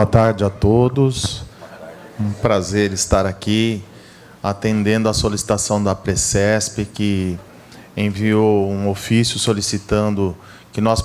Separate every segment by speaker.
Speaker 1: Boa tarde a todos. Um prazer estar aqui, atendendo a solicitação da Precesp, que enviou um ofício solicitando que nós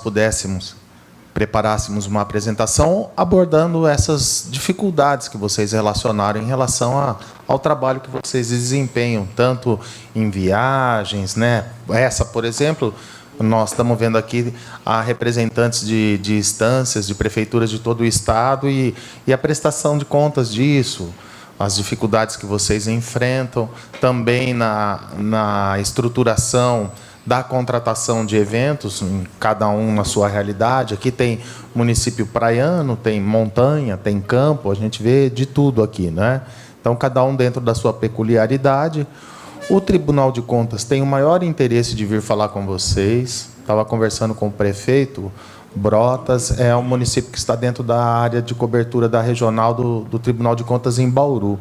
Speaker 1: preparássemos uma apresentação abordando essas dificuldades que vocês relacionaram em relação ao trabalho que vocês desempenham, tanto em viagens, né? Essa, por exemplo, nós estamos vendo aqui a representantes de instâncias, de prefeituras de todo o Estado e a prestação de contas disso, as dificuldades que vocês enfrentam, também na estruturação da contratação de eventos, cada um na sua realidade. Aqui tem município praiano, tem montanha, tem campo, a gente vê de tudo aqui, né? Então, cada um dentro da sua peculiaridade. O Tribunal de Contas tem o maior interesse de vir falar com vocês. Estava conversando com o prefeito Brotas, é um município que está dentro da área de cobertura da regional do Tribunal de Contas em Bauru. O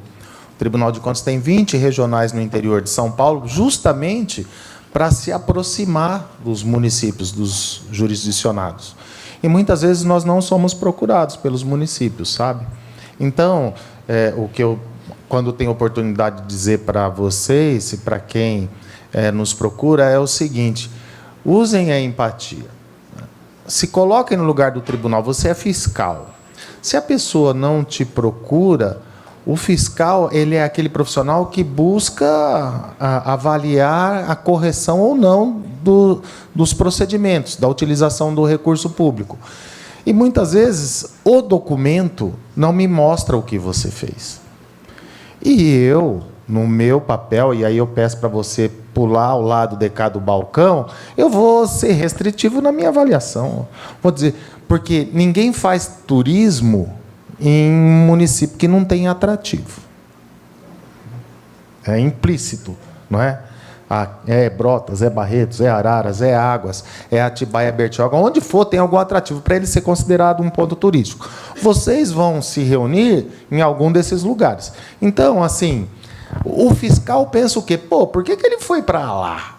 Speaker 1: Tribunal de Contas tem 20 regionais no interior de São Paulo, justamente para se aproximar dos municípios, dos jurisdicionados. E muitas vezes nós não somos procurados pelos municípios, sabe? Então, o que eu, quando tenho oportunidade de dizer para vocês e para quem nos procura, é o seguinte: usem a empatia. Se coloquem no lugar do tribunal, você é fiscal. Se a pessoa não te procura, o fiscal, ele é aquele profissional que busca avaliar a correção ou não dos procedimentos, da utilização do recurso público. E, muitas vezes, o documento não me mostra o que você fez. E eu, no meu papel, e aí eu peço para você pular ao lado de cá do balcão, eu vou ser restritivo na minha avaliação. Vou dizer, porque ninguém faz turismo em um município que não tem atrativo. É implícito, não é? É Brotas, é Barretos, é Araras, é Águas, é Atibaia, Bertioga, onde for tem algum atrativo para ele ser considerado um ponto turístico. Vocês vão se reunir em algum desses lugares. Então, assim, o fiscal pensa o quê? Pô, por que ele foi para lá?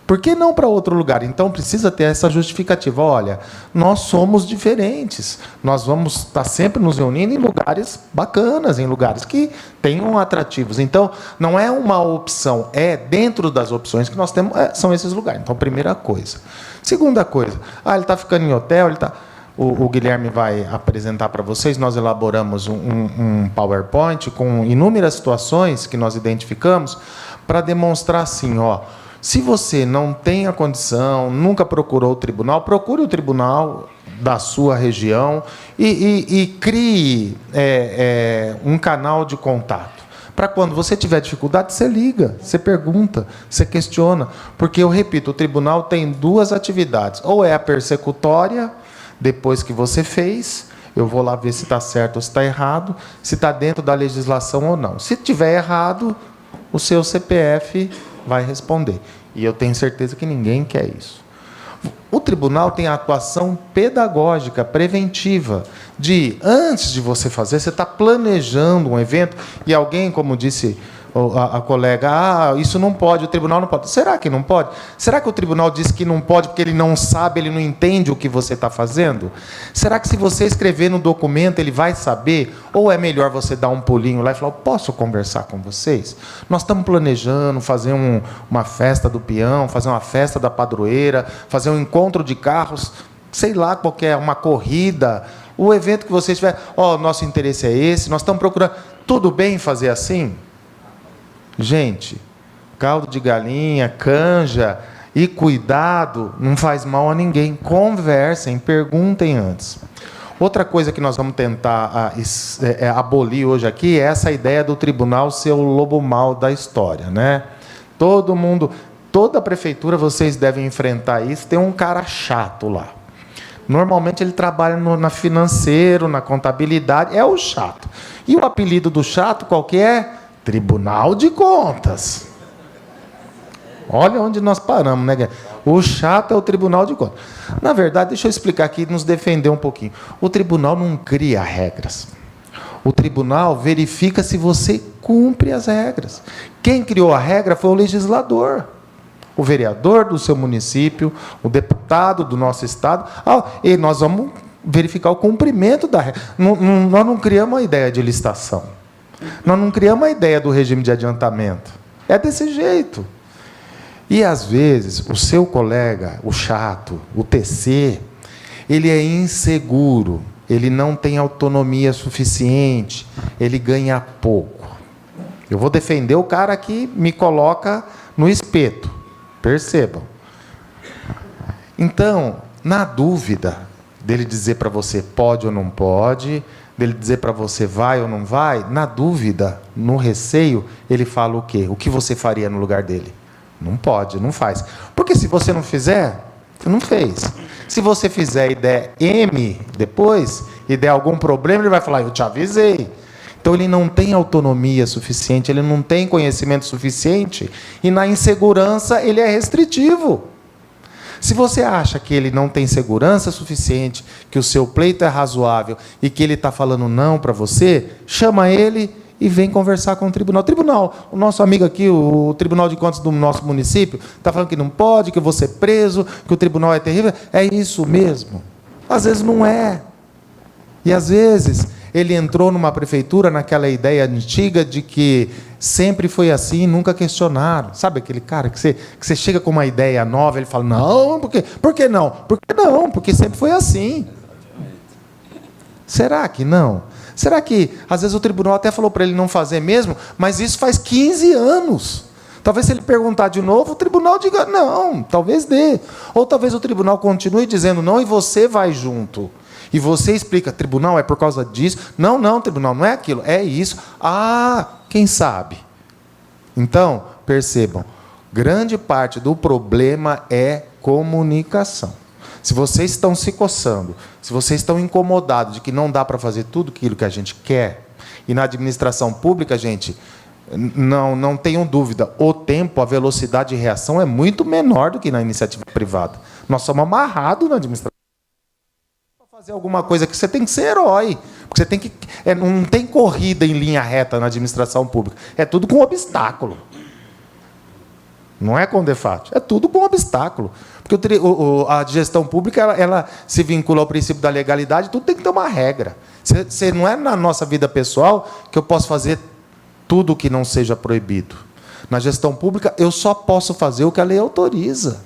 Speaker 1: Por que não para outro lugar? Então, precisa ter essa justificativa. Olha, nós somos diferentes. Nós vamos estar sempre nos reunindo em lugares bacanas, em lugares que tenham atrativos. Então, não é uma opção, é dentro das opções que nós temos, são esses lugares. Então, primeira coisa. Segunda coisa, ele está ficando em hotel, ele está... O Guilherme vai apresentar para vocês, nós elaboramos um PowerPoint com inúmeras situações que nós identificamos para demonstrar assim, ó, se você não tem a condição, nunca procurou o tribunal, procure o tribunal da sua região e crie um canal de contato. Para quando você tiver dificuldade, você liga, você pergunta, você questiona. Porque, eu repito, o tribunal tem duas atividades. Ou é a persecutória, depois que você fez, eu vou lá ver se está certo ou se está errado, se está dentro da legislação ou não. Se estiver errado, o seu CPF vai responder. E eu tenho certeza que ninguém quer isso. O tribunal tem a atuação pedagógica, preventiva, antes de você fazer, você está planejando um evento, e alguém, como disse a colega, isso não pode, o tribunal não pode. Será que não pode? Será que o tribunal diz que não pode porque ele não sabe, ele não entende o que você está fazendo? Será que se você escrever no documento, ele vai saber? Ou é melhor você dar um pulinho lá e falar, posso conversar com vocês? Nós estamos planejando fazer uma festa do peão, fazer uma festa da padroeira, fazer um encontro de carros, sei lá, qualquer, uma corrida, o evento que vocês tiverem, nosso interesse é esse, nós estamos procurando, tudo bem fazer assim? Gente, caldo de galinha, canja e cuidado não faz mal a ninguém. Conversem, perguntem antes. Outra coisa que nós vamos tentar abolir hoje aqui é essa ideia do tribunal ser o lobo mau da história, né? Todo mundo, toda prefeitura, vocês devem enfrentar isso, tem um cara chato lá. Normalmente ele trabalha na financeiro, na contabilidade, é o chato. E o apelido do chato qual que é? Tribunal de Contas. Olha onde nós paramos, né? O chato é o Tribunal de Contas. Na verdade, deixa eu explicar aqui, nos defender um pouquinho. O tribunal não cria regras. O tribunal verifica se você cumpre as regras. Quem criou a regra foi o legislador. O vereador do seu município, o deputado do nosso estado. E nós vamos verificar o cumprimento da regra. Nós não criamos a ideia de licitação. Nós não criamos a ideia do regime de adiantamento. É desse jeito. E, às vezes, o seu colega, o chato, o TC, ele é inseguro, ele não tem autonomia suficiente, ele ganha pouco. Eu vou defender o cara que me coloca no espeto. Percebam. Então, na dúvida dele dizer para você pode ou não pode, dele dizer para você vai ou não vai, na dúvida, no receio, ele fala o quê? O que você faria no lugar dele? Não pode, não faz. Porque se você não fizer, você não fez. Se você fizer e der M depois, e der algum problema, ele vai falar, eu te avisei. Então, ele não tem autonomia suficiente, ele não tem conhecimento suficiente, e na insegurança ele é restritivo. Se você acha que ele não tem segurança suficiente, que o seu pleito é razoável e que ele está falando não para você, chama ele e vem conversar com o tribunal. Tribunal, o nosso amigo aqui, o Tribunal de Contas do nosso município, está falando que não pode, que eu vou ser preso, que o tribunal é terrível. É isso mesmo. Às vezes não é. E às vezes ele entrou numa prefeitura naquela ideia antiga de que sempre foi assim, nunca questionaram. Sabe aquele cara que você chega com uma ideia nova, ele fala, não, por que não? Por que não? Porque sempre foi assim. Será que não? Será que, às vezes, o tribunal até falou para ele não fazer mesmo, mas isso faz 15 anos. Talvez, se ele perguntar de novo, o tribunal diga não, talvez dê. Ou talvez o tribunal continue dizendo não e você vai junto. E você explica, tribunal, é por causa disso. Não, não, tribunal, não é aquilo, é isso. Ah, quem sabe? Então, percebam, grande parte do problema é comunicação. Se vocês estão se coçando, se vocês estão incomodados de que não dá para fazer tudo aquilo que a gente quer, e na administração pública, gente, não tenham dúvida, o tempo, a velocidade de reação é muito menor do que na iniciativa privada. Nós somos amarrados na administração. Para fazer alguma coisa que você tem que ser herói, porque você tem que não tem corrida em linha reta na administração pública, é tudo com obstáculo. Não é com defate, é tudo com obstáculo. Porque a gestão pública ela se vincula ao princípio da legalidade, tudo tem que ter uma regra. Não é na nossa vida pessoal que eu posso fazer tudo o que não seja proibido. Na gestão pública, eu só posso fazer o que a lei autoriza.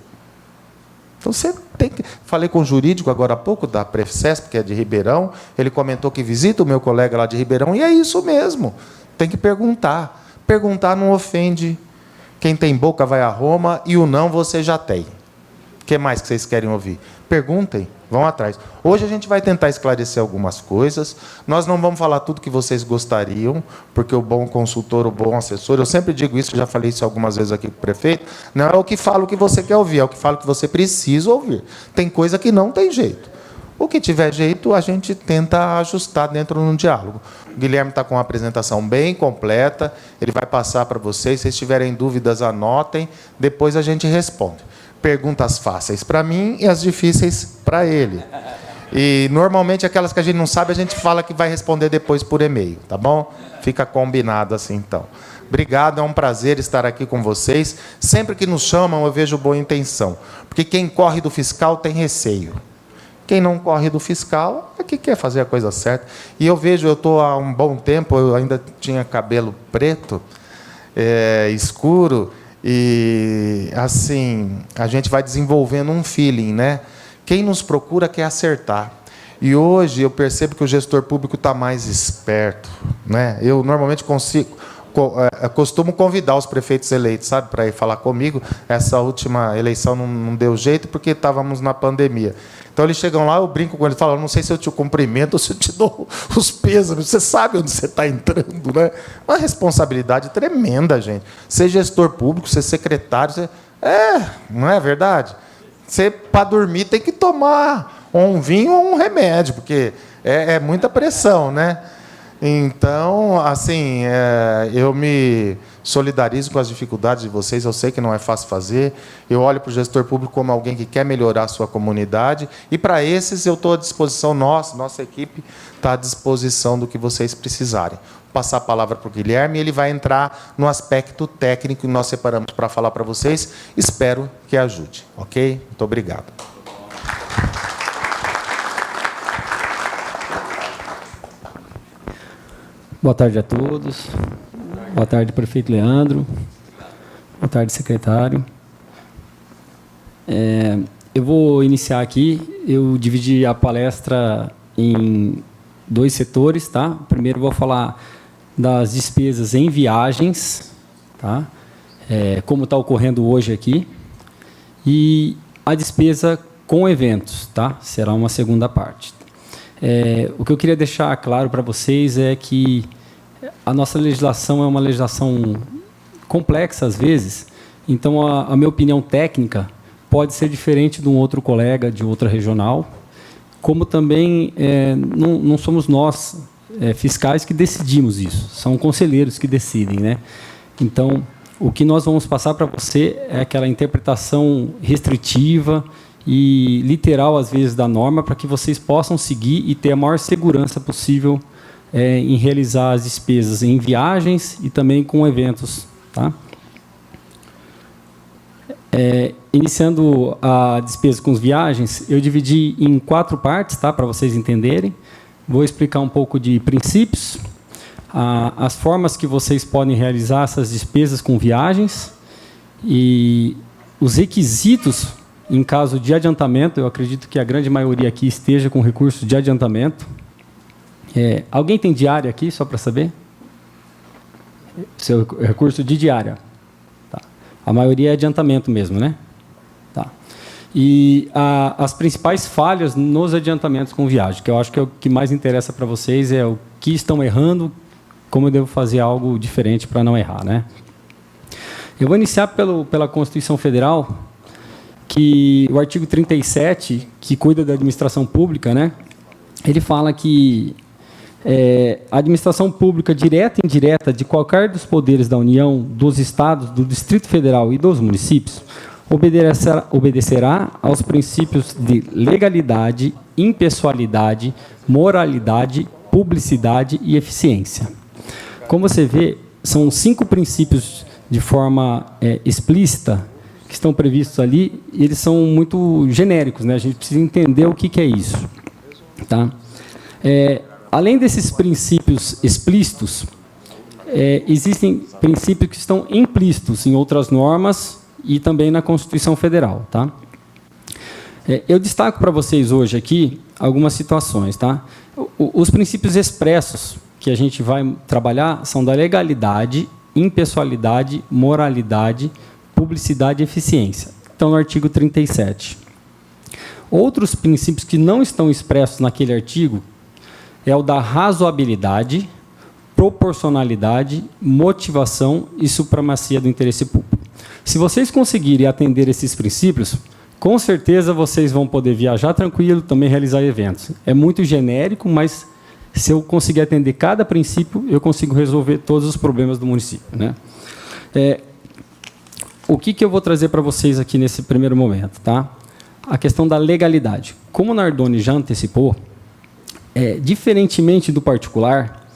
Speaker 1: Então, você tem que... Falei com o jurídico agora há pouco, da Prefcesp, que é de Ribeirão, ele comentou que visita o meu colega lá de Ribeirão, e é isso mesmo. Tem que perguntar. Perguntar não ofende. Quem tem boca vai a Roma, e o não você já tem. O que mais que vocês querem ouvir? Perguntem, vão atrás. Hoje a gente vai tentar esclarecer algumas coisas. Nós não vamos falar tudo que vocês gostariam, porque o bom consultor, o bom assessor, eu sempre digo isso, já falei isso algumas vezes aqui com o prefeito, não é o que fala o que você quer ouvir, é o que fala o que você precisa ouvir. Tem coisa que não tem jeito. O que tiver jeito, a gente tenta ajustar dentro de um diálogo. O Guilherme está com uma apresentação bem completa, ele vai passar para vocês. Se vocês tiverem dúvidas, anotem, depois a gente responde. Perguntas fáceis para mim e as difíceis para ele. E, normalmente, aquelas que a gente não sabe, a gente fala que vai responder depois por e-mail, tá bom? Fica combinado assim, então. Obrigado, é um prazer estar aqui com vocês. Sempre que nos chamam, eu vejo boa intenção. Porque quem corre do fiscal tem receio. Quem não corre do fiscal é que quer fazer a coisa certa. E eu vejo, eu estou há um bom tempo, eu ainda tinha cabelo preto, escuro, e, assim, a gente vai desenvolvendo um feeling, né? Quem nos procura quer acertar. E hoje eu percebo que o gestor público está mais esperto, né? Eu normalmente costumo convidar os prefeitos eleitos, sabe, para ir falar comigo. Essa última eleição não deu jeito porque estávamos na pandemia. Então eles chegam lá, eu brinco com eles, falo, não sei se eu te cumprimento ou se eu te dou os pêsames. Você sabe onde você está entrando, né? Uma responsabilidade tremenda, gente. Ser gestor público, ser secretário, não é verdade? Você, para dormir, tem que tomar um vinho ou um remédio, porque é muita pressão, né? Então, assim, eu me solidarizo com as dificuldades de vocês, eu sei que não é fácil fazer, eu olho para o gestor público como alguém que quer melhorar a sua comunidade, e para esses eu estou à disposição, nossa equipe está à disposição do que vocês precisarem. Vou passar a palavra para o Guilherme, e ele vai entrar no aspecto técnico que nós separamos para falar para vocês, espero que ajude, ok? Muito obrigado.
Speaker 2: Boa tarde a todos. Boa tarde, prefeito Leandro. Boa tarde, secretário. Eu vou iniciar aqui. Eu dividi a palestra em 2 setores, tá? Primeiro vou falar das despesas em viagens, tá? Como está ocorrendo hoje aqui. E a despesa com eventos, tá? Será uma segunda parte. O que eu queria deixar claro para vocês é que a nossa legislação é uma legislação complexa, às vezes, então a minha opinião técnica pode ser diferente de um outro colega de outra regional, como também não somos nós, fiscais, que decidimos isso, são conselheiros que decidem, né? Então, o que nós vamos passar para você é aquela interpretação restritiva e literal, às vezes, da norma, para que vocês possam seguir e ter a maior segurança possível em realizar as despesas em viagens e também com eventos. Tá? Iniciando a despesa com as viagens, eu dividi em 4 partes, tá, para vocês entenderem. Vou explicar um pouco de princípios, as formas que vocês podem realizar essas despesas com viagens e os requisitos em caso de adiantamento. Eu acredito que a grande maioria aqui esteja com recurso de adiantamento. Alguém tem diária aqui, só para saber? Seu recurso de diária. Tá. A maioria é adiantamento mesmo, né? Tá. E as principais falhas nos adiantamentos com viagem, que eu acho que é o que mais interessa para vocês, é o que estão errando, como eu devo fazer algo diferente para não errar, né? Eu vou iniciar pela Constituição Federal, que o artigo 37, que cuida da administração pública, né? Ele fala que a administração pública direta e indireta de qualquer dos poderes da União, dos Estados, do Distrito Federal e dos municípios, obedecerá aos princípios de legalidade, impessoalidade, moralidade, publicidade e eficiência. Como você vê, são 5 princípios de forma explícita que estão previstos ali, e eles são muito genéricos, né? A gente precisa entender o que é isso. Tá? Além desses princípios explícitos, existem princípios que estão implícitos em outras normas e também na Constituição Federal. Tá? Eu destaco para vocês hoje aqui algumas situações. Tá? Os princípios expressos que a gente vai trabalhar são da legalidade, impessoalidade, moralidade, publicidade e eficiência. Então, no artigo 37. Outros princípios que não estão expressos naquele artigo é o da razoabilidade, proporcionalidade, motivação e supremacia do interesse público. Se vocês conseguirem atender esses princípios, com certeza vocês vão poder viajar tranquilo, também realizar eventos. É muito genérico, mas se eu conseguir atender cada princípio, eu consigo resolver todos os problemas do município, né? O que eu vou trazer para vocês aqui nesse primeiro momento? Tá? A questão da legalidade. Como o Nardoni já antecipou, diferentemente do particular,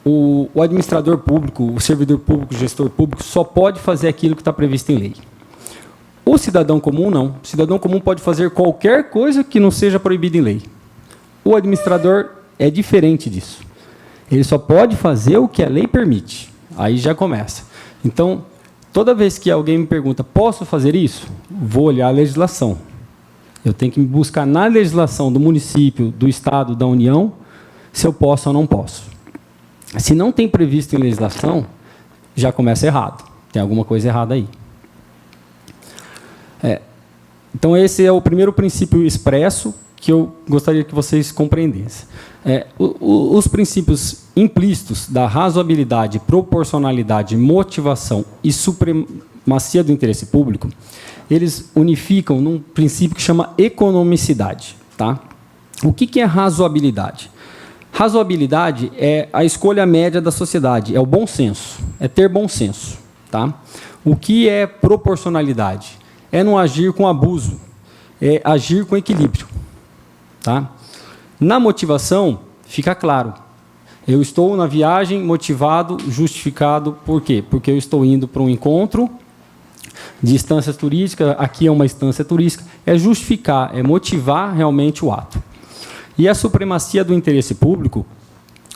Speaker 2: o administrador público, o servidor público, o gestor público, só pode fazer aquilo que está previsto em lei. O cidadão comum, não. O cidadão comum pode fazer qualquer coisa que não seja proibida em lei. O administrador é diferente disso. Ele só pode fazer o que a lei permite. Aí já começa. Então, toda vez que alguém me pergunta, posso fazer isso? Vou olhar a legislação. Eu tenho que me buscar na legislação do município, do Estado, da União, se eu posso ou não posso. Se não tem previsto em legislação, já começa errado. Tem alguma coisa errada aí. Então, esse é o primeiro princípio expresso que eu gostaria que vocês compreendessem. Os princípios implícitos da razoabilidade, proporcionalidade, motivação e supremacia do interesse público, eles unificam num princípio que chama economicidade. Tá? O que é razoabilidade? Razoabilidade é a escolha média da sociedade, é o bom senso, é ter bom senso. Tá? O que é proporcionalidade? É não agir com abuso, é agir com equilíbrio. Tá? Na motivação, fica claro. Eu estou na viagem motivado, justificado, por quê? Porque eu estou indo para um encontro de instâncias turísticas, aqui é uma instância turística, é justificar, é motivar realmente o ato. E a supremacia do interesse público,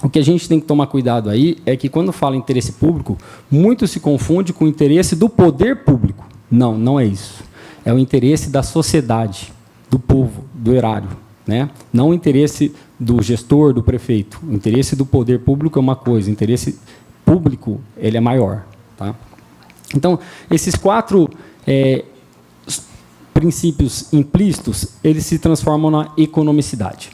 Speaker 2: o que a gente tem que tomar cuidado aí é que, quando fala interesse público, muito se confunde com o interesse do poder público. Não, não é isso. É o interesse da sociedade, do povo, do erário, né? Não o interesse do gestor, do prefeito. O interesse do poder público é uma coisa, o interesse público ele é maior. Tá? Então, esses 4 princípios implícitos, eles se transformam na economicidade.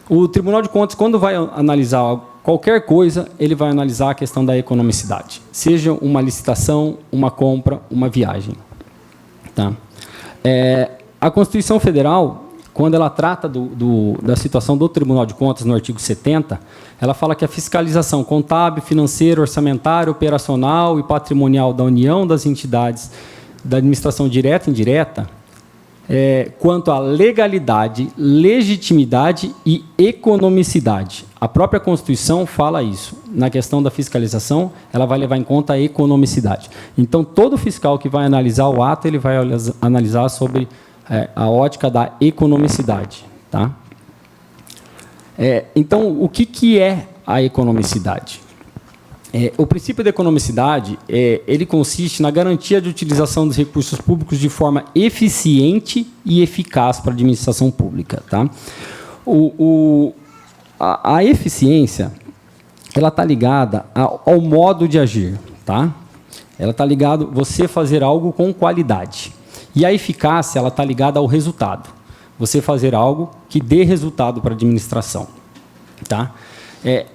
Speaker 2: O Tribunal de Contas, quando vai analisar qualquer coisa, ele vai analisar a questão da economicidade, seja uma licitação, uma compra, uma viagem. Tá? A Constituição Federal, quando ela trata da situação do Tribunal de Contas, no artigo 70, ela fala que a fiscalização contábil, financeira, orçamentária, operacional e patrimonial da União, das entidades da administração direta e indireta, quanto à legalidade, legitimidade e economicidade. A própria Constituição fala isso. Na questão da fiscalização, ela vai levar em conta a economicidade. Então, todo fiscal que vai analisar o ato, ele vai analisar sobre a ótica da economicidade. Tá? Então, o que é a economicidade? O princípio da economicidade, ele consiste na garantia de utilização dos recursos públicos de forma eficiente e eficaz para a administração pública. Tá? A eficiência, ela está ligada ao modo de agir. Tá? Ela está ligada a você fazer algo com qualidade. E a eficácia, ela está ligada ao resultado. Você fazer algo que dê resultado para a administração. Tá?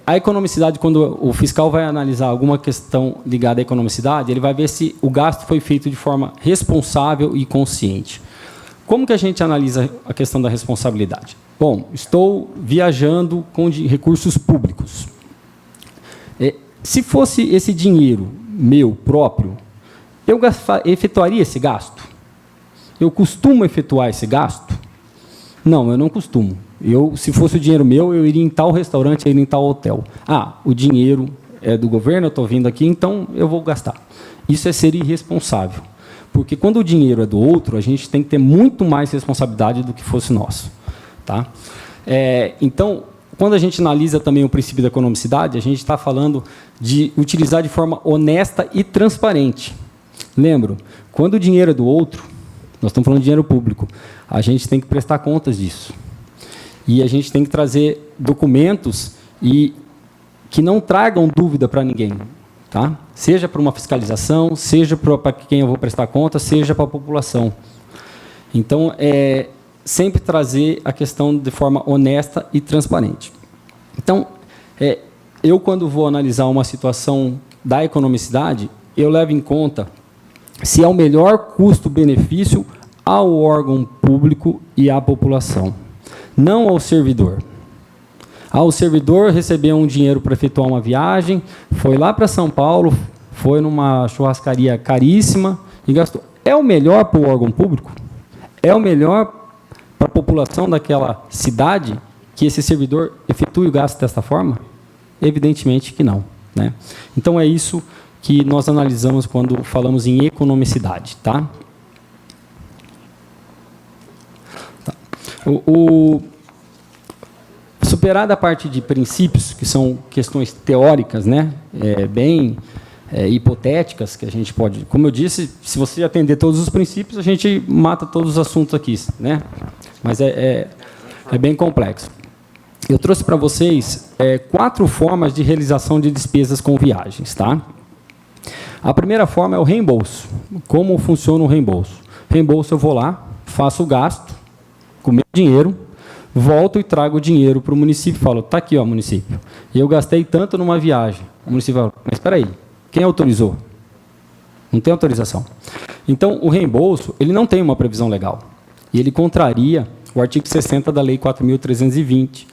Speaker 2: A economicidade, quando o fiscal vai analisar alguma questão ligada à economicidade, ele vai ver se o gasto foi feito de forma responsável e consciente. Como que a gente analisa a questão da responsabilidade? Bom, estou viajando com recursos públicos. Se fosse esse dinheiro meu próprio, eu efetuaria esse gasto? Eu costumo efetuar esse gasto? Não, eu não costumo. Se fosse o dinheiro meu, eu iria em tal restaurante, eu iria em tal hotel. O dinheiro é do governo, eu estou vindo aqui, então eu vou gastar. Isso é ser irresponsável. Porque quando o dinheiro é do outro, a gente tem que ter muito mais responsabilidade do que fosse nosso. Tá? Então, quando a gente analisa também o princípio da economicidade, a gente está falando de utilizar de forma honesta e transparente. Lembro, quando o dinheiro é do outro, nós estamos falando de dinheiro público, a gente tem que prestar contas disso. E a gente tem que trazer documentos que não tragam dúvida para ninguém. Tá? Seja para uma fiscalização, seja para quem eu vou prestar conta, seja para a população. Então, sempre trazer a questão de forma honesta e transparente. Então, eu, quando vou analisar uma situação da economicidade, eu levo em conta se é o melhor custo-benefício ao órgão público e à população, não ao servidor. O servidor recebeu um dinheiro para efetuar uma viagem, foi lá para São Paulo, foi numa churrascaria caríssima e gastou. É o melhor para o órgão público? É o melhor para a população daquela cidade que esse servidor efetue o gasto desta forma? Evidentemente que não. Né? Então, é isso que nós analisamos quando falamos em economicidade. Tá? Superada a parte de princípios, que são questões teóricas, né? Bem hipotéticas, que a gente pode... Como eu disse, se você atender todos os princípios, a gente mata todos os assuntos aqui. Né? Mas é bem complexo. Eu trouxe para vocês 4 formas de realização de despesas com viagens. Tá? A primeira forma é o reembolso. Como funciona o reembolso? Reembolso, eu vou lá, faço o gasto, com meu dinheiro, volto e trago o dinheiro para o município e falo, está aqui, ó, município. E eu gastei tanto numa viagem. O município fala, mas espera aí, quem autorizou? Não tem autorização. Então, o reembolso, ele não tem uma previsão legal. E ele contraria o artigo 60 da Lei 4.320,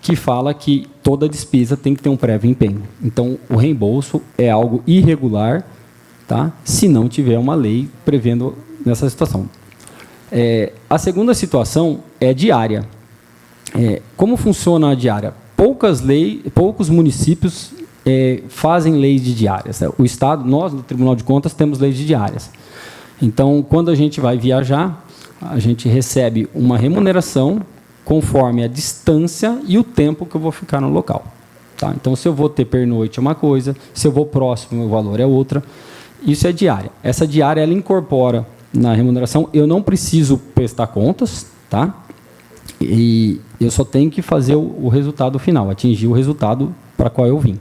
Speaker 2: que fala que toda despesa tem que ter um prévio empenho. Então, o reembolso é algo irregular, tá? Se não tiver uma lei prevendo nessa situação. A segunda situação é diária. Como funciona a diária? Poucos municípios fazem leis de diárias. O Estado, nós, do Tribunal de Contas, temos leis de diárias. Então, quando a gente vai viajar, a gente recebe uma remuneração conforme a distância e o tempo que eu vou ficar no local. Tá? Então, se eu vou ter pernoite é uma coisa, se eu vou próximo, o valor é outra. Isso é diária. Essa diária, ela incorpora na remuneração, eu não preciso prestar contas, tá? E eu só tenho que fazer o resultado final, atingir o resultado para qual eu vim.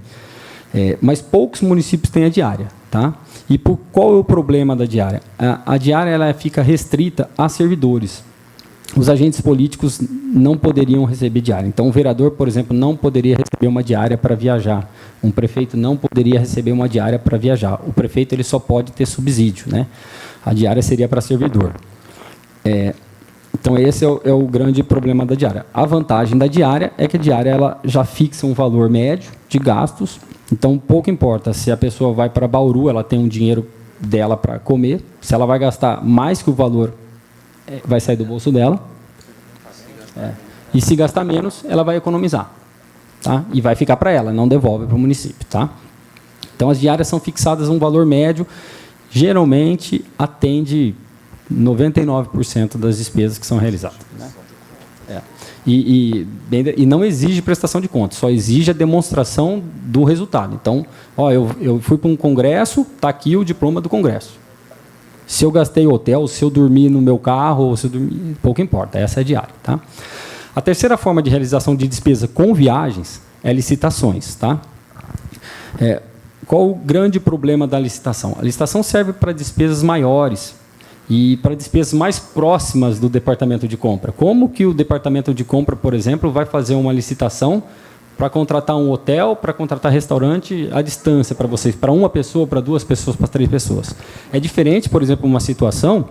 Speaker 2: Mas poucos municípios têm a diária, tá? E qual é o problema da diária? A diária ela fica restrita a servidores. Os agentes políticos não poderiam receber diária. Então, o vereador, por exemplo, não poderia receber uma diária para viajar. Um prefeito não poderia receber uma diária para viajar. O prefeito ele só pode ter subsídio, né? A diária seria para servidor. Então, esse é o grande problema da diária. A vantagem da diária é que a diária ela já fixa um valor médio de gastos. Então, pouco importa se a pessoa vai para Bauru, ela tem um dinheiro dela para comer. Se ela vai gastar mais que o valor, vai sair do bolso dela. E se gastar menos, ela vai economizar. Tá? E vai ficar para ela, não devolve para o município. Tá? Então, as diárias são fixadas a um valor médio, geralmente atende 99% das despesas que são realizadas. Né? E não exige prestação de contas, só exige a demonstração do resultado. Então, eu fui para um congresso, está aqui o diploma do congresso. Se eu gastei hotel, se eu dormi no meu carro, ou se eu dormi, pouco importa, essa é a diária. Tá? A terceira forma de realização de despesa com viagens é licitações. Tá? Qual o grande problema da licitação? A licitação serve para despesas maiores e para despesas mais próximas do departamento de compra. Como que o departamento de compra, por exemplo, vai fazer uma licitação para contratar um hotel, para contratar restaurante à distância para vocês, para uma pessoa, para duas pessoas, para três pessoas? É diferente, por exemplo, uma situação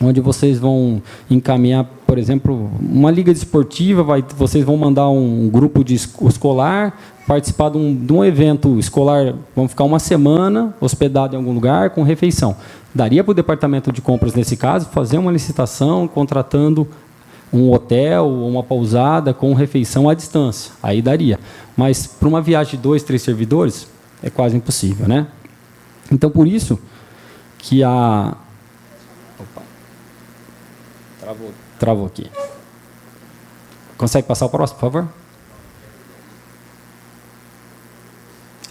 Speaker 2: onde vocês vão encaminhar, por exemplo, uma liga desportiva, vocês vão mandar um grupo escolar participar de um evento escolar, vão ficar uma semana hospedado em algum lugar com refeição. Daria para o departamento de compras, nesse caso, fazer uma licitação contratando um hotel ou uma pousada com refeição à distância. Aí daria. Mas para uma viagem de 2, 3 servidores, é quase impossível, né? Então, por isso que a... Opa. Travou aqui. Consegue passar o próximo, por favor?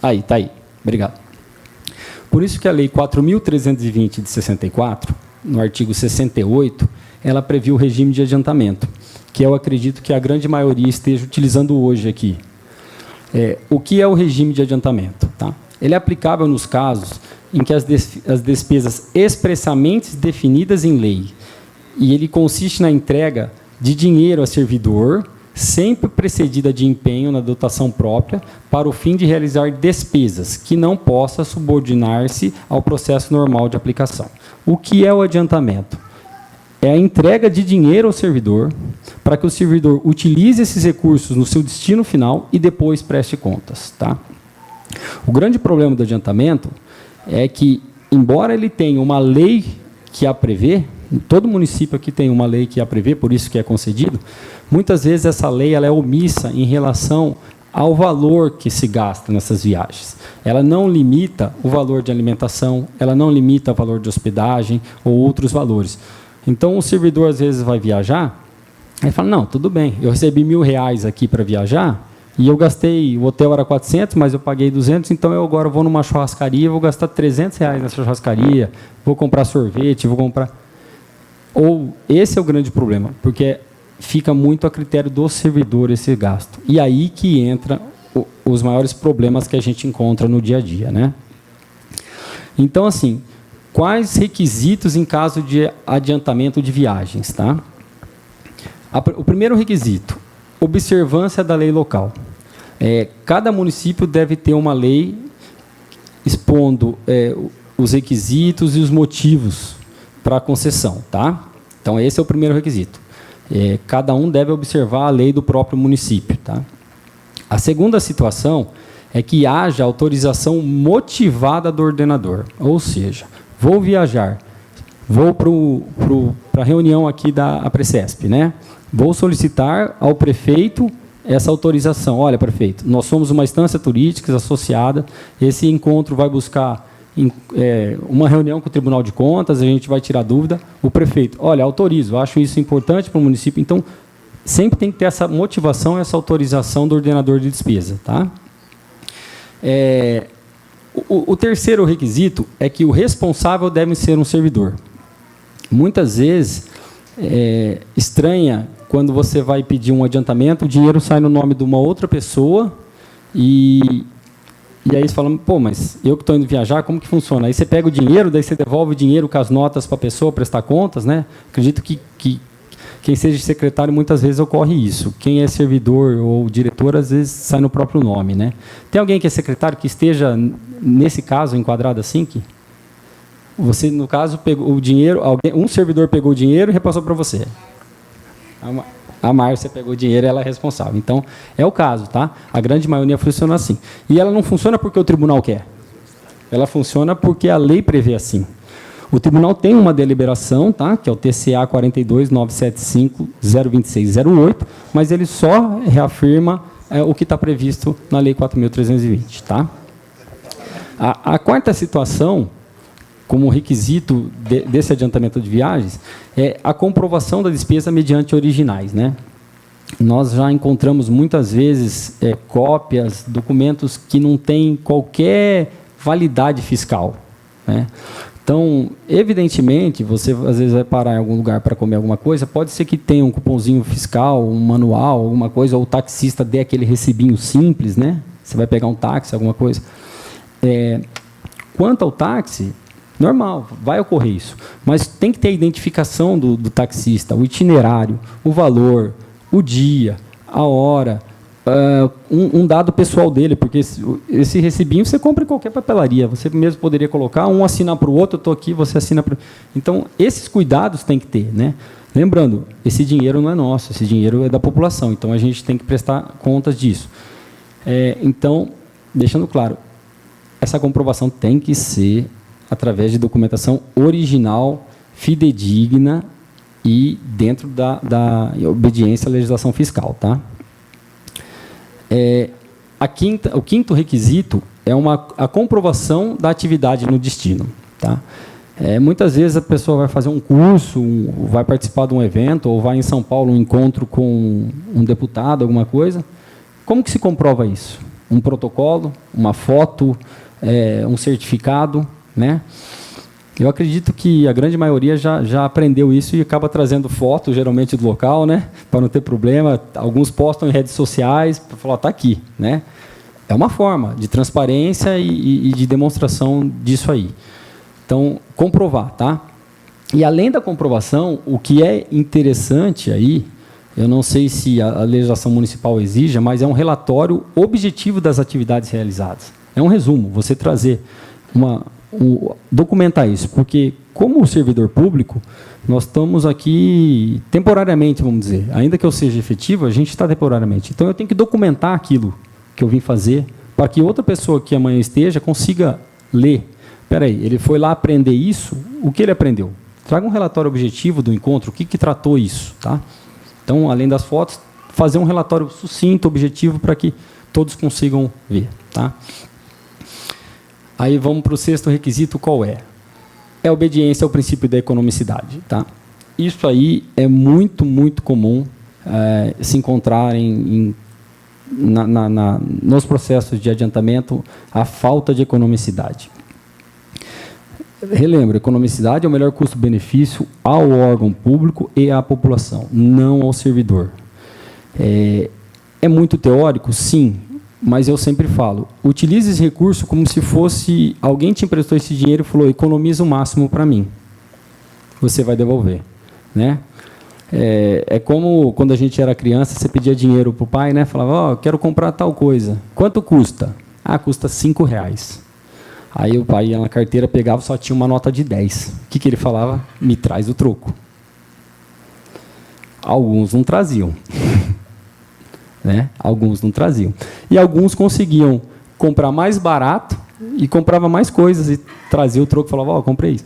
Speaker 2: Aí, está aí. Obrigado. Por isso que a Lei 4.320 de 64, no artigo 68, ela previu o regime de adiantamento, que eu acredito que a grande maioria esteja utilizando hoje aqui. O que é o regime de adiantamento? Tá? Ele é aplicável nos casos em que as despesas expressamente definidas em lei, e ele consiste na entrega de dinheiro a servidor, sempre precedida de empenho na dotação própria, para o fim de realizar despesas que não possa subordinar-se ao processo normal de aplicação. O que é o adiantamento? É a entrega de dinheiro ao servidor, para que o servidor utilize esses recursos no seu destino final e depois preste contas. Tá? O grande problema do adiantamento é que, embora ele tenha uma lei que a prevê, todo município aqui tem uma lei que a prevê, por isso que é concedido, muitas vezes essa lei ela é omissa em relação ao valor que se gasta nessas viagens. Ela não limita o valor de alimentação, ela não limita o valor de hospedagem ou outros valores. Então, o servidor, às vezes, vai viajar, aí fala, não, tudo bem, eu recebi R$1.000 aqui para viajar, e eu gastei, o hotel era 400, mas eu paguei 200, então eu agora vou numa churrascaria, vou gastar R$300 nessa churrascaria, vou comprar sorvete, vou comprar... Ou esse é o grande problema, porque fica muito a critério do servidor esse gasto. E aí que entra os maiores problemas que a gente encontra no dia a dia, né? Então, assim, quais requisitos em caso de adiantamento de viagens, tá? O primeiro requisito, observância da lei local. Cada município deve ter uma lei expondo os requisitos e os motivos para a concessão, tá? Então, esse é o primeiro requisito. Cada um deve observar a lei do próprio município, tá? A segunda situação é que haja autorização motivada do ordenador, ou seja, vou viajar, vou para a reunião aqui da APRECESP, né? Vou solicitar ao prefeito essa autorização. Olha, prefeito, nós somos uma instância turística associada, esse encontro vai buscar uma reunião com o Tribunal de Contas, a gente vai tirar dúvida. O prefeito, olha, autorizo, acho isso importante para o município. Então, sempre tem que ter essa motivação, essa autorização do ordenador de despesa. Tá? O terceiro requisito é que o responsável deve ser um servidor. Muitas vezes, estranha quando você vai pedir um adiantamento, o dinheiro sai no nome de uma outra pessoa e aí eles falam, pô, mas eu que estou indo viajar, como que funciona? Aí você pega o dinheiro, daí você devolve o dinheiro com as notas para a pessoa prestar contas, né? Acredito que quem seja secretário, muitas vezes ocorre isso. Quem é servidor ou diretor, às vezes sai no próprio nome, né? Tem alguém que é secretário que esteja, nesse caso, enquadrado assim? Que você, no caso, pegou o dinheiro, um servidor pegou o dinheiro e repassou para você. A Márcia pegou o dinheiro e ela é responsável. Então, é o caso, tá? A grande maioria funciona assim. E ela não funciona porque o tribunal quer. Ela funciona porque a lei prevê assim. O tribunal tem uma deliberação, tá? Que é o TCA 42.975.026.08, mas ele só reafirma o que está previsto na Lei 4.320. Tá? A quarta situação, como requisito desse adiantamento de viagens, é a comprovação da despesa mediante originais. Né? Nós já encontramos muitas vezes cópias, documentos que não têm qualquer validade fiscal. Né? Então, evidentemente, você às vezes vai parar em algum lugar para comer alguma coisa, pode ser que tenha um cupomzinho fiscal, um manual, alguma coisa, ou o taxista dê aquele recibinho simples, né? Você vai pegar um táxi, alguma coisa. Quanto ao táxi, normal, vai ocorrer isso. Mas tem que ter a identificação do taxista, o itinerário, o valor, o dia, a hora, um dado pessoal dele, porque esse recibinho você compra em qualquer papelaria, você mesmo poderia colocar, um assinar para o outro, eu estou aqui, você assina para... Então, esses cuidados tem que ter. Né? Lembrando, esse dinheiro não é nosso, esse dinheiro é da população, então a gente tem que prestar contas disso. Então, deixando claro, essa comprovação tem que ser através de documentação original, fidedigna e dentro da obediência à legislação fiscal. Tá? O quinto requisito é a comprovação da atividade no destino. Tá? Muitas vezes a pessoa vai fazer um curso, vai participar de um evento, ou vai em São Paulo um encontro com um deputado, alguma coisa. Como que se comprova isso? Um protocolo, uma foto, um certificado. Né? Eu acredito que a grande maioria já aprendeu isso e acaba trazendo foto, geralmente, do local, né? Para não ter problema. Alguns postam em redes sociais para falar, está aqui. Né? É uma forma de transparência e de demonstração disso aí. Então, comprovar. Tá? E, além da comprovação, o que é interessante aí, eu não sei se a legislação municipal exija, mas é um relatório objetivo das atividades realizadas. É um resumo, você trazer documentar isso, porque como servidor público, nós estamos aqui temporariamente, vamos dizer, ainda que eu seja efetivo, a gente está temporariamente. Então, eu tenho que documentar aquilo que eu vim fazer, para que outra pessoa que amanhã esteja consiga ler. Espera aí, ele foi lá aprender isso, o que ele aprendeu? Traga um relatório objetivo do encontro, o que tratou isso. Tá? Então, além das fotos, fazer um relatório sucinto, objetivo, para que todos consigam ver. Tá? Aí vamos para o sexto requisito, qual é? É a obediência ao princípio da economicidade. Tá? Isso aí é muito, muito comum se encontrar nos processos de adiantamento, a falta de economicidade. Relembro, economicidade é o melhor custo-benefício ao órgão público e à população, não ao servidor. É muito teórico? Sim. Mas eu sempre falo, utilize esse recurso como se fosse alguém te emprestou esse dinheiro e falou, economiza o máximo para mim. Você vai devolver. Né? É como quando a gente era criança, você pedia dinheiro para o pai, né? Falava, quero comprar tal coisa. Quanto custa? Custa R$5. Aí o pai ia na carteira, pegava, só tinha uma nota de 10. O que ele falava? Me traz o troco. Alguns não traziam. Né? Alguns não traziam. E alguns conseguiam comprar mais barato e comprava mais coisas e trazia o troco e falava, comprei isso.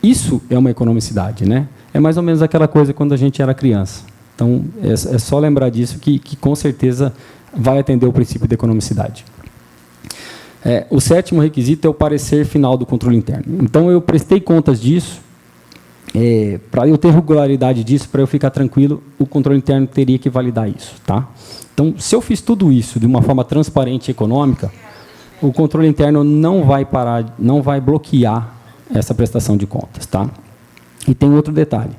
Speaker 2: Isso é uma economicidade. Né? É mais ou menos aquela coisa quando a gente era criança. Então, é só lembrar disso que com certeza vai atender o princípio da economicidade. O sétimo requisito é o parecer final do controle interno. Então, eu prestei contas disso. Para eu ter regularidade disso, para eu ficar tranquilo, o controle interno teria que validar isso. Tá? Então, se eu fiz tudo isso de uma forma transparente e econômica, o controle interno não vai parar, não vai bloquear essa prestação de contas, tá? E tem outro detalhe.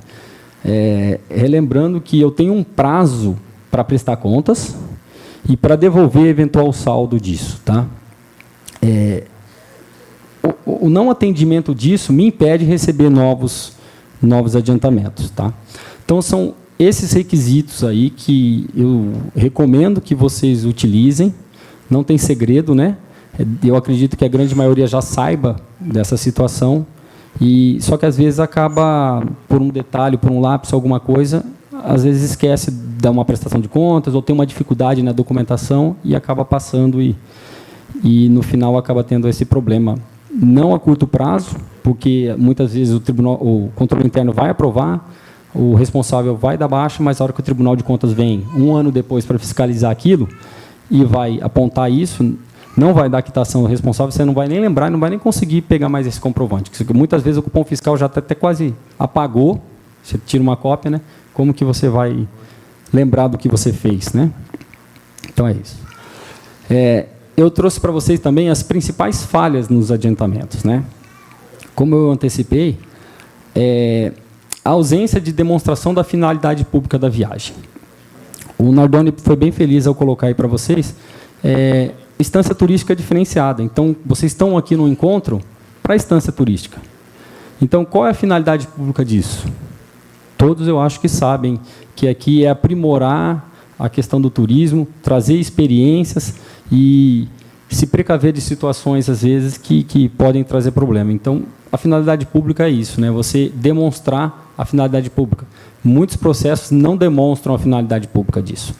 Speaker 2: Relembrando que eu tenho um prazo para prestar contas e para devolver eventual saldo disso, tá? O não atendimento disso me impede de receber novos adiantamentos, tá? Então, são esses requisitos aí que eu recomendo que vocês utilizem. Não tem segredo, né? Eu acredito que a grande maioria já saiba dessa situação, só que às vezes acaba, por um detalhe, por um lápis, alguma coisa, às vezes esquece de uma prestação de contas ou tem uma dificuldade na documentação e acaba passando e no final acaba tendo esse problema. Não a curto prazo, porque muitas vezes o controle interno vai aprovar, o responsável vai dar baixa, mas a hora que o Tribunal de Contas vem um ano depois para fiscalizar aquilo e vai apontar isso, não vai dar quitação ao responsável, você não vai nem lembrar, não vai nem conseguir pegar mais esse comprovante. Muitas vezes o cupom fiscal já até quase apagou, você tira uma cópia, né? Como que você vai lembrar do que você fez, né? Então, é isso. Eu trouxe para vocês também as principais falhas nos adiantamentos, né? Como eu antecipei, a ausência de demonstração da finalidade pública da viagem. O Nardoni foi bem feliz ao colocar aí para vocês, instância turística diferenciada. Então, vocês estão aqui no encontro para a instância turística. Então, qual é a finalidade pública disso? Todos eu acho que sabem que aqui é aprimorar a questão do turismo, trazer experiências e se precaver de situações, às vezes, que podem trazer problema. Então, a finalidade pública é isso, né? Você demonstrar a finalidade pública. Muitos processos não demonstram a finalidade pública disso.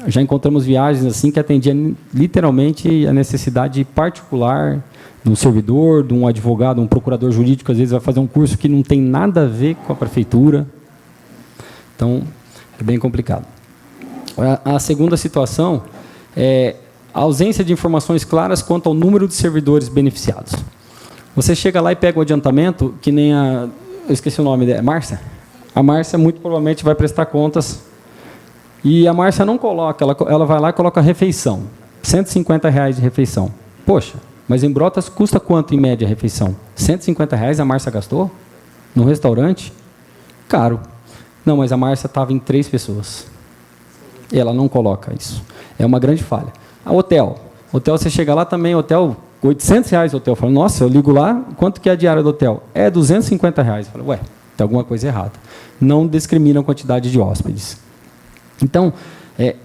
Speaker 2: Já encontramos viagens assim que atendiam literalmente a necessidade particular de um servidor, de um advogado, um procurador jurídico, às vezes vai fazer um curso que não tem nada a ver com a prefeitura. Então, é bem complicado. A segunda situação é a ausência de informações claras quanto ao número de servidores beneficiados. Você chega lá e pega o adiantamento, que nem eu esqueci o nome dela, Márcia? A Márcia muito provavelmente vai prestar contas e a Márcia não coloca, ela vai lá e coloca a refeição, R$150 de refeição. Poxa, mas em Brotas custa quanto em média a refeição? R$150 a Márcia gastou? No restaurante? Caro. Não, mas a Márcia estava em 3 pessoas. E ela não coloca isso. É uma grande falha. Hotel, você chega lá também, hotel, R$800 o hotel. Eu falo, nossa, eu ligo lá, quanto que é a diária do hotel? É R$250. Eu falo, ué, tem alguma coisa errada. Não discrimina a quantidade de hóspedes. Então,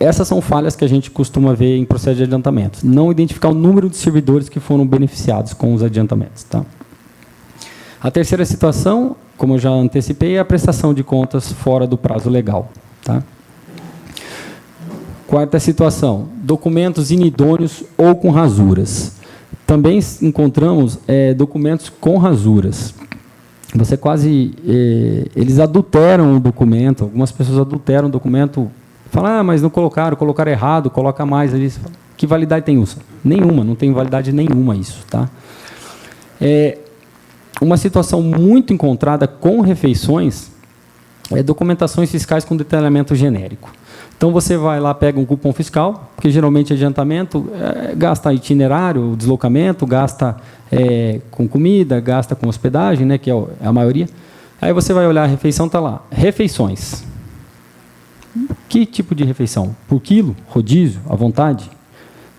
Speaker 2: essas são falhas que a gente costuma ver em processo de adiantamento. Não identificar o número de servidores que foram beneficiados com os adiantamentos. Tá? A terceira situação, como eu já antecipei, é a prestação de contas fora do prazo legal. Tá? Quarta situação, documentos inidôneos ou com rasuras. Também encontramos documentos com rasuras. Você eles adulteram o documento, algumas pessoas adulteram o documento, falam, mas não colocaram errado, coloca mais ali. Que validade tem isso? Nenhuma, não tem validade nenhuma isso. Tá? Uma situação muito encontrada com refeições é documentações fiscais com detalhamento genérico. Então, você vai lá, pega um cupom fiscal, porque geralmente adiantamento gasta itinerário, deslocamento, gasta com comida, gasta com hospedagem, né, que é a maioria. Aí você vai olhar a refeição, está lá, refeições. Que tipo de refeição? Por quilo? Rodízio? À vontade?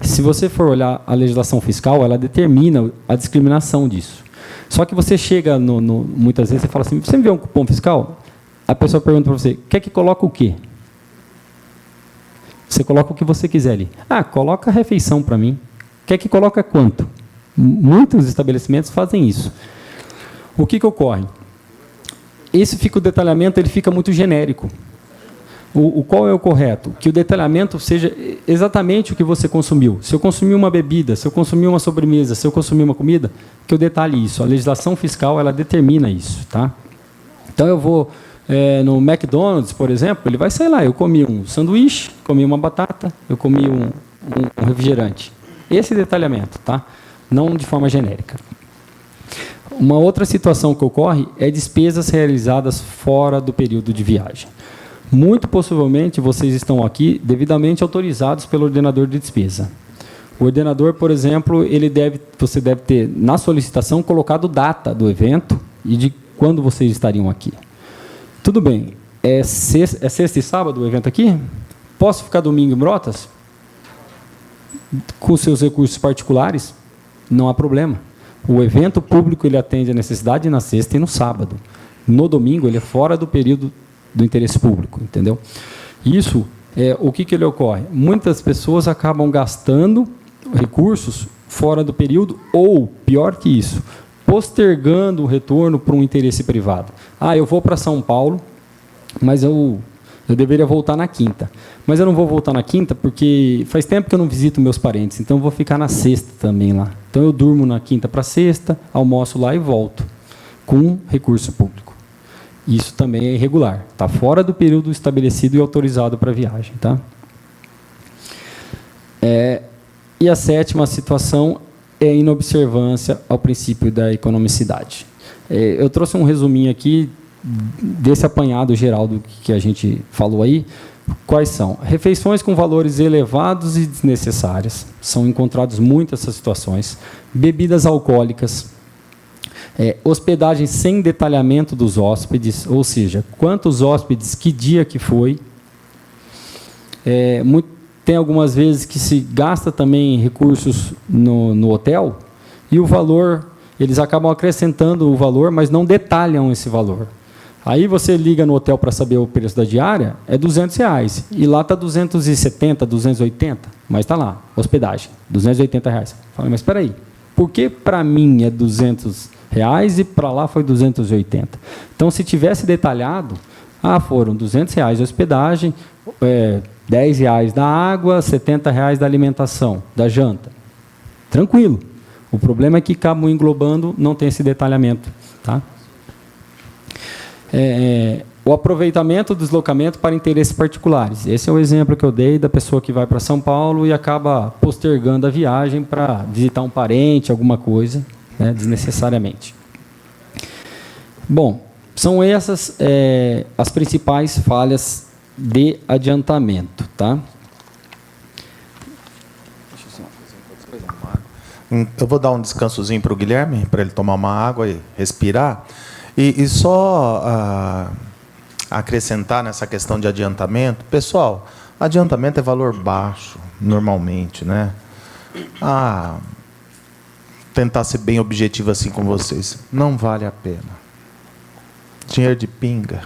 Speaker 2: Se você for olhar a legislação fiscal, ela determina a discriminação disso. Só que você chega, muitas vezes, você fala assim, você me vê um cupom fiscal? A pessoa pergunta para você, quer que coloque o quê? Você coloca o que você quiser ali. Coloca a refeição para mim. Quer que coloque quanto? Muitos estabelecimentos fazem isso. O que ocorre? O detalhamento ele fica muito genérico. Qual é o correto? Que o detalhamento seja exatamente o que você consumiu. Se eu consumi uma bebida, se eu consumi uma sobremesa, se eu consumi uma comida, que eu detalhe isso. A legislação fiscal ela determina isso. Tá? Então, eu vou... no McDonald's, por exemplo, ele vai sair lá, eu comi um sanduíche, comi uma batata, eu comi um refrigerante. Esse detalhamento, tá? Não de forma genérica. Uma outra situação que ocorre é despesas realizadas fora do período de viagem. Muito possivelmente, vocês estão aqui devidamente autorizados pelo ordenador de despesa. O ordenador, por exemplo, você deve ter, na solicitação, colocado data do evento e de quando vocês estariam aqui. Tudo bem. É sexta e sábado o evento aqui? Posso ficar domingo em Brotas? Com seus recursos particulares? Não há problema. O evento público ele atende a necessidade na sexta e no sábado. No domingo, ele é fora do período do interesse público, entendeu? Isso, o que ele ocorre? Muitas pessoas acabam gastando recursos fora do período ou, pior que isso, postergando o retorno para um interesse privado. Eu vou para São Paulo, mas eu deveria voltar na quinta. Mas eu não vou voltar na quinta porque faz tempo que eu não visito meus parentes, então eu vou ficar na sexta também lá. Então eu durmo na quinta para sexta, almoço lá e volto, com recurso público. Isso também é irregular. Está fora do período estabelecido e autorizado para viagem. Tá? E a sétima situação é a inobservância ao princípio da economicidade. Eu trouxe um resuminho aqui desse apanhado geral do que a gente falou aí. Quais são? Refeições com valores elevados e desnecessárias. São encontradas muitas essas situações. Bebidas alcoólicas. Hospedagem sem detalhamento dos hóspedes, ou seja, quantos hóspedes, que dia que foi. Tem algumas vezes que se gasta também recursos no hotel e o valor, eles acabam acrescentando o valor, mas não detalham esse valor. Aí você liga no hotel para saber o preço da diária, é R$200, e lá está 270, 280, mas está lá, hospedagem, R$280. Falei, mas espera aí, por que para mim é R$200 e para lá foi 280? Então, se tivesse detalhado, foram R$200 de hospedagem, R$10 da água, R$70 da alimentação, da janta. Tranquilo. O problema é que acabam englobando, não tem esse detalhamento. Tá? O aproveitamento do deslocamento para interesses particulares. Esse é o exemplo que eu dei da pessoa que vai para São Paulo e acaba postergando a viagem para visitar um parente, alguma coisa, né, desnecessariamente. Bom, são essas as principais falhas de adiantamento. Tá?
Speaker 1: Eu vou dar um descansozinho para o Guilherme, para ele tomar uma água e respirar. E só acrescentar nessa questão de adiantamento. Pessoal, adiantamento é valor baixo, normalmente, né? Tentar ser bem objetivo assim com vocês. Não vale a pena. Dinheiro de pinga.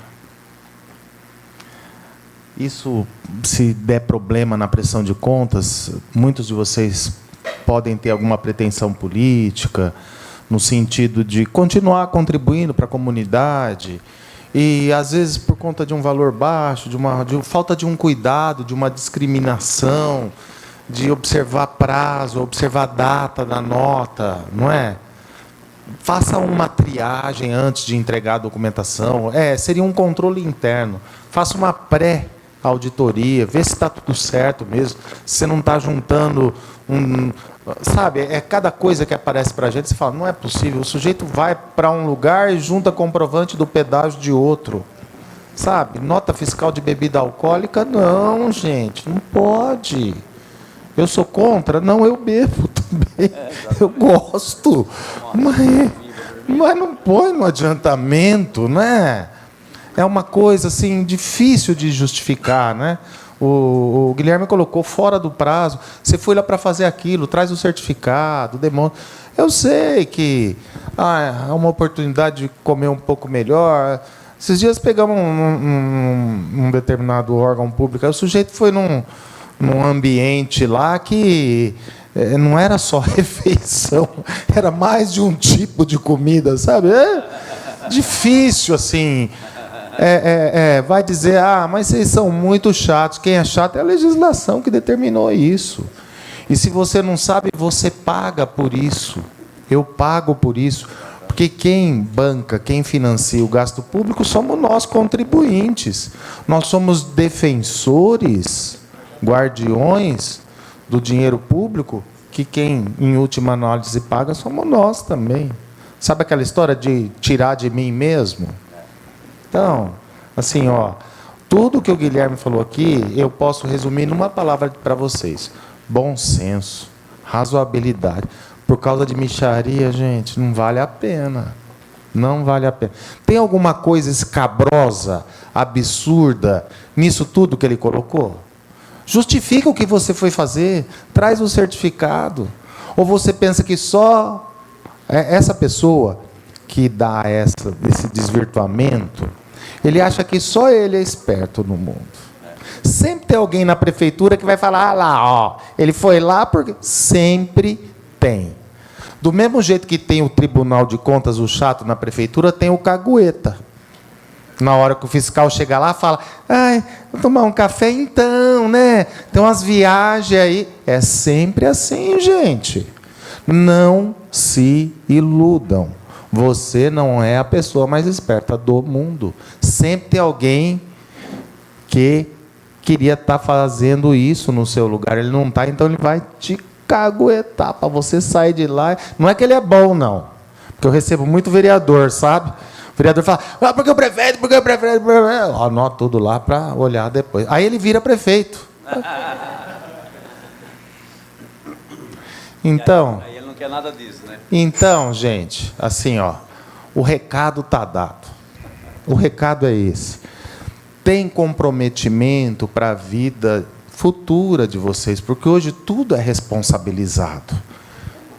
Speaker 1: Isso, se der problema na prestação de contas, muitos de vocês podem ter alguma pretensão política, no sentido de continuar contribuindo para a comunidade, e, às vezes, por conta de um valor baixo, de falta de um cuidado, de uma discriminação, de observar prazo, observar data da nota, não é? Faça uma triagem antes de entregar a documentação. Seria um controle interno. Faça uma pré-auditoria, vê se está tudo certo mesmo, se você não está juntando Sabe, cada coisa que aparece para a gente, você fala, não é possível, o sujeito vai para um lugar e junta comprovante do pedágio de outro. Sabe, nota fiscal de bebida alcoólica, não, gente, não pode. Eu sou contra? Não, eu bebo também, eu gosto, mas não põe no adiantamento, né? É uma coisa assim, difícil de justificar, né? O Guilherme colocou fora do prazo. Você foi lá para fazer aquilo, traz o certificado, demonstra. Eu sei que é uma oportunidade de comer um pouco melhor. Esses dias pegamos um determinado órgão público, aí o sujeito foi num ambiente lá que não era só refeição, era mais de um tipo de comida, sabe? Difícil, assim. Vai dizer, mas vocês são muito chatos. Quem é chato é a legislação que determinou isso. E se você não sabe, você paga por isso. Eu pago por isso. Porque quem banca, quem financia o gasto público somos nós, contribuintes. Nós somos defensores, guardiões do dinheiro público, que quem, em última análise, paga somos nós também. Sabe aquela história de tirar de mim mesmo? Então, assim, tudo que o Guilherme falou aqui, eu posso resumir numa palavra para vocês. Bom senso, Razoabilidade. Por causa de mixaria, gente, não vale a pena. Não vale a pena. Tem alguma coisa escabrosa, absurda, nisso tudo que ele colocou? Justifica o que você foi fazer. Traz o certificado. Ou você pensa que só essa pessoa que dá esse desvirtuamento, ele acha que só ele é esperto no mundo. Sempre tem alguém na prefeitura que vai falar, lá, ó, ele foi lá porque... Sempre tem. Do mesmo jeito que tem o Tribunal de Contas, o chato na prefeitura, tem o cagueta. Na hora que o fiscal chega lá, fala, ai, vou tomar um café então, né? Tem umas viagens aí. É sempre assim, gente. Não se iludam. Você não é a pessoa mais esperta do mundo. Sempre tem alguém que queria estar fazendo isso no seu lugar. Ele não está, então ele vai te caguetar para você sair de lá. Não é que ele é bom, não. Porque eu recebo muito vereador, sabe? O vereador fala, porque o prefeito, anota tudo lá para olhar depois. Aí ele vira prefeito. Então...
Speaker 3: Aí ele não quer nada disso, né?
Speaker 1: Então, gente, assim, ó, o recado está dado. O recado é esse. Tem comprometimento para a vida futura de vocês, porque hoje tudo é responsabilizado,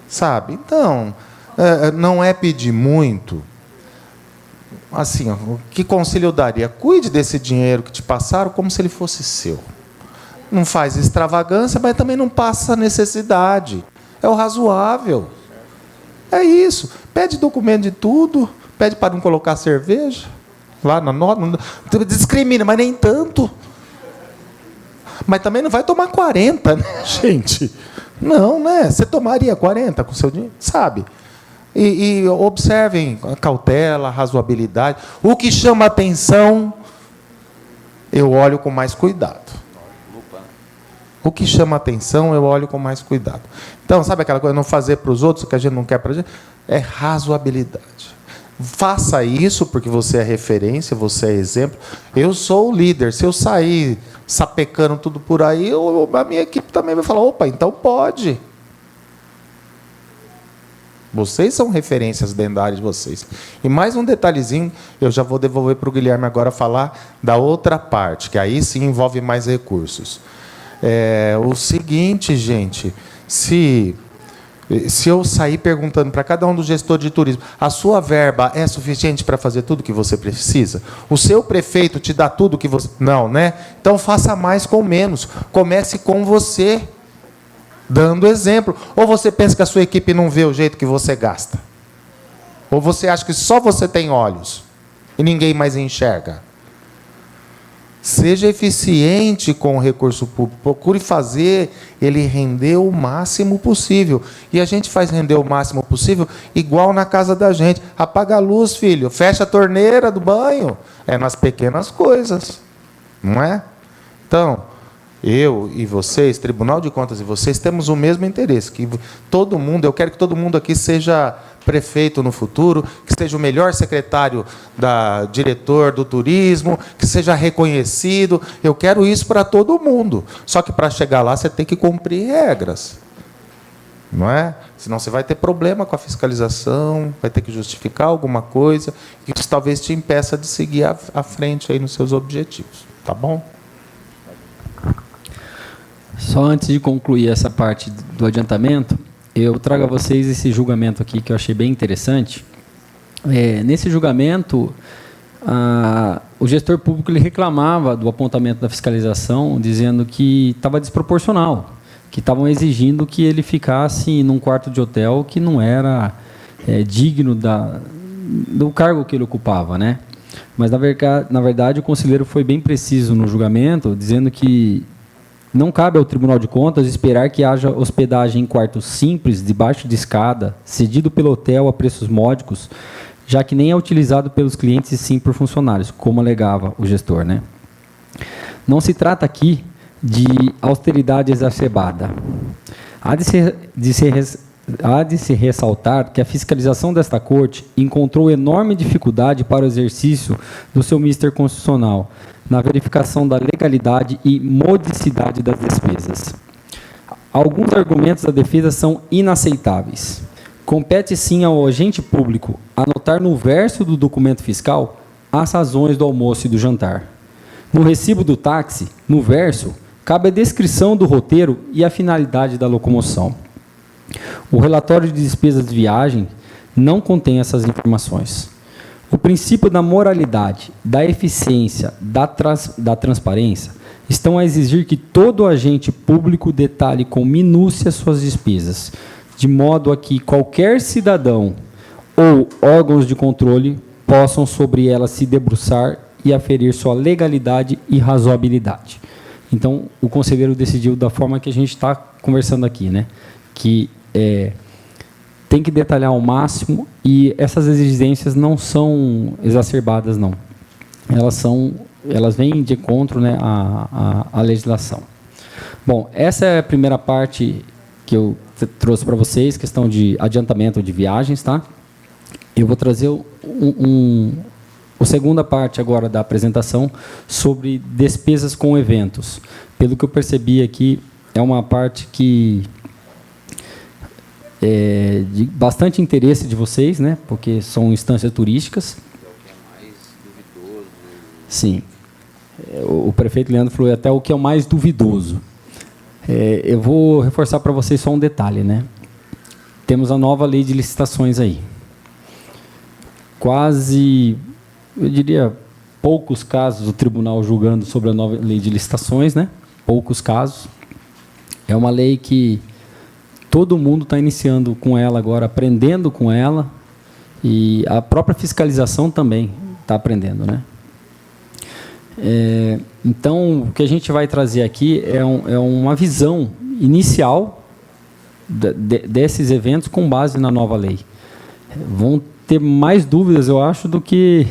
Speaker 1: sabe? Então, não é pedir muito. Assim, ó, que conselho eu daria? Cuide desse dinheiro que te passaram como se ele fosse seu. Não faz extravagância, mas também não passa necessidade. É o razoável. É isso. Pede documento de tudo, pede para não colocar cerveja lá na nota. Discrimina, mas nem tanto. Mas também não vai tomar 40, né, gente? Não, né? Você tomaria 40 com o seu dinheiro? Sabe? E observem a cautela, a razoabilidade. O que chama atenção, eu olho com mais cuidado. O que chama atenção, eu olho com mais cuidado. Então, sabe aquela coisa, não fazer para os outros o que a gente não quer para a gente? É razoabilidade. Faça isso porque você é referência, você é exemplo. Eu sou o líder. Se eu sair sapecando tudo por aí, a minha equipe também vai falar, opa, então pode. Vocês são referências dentro da área de vocês. E mais um detalhezinho, eu já vou devolver para o Guilherme agora falar da outra parte, que aí sim envolve mais recursos. O seguinte, gente, se eu sair perguntando para cada um dos gestores de turismo, a sua verba é suficiente para fazer tudo que você precisa? O seu prefeito te dá tudo que você... Não, né? Então faça mais com menos. Comece com você, dando exemplo. Ou você pensa que a sua equipe não vê o jeito que você gasta? Ou você acha que só você tem olhos e ninguém mais enxerga? Seja eficiente com o recurso público. Procure fazer ele render o máximo possível. E a gente faz render o máximo possível igual na casa da gente. Apaga a luz, filho. Fecha a torneira do banho. É nas pequenas coisas. Não é? Então, eu e vocês, Tribunal de Contas e vocês, temos o mesmo interesse. Que todo mundo, eu quero que todo mundo aqui seja prefeito no futuro, que seja o melhor secretário diretor do turismo, que seja reconhecido. Eu quero isso para todo mundo. Só que para chegar lá você tem que cumprir regras. Não é? Senão você vai ter problema com a fiscalização, vai ter que justificar alguma coisa, que isso talvez te impeça de seguir à frente aí nos seus objetivos. Tá bom?
Speaker 2: Só antes de concluir essa parte do adiantamento, eu trago a vocês esse julgamento aqui que eu achei bem interessante. Nesse julgamento, o gestor público ele reclamava do apontamento da fiscalização, dizendo que estava desproporcional, que estavam exigindo que ele ficasse num quarto de hotel que não era digno do cargo que ele ocupava, né? Mas, na verdade, o conselheiro foi bem preciso no julgamento, dizendo que não cabe ao Tribunal de Contas esperar que haja hospedagem em quartos simples, debaixo de escada, cedido pelo hotel a preços módicos, já que nem é utilizado pelos clientes e sim por funcionários, como alegava o gestor, né? Não se trata aqui de austeridade exacerbada. Há de se ressaltar que a fiscalização desta corte encontrou enorme dificuldade para o exercício do seu mister constitucional, na verificação da legalidade e modicidade das despesas. Alguns argumentos da defesa são inaceitáveis. Compete sim ao agente público anotar no verso do documento fiscal as razões do almoço e do jantar. No recibo do táxi, no verso, cabe a descrição do roteiro e a finalidade da locomoção. O relatório de despesas de viagem não contém essas informações. O princípio da moralidade, da eficiência, da transparência estão a exigir que todo agente público detalhe com minúcia suas despesas, de modo a que qualquer cidadão ou órgãos de controle possam sobre elas se debruçar e aferir sua legalidade e razoabilidade. Então, o conselheiro decidiu da forma que a gente está conversando aqui, né? Que tem que detalhar ao máximo, e essas exigências não são exacerbadas, não. Elas vêm de encontro, né, à legislação. Bom, essa é a primeira parte que eu trouxe para vocês, questão de adiantamento de viagens, tá? Eu vou trazer a segunda parte agora da apresentação sobre despesas com eventos. Pelo que eu percebi aqui, é uma parte que é de bastante interesse de vocês, né? Porque são instâncias turísticas. Sim. O prefeito Leandro falou até o que é o mais duvidoso. Eu vou reforçar para vocês só um detalhe, né? Temos a nova lei de licitações aí. Quase, eu diria, poucos casos o tribunal julgando sobre a nova lei de licitações, né? Poucos casos. É uma lei que todo mundo está iniciando com ela agora, aprendendo com ela, e a própria fiscalização também está aprendendo, né? Então, o que a gente vai trazer aqui é uma visão inicial desses eventos com base na nova lei. Vão ter mais dúvidas, eu acho, do que...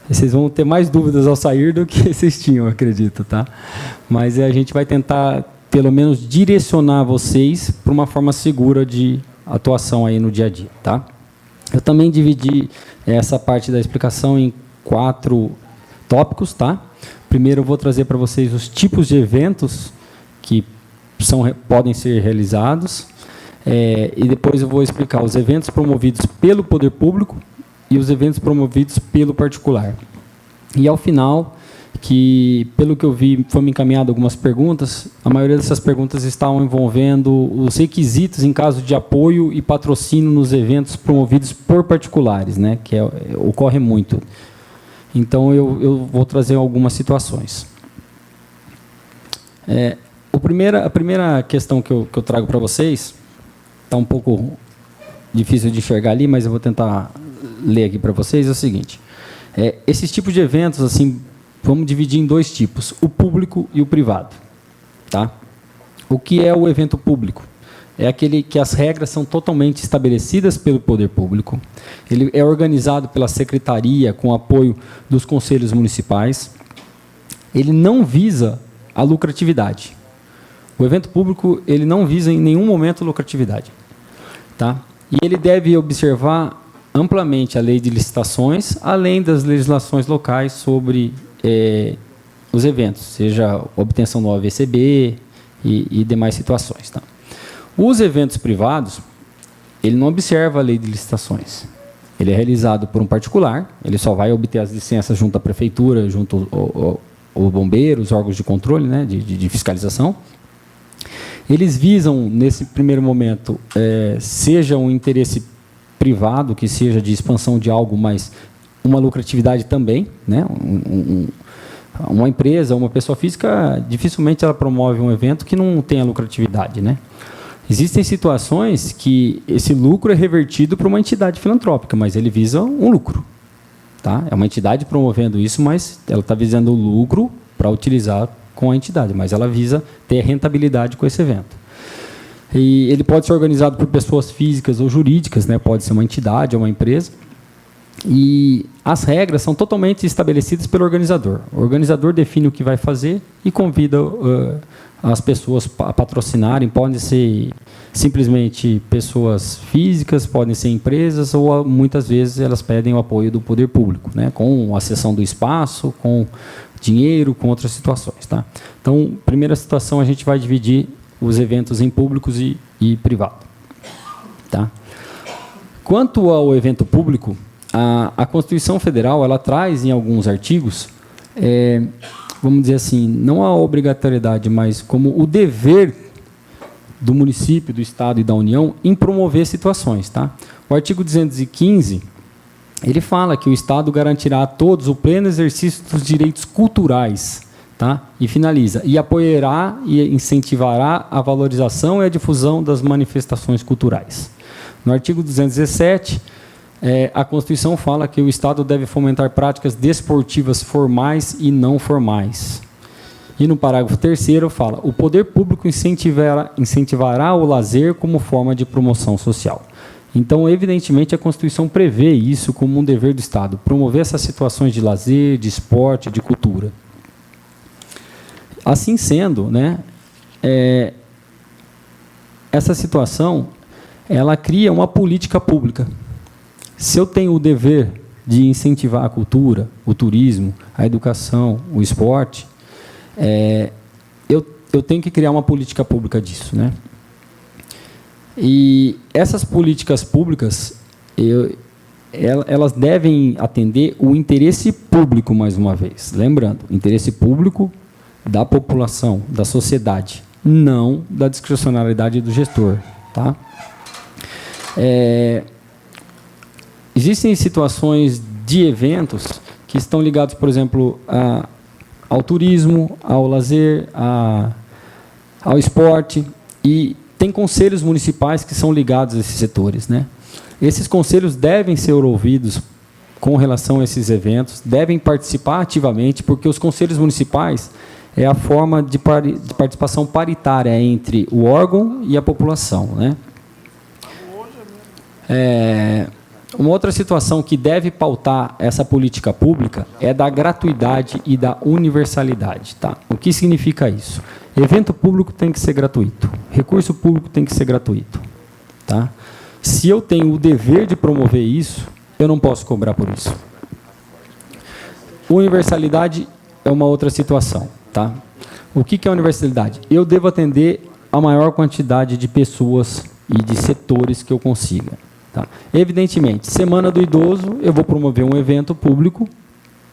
Speaker 2: Vocês vão ter mais dúvidas ao sair do que vocês tinham, eu acredito, tá? Mas a gente vai tentar, pelo menos, direcionar vocês para uma forma segura de atuação aí no dia a dia, tá? Eu também dividi essa parte da explicação em 4 tópicos, tá? Primeiro eu vou trazer para vocês os tipos de eventos que podem ser realizados, e depois eu vou explicar os eventos promovidos pelo poder público e os eventos promovidos pelo particular. E ao final, que pelo que eu vi, foi me encaminhado algumas perguntas, a maioria dessas perguntas estavam envolvendo os requisitos em caso de apoio e patrocínio nos eventos promovidos por particulares, né? Que ocorre muito. Então, eu vou trazer algumas situações. A primeira questão que eu trago para vocês, está um pouco difícil de enxergar ali, mas eu vou tentar ler aqui para vocês, é o seguinte. Esses tipos de eventos, assim, vamos dividir em 2 tipos, o público e o privado. Tá? O que é o evento público? É aquele que as regras são totalmente estabelecidas pelo poder público. Ele é organizado pela secretaria com apoio dos conselhos municipais. Ele não visa a lucratividade. O evento público, ele não visa em nenhum momento lucratividade. Tá? E ele deve observar amplamente a lei de licitações, além das legislações locais sobre os eventos, seja obtenção do OVCB e demais situações. Tá? Os eventos privados, ele não observa a lei de licitações. Ele é realizado por um particular, ele só vai obter as licenças junto à prefeitura, junto ao bombeiro, os órgãos de controle, né, de fiscalização. Eles visam, nesse primeiro momento, seja um interesse privado, que seja de expansão de algo, mas uma lucratividade também, né? Uma empresa, uma pessoa física, dificilmente ela promove um evento que não tenha lucratividade, né? Existem situações que esse lucro é revertido para uma entidade filantrópica, mas ele visa um lucro. Tá? É uma entidade promovendo isso, mas ela está visando o lucro para utilizar com a entidade, mas ela visa ter rentabilidade com esse evento. E ele pode ser organizado por pessoas físicas ou jurídicas, né? Pode ser uma entidade ou uma empresa. E as regras são totalmente estabelecidas pelo organizador. O organizador define o que vai fazer e convida as pessoas a patrocinarem. Podem ser simplesmente pessoas físicas, podem ser empresas, ou muitas vezes elas pedem o apoio do poder público, né? Com a cessão do espaço, com dinheiro, com outras situações. Tá? Então, primeira situação, a gente vai dividir os eventos em públicos e privado. Tá? Quanto ao evento público, a Constituição Federal ela traz em alguns artigos, vamos dizer assim, não a obrigatoriedade, mas como o dever do município, do Estado e da União em promover situações. Tá? O artigo 215, ele fala que o Estado garantirá a todos o pleno exercício dos direitos culturais, tá? E finaliza, e apoiará e incentivará a valorização e a difusão das manifestações culturais. No artigo 217, a Constituição fala que o Estado deve fomentar práticas desportivas formais e não formais. E no parágrafo 3º fala, o poder público incentivará o lazer como forma de promoção social. Então, evidentemente, a Constituição prevê isso como um dever do Estado, promover essas situações de lazer, de esporte, de cultura. Assim sendo, né, essa situação, ela cria uma política pública. Se eu tenho o dever de incentivar a cultura, o turismo, a educação, o esporte, eu tenho que criar uma política pública disso, né? E essas políticas públicas, elas devem atender o interesse público, mais uma vez. Lembrando, interesse público da população, da sociedade, não da discricionariedade do gestor. Tá? Existem situações de eventos que estão ligados, por exemplo, ao turismo, ao lazer, ao esporte, e tem conselhos municipais que são ligados a esses setores, né? Esses conselhos devem ser ouvidos com relação a esses eventos, devem participar ativamente, porque os conselhos municipais é a forma de participação paritária entre o órgão e a população, né? Uma outra situação que deve pautar essa política pública é da gratuidade e da universalidade. Tá? O que significa isso? Evento público tem que ser gratuito. Recurso público tem que ser gratuito. Tá? Se eu tenho o dever de promover isso, eu não posso cobrar por isso. Universalidade é uma outra situação. Tá? O que é universalidade? Eu devo atender a maior quantidade de pessoas e de setores que eu consiga. Tá? Evidentemente, Semana do Idoso, eu vou promover um evento público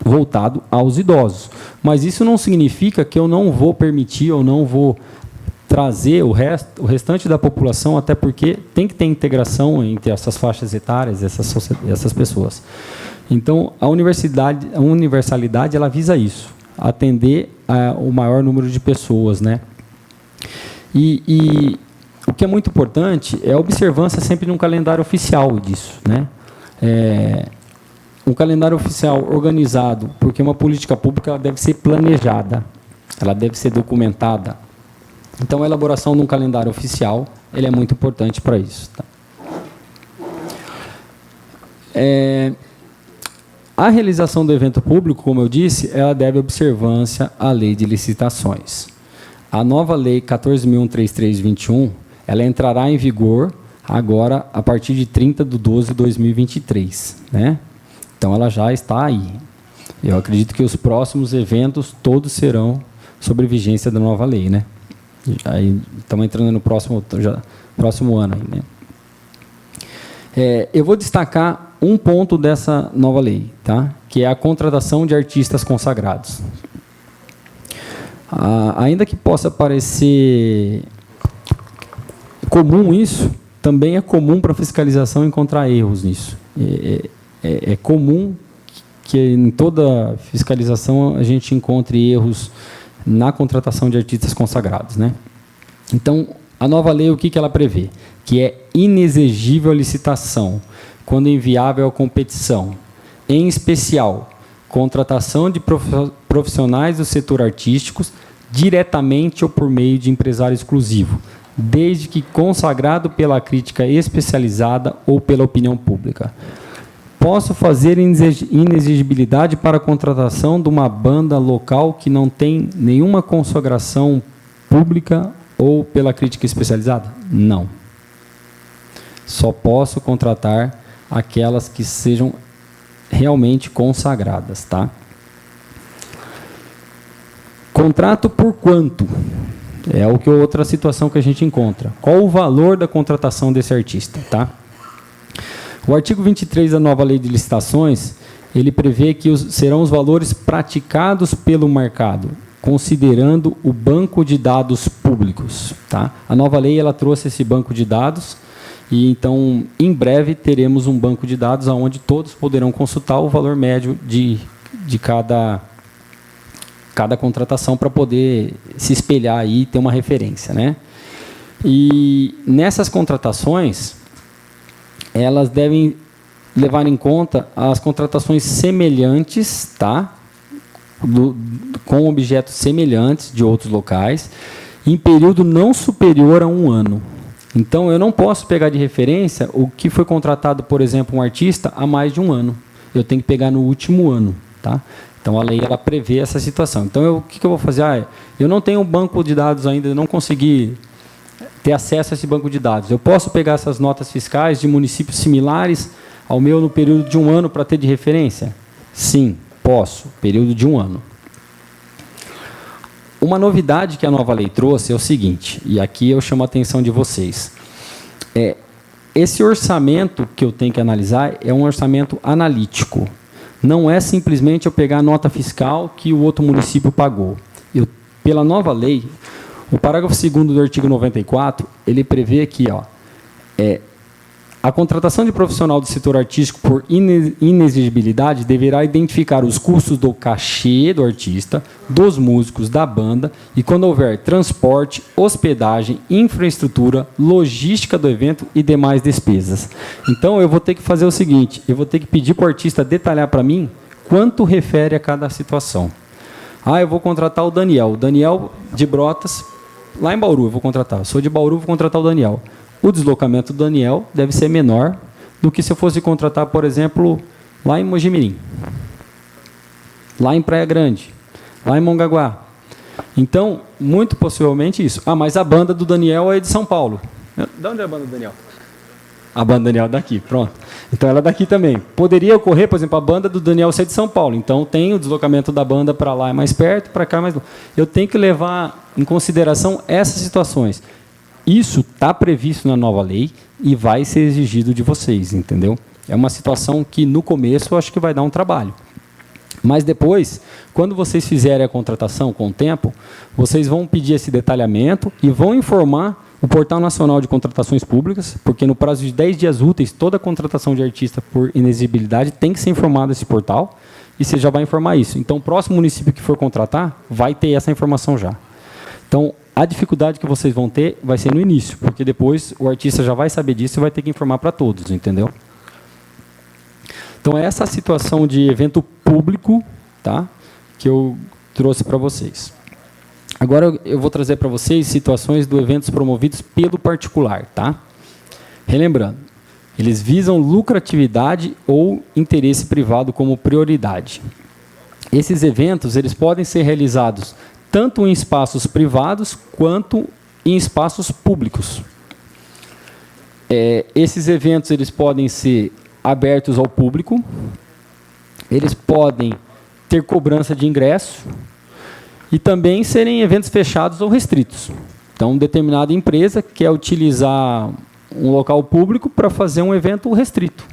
Speaker 2: voltado aos idosos. Mas isso não significa que eu não vou permitir ou não vou trazer o restante da população, até porque tem que ter integração entre essas faixas etárias, essas pessoas. Então, a universalidade ela visa isso, atender o maior número de pessoas, né? E o que é muito importante é a observância sempre de um calendário oficial disso, né? Um calendário oficial organizado, porque uma política pública ela deve ser planejada, ela deve ser documentada. Então, a elaboração de um calendário oficial ele é muito importante para isso. Tá? A realização do evento público, como eu disse, ela deve observância à lei de licitações. A nova lei 14.133/21, ela entrará em vigor agora a partir de 30/12/2023, né? Então, ela já está aí. Eu acredito que os próximos eventos todos serão sob vigência da nova lei, né? Aí, estamos entrando no próximo ano. Aí, né? Eu vou destacar um ponto dessa nova lei, tá? Que é a contratação de artistas consagrados. Ainda que possa parecer comum isso, também é comum para a fiscalização encontrar erros nisso. É comum que em toda fiscalização a gente encontre erros na contratação de artistas consagrados, né? Então, a nova lei, o que ela prevê? Que é inexigível a licitação, quando inviável a competição. Em especial, contratação de profissionais do setor artístico, diretamente ou por meio de empresário exclusivo, desde que consagrado pela crítica especializada ou pela opinião pública. Posso fazer inexigibilidade para a contratação de uma banda local que não tem nenhuma consagração pública ou pela crítica especializada? Não. Só posso contratar aquelas que sejam realmente consagradas, tá? Contrato por quanto? É outra situação que a gente encontra. Qual o valor da contratação desse artista, tá? O artigo 23 da nova lei de licitações, ele prevê que serão os valores praticados pelo mercado, considerando o banco de dados públicos, tá? A nova lei ela trouxe esse banco de dados e então em breve teremos um banco de dados onde todos poderão consultar o valor médio de cada contratação para poder se espelhar aí e ter uma referência, né? E nessas contratações elas devem levar em conta as contratações semelhantes, tá? Com objetos semelhantes de outros locais, em período não superior a 1 ano. Então, eu não posso pegar de referência o que foi contratado, por exemplo, um artista há mais de 1 ano. Eu tenho que pegar no último ano, tá? Então, a lei ela prevê essa situação. Então, o que eu vou fazer? Eu não tenho um banco de dados ainda, eu não consegui ter acesso a esse banco de dados. Eu posso pegar essas notas fiscais de municípios similares ao meu no período de 1 ano para ter de referência? Sim, posso, período de 1 ano. Uma novidade que a nova lei trouxe é o seguinte, e aqui eu chamo a atenção de vocês. Esse orçamento que eu tenho que analisar é um orçamento analítico. Não é simplesmente eu pegar a nota fiscal que o outro município pagou. Pela nova lei, o parágrafo 2º do artigo 94, ele prevê aqui, a contratação de profissional do setor artístico por inexigibilidade deverá identificar os custos do cachê do artista, dos músicos, da banda, e quando houver transporte, hospedagem, infraestrutura, logística do evento e demais despesas. Então, eu vou ter que fazer o seguinte, eu vou ter que pedir para o artista detalhar para mim quanto refere a cada situação. Eu vou contratar o Daniel de Brotas, lá em Bauru eu vou contratar. Eu sou de Bauru, vou contratar o Daniel. O deslocamento do Daniel deve ser menor do que se eu fosse contratar, por exemplo, lá em Mojimirim, lá em Praia Grande, lá em Mongaguá. Então, muito possivelmente isso. Mas a banda do Daniel é de São Paulo. De onde é a banda do Daniel? A banda do Daniel é daqui, pronto. Então, ela é daqui também. Poderia ocorrer, por exemplo, a banda do Daniel ser de São Paulo. Então, tem o deslocamento da banda para lá é mais perto, para cá é mais longe. Eu tenho que levar em consideração essas situações. Isso está previsto na nova lei e vai ser exigido de vocês, entendeu? É uma situação que, no começo, eu acho que vai dar um trabalho. Mas depois, quando vocês fizerem a contratação com o tempo, vocês vão pedir esse detalhamento e vão informar o Portal Nacional de Contratações Públicas, porque no prazo de 10 dias úteis, toda contratação de artista por inexigibilidade tem que ser informada esse portal, e você já vai informar isso. Então, o próximo município que for contratar vai ter essa informação já. Então, a dificuldade que vocês vão ter vai ser no início, porque depois o artista já vai saber disso e vai ter que informar para todos, entendeu? Então, essa situação de evento público, tá, que eu trouxe para vocês. Agora, eu vou trazer para vocês situações de eventos promovidos pelo particular. Tá? Relembrando, eles visam lucratividade ou interesse privado como prioridade. Esses eventos eles podem ser realizados tanto em espaços privados quanto em espaços públicos. Esses eventos eles podem ser abertos ao público, eles podem ter cobrança de ingresso e também serem eventos fechados ou restritos. Então, determinada empresa quer utilizar um local público para fazer um evento restrito.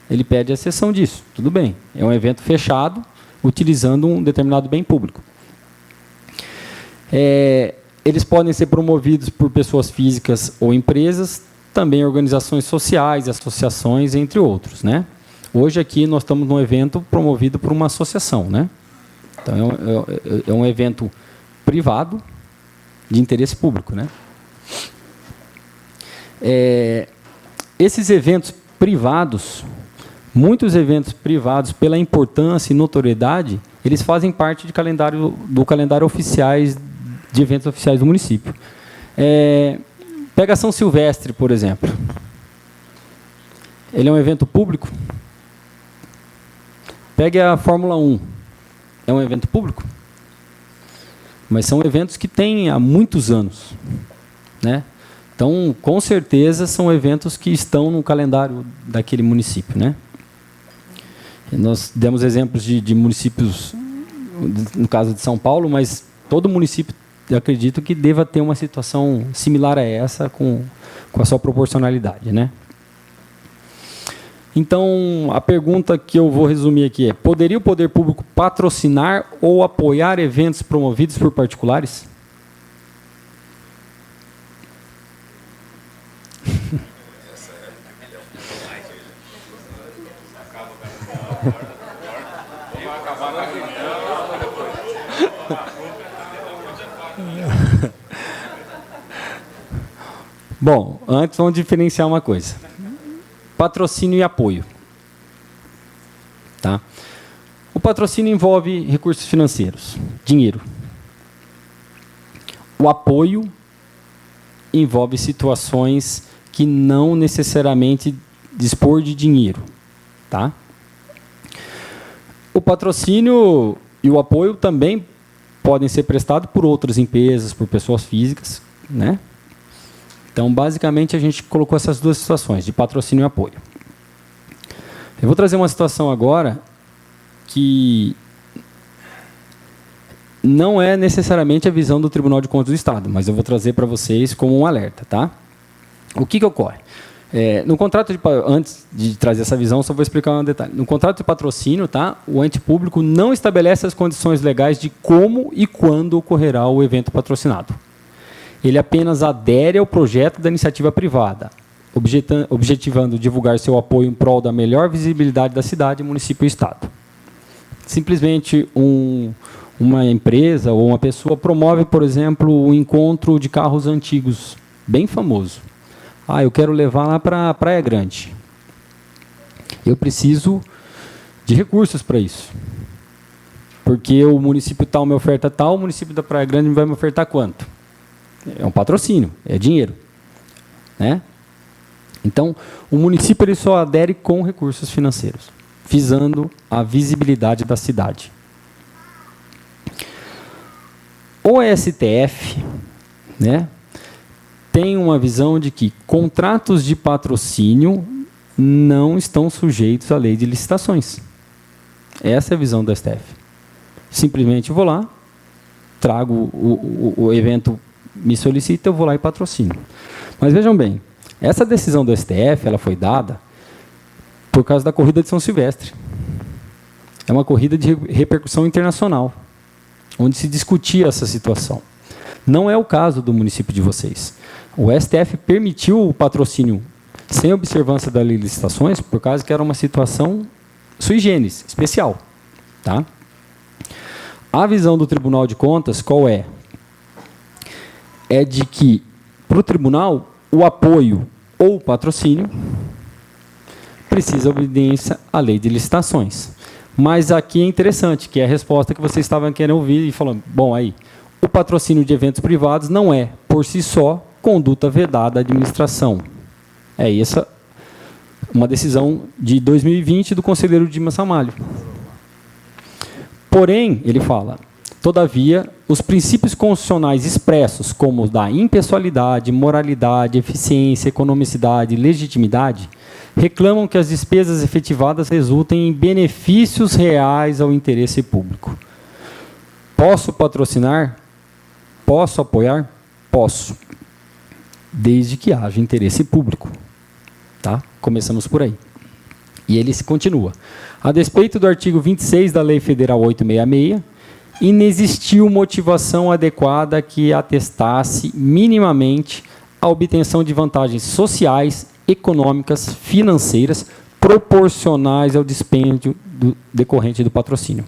Speaker 2: Ele pede a exceção disso. Tudo bem, é um evento fechado utilizando um determinado bem público. Eles podem ser promovidos por pessoas físicas ou empresas, também organizações sociais, associações, entre outros, né? Hoje aqui nós estamos num evento promovido por uma associação, né? Então é um evento privado de interesse público, né? Esses eventos privados, muitos eventos privados, pela importância e notoriedade, eles fazem parte do calendário oficiais de eventos oficiais do município. Pega São Silvestre, por exemplo. Ele é um evento público. Pega a Fórmula 1. É um evento público. Mas são eventos que têm há muitos anos, né? Então, com certeza, são eventos que estão no calendário daquele município, né? Nós demos exemplos de municípios, no caso de São Paulo, mas todo município eu acredito que deva ter uma situação similar a essa com a sua proporcionalidade, né? Então, a pergunta que eu vou resumir aqui é: poderia o poder público patrocinar ou apoiar eventos promovidos por particulares? Bom, antes vamos diferenciar uma coisa. Patrocínio e apoio. Tá? O patrocínio envolve recursos financeiros, dinheiro. O apoio envolve situações que não necessariamente dispor de dinheiro. Tá? O patrocínio e o apoio também podem ser prestados por outras empresas, por pessoas físicas, né? Então, basicamente, a gente colocou essas duas situações, de patrocínio e apoio. Eu vou trazer uma situação agora que não é necessariamente a visão do Tribunal de Contas do Estado, mas eu vou trazer para vocês como um alerta, tá? O que ocorre? No contrato antes de trazer essa visão, só vou explicar um detalhe. No contrato de patrocínio, tá, o ente público não estabelece as condições legais de como e quando ocorrerá o evento patrocinado. Ele apenas adere ao projeto da iniciativa privada, objetivando divulgar seu apoio em prol da melhor visibilidade da cidade, município e estado. Simplesmente uma empresa ou uma pessoa promove, por exemplo, o encontro de carros antigos, bem famoso. Eu quero levar lá para a Praia Grande. Eu preciso de recursos para isso. Porque o município tal me oferta tal, o município da Praia Grande vai me ofertar quanto? É um patrocínio, é dinheiro, né? Então, o município ele só adere com recursos financeiros, visando a visibilidade da cidade. O STF, né, tem uma visão de que contratos de patrocínio não estão sujeitos à lei de licitações. Essa é a visão do STF. Simplesmente vou lá, trago o evento, me solicita, eu vou lá e patrocino. Mas vejam bem, essa decisão do STF ela foi dada por causa da corrida de São Silvestre. É uma corrida de repercussão internacional, onde se discutia essa situação. Não é o caso do município de vocês. O STF permitiu o patrocínio sem observância da lei de licitações, por causa que era uma situação sui generis, especial. Tá? A visão do Tribunal de Contas, qual é? É de que, para o tribunal, o apoio ou o patrocínio precisa obediência à lei de licitações. Mas aqui é interessante, que é a resposta que vocês estavam querendo ouvir e falando, bom, aí, o patrocínio de eventos privados não é, por si só, conduta vedada à administração. É essa uma decisão de 2020 do conselheiro Dimas Ramalho. Porém, ele fala, todavia, os princípios constitucionais expressos, como os da impessoalidade, moralidade, eficiência, economicidade e legitimidade, reclamam que as despesas efetivadas resultem em benefícios reais ao interesse público. Posso patrocinar? Posso apoiar? Posso. Desde que haja interesse público. Tá? Começamos por aí. E ele se continua. A despeito do artigo 26 da Lei Federal 866, inexistiu motivação adequada que atestasse minimamente a obtenção de vantagens sociais, econômicas, financeiras, proporcionais ao dispêndio decorrente do patrocínio.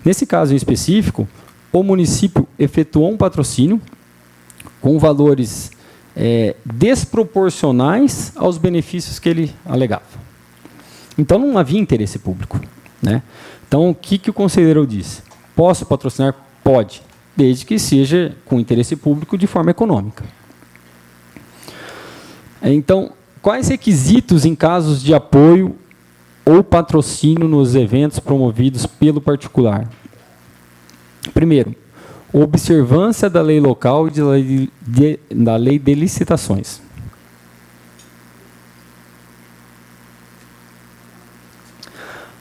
Speaker 2: Nesse caso em específico, o município efetuou um patrocínio com valores desproporcionais aos benefícios que ele alegava. Então, não havia interesse público. Né? Então, o que o conselheiro disse? Posso patrocinar? Pode, desde que seja com interesse público de forma econômica. Então, quais requisitos em casos de apoio ou patrocínio nos eventos promovidos pelo particular? Primeiro, observância da lei local e da lei de licitações.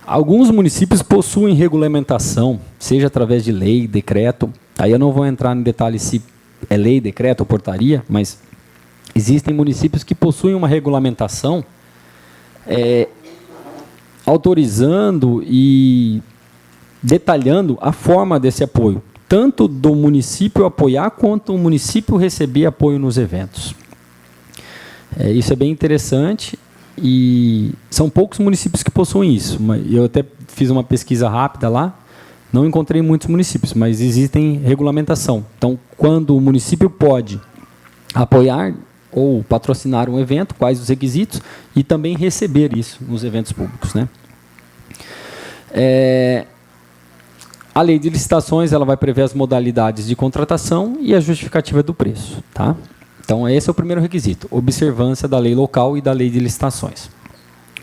Speaker 2: Alguns municípios possuem regulamentação, seja através de lei, decreto. Aí eu não vou entrar em detalhes se é lei, decreto ou portaria, mas existem municípios que possuem uma regulamentação autorizando e detalhando a forma desse apoio, tanto do município apoiar, quanto o município receber apoio nos eventos. Isso é bem interessante e são poucos municípios que possuem isso. Eu até fiz uma pesquisa rápida lá, não encontrei muitos municípios, mas existem regulamentação. Então, quando o município pode apoiar ou patrocinar um evento, quais os requisitos, e também receber isso nos eventos públicos, né? A lei de licitações, ela vai prever as modalidades de contratação e a justificativa do preço, tá? Então, esse é o primeiro requisito, observância da lei local e da lei de licitações.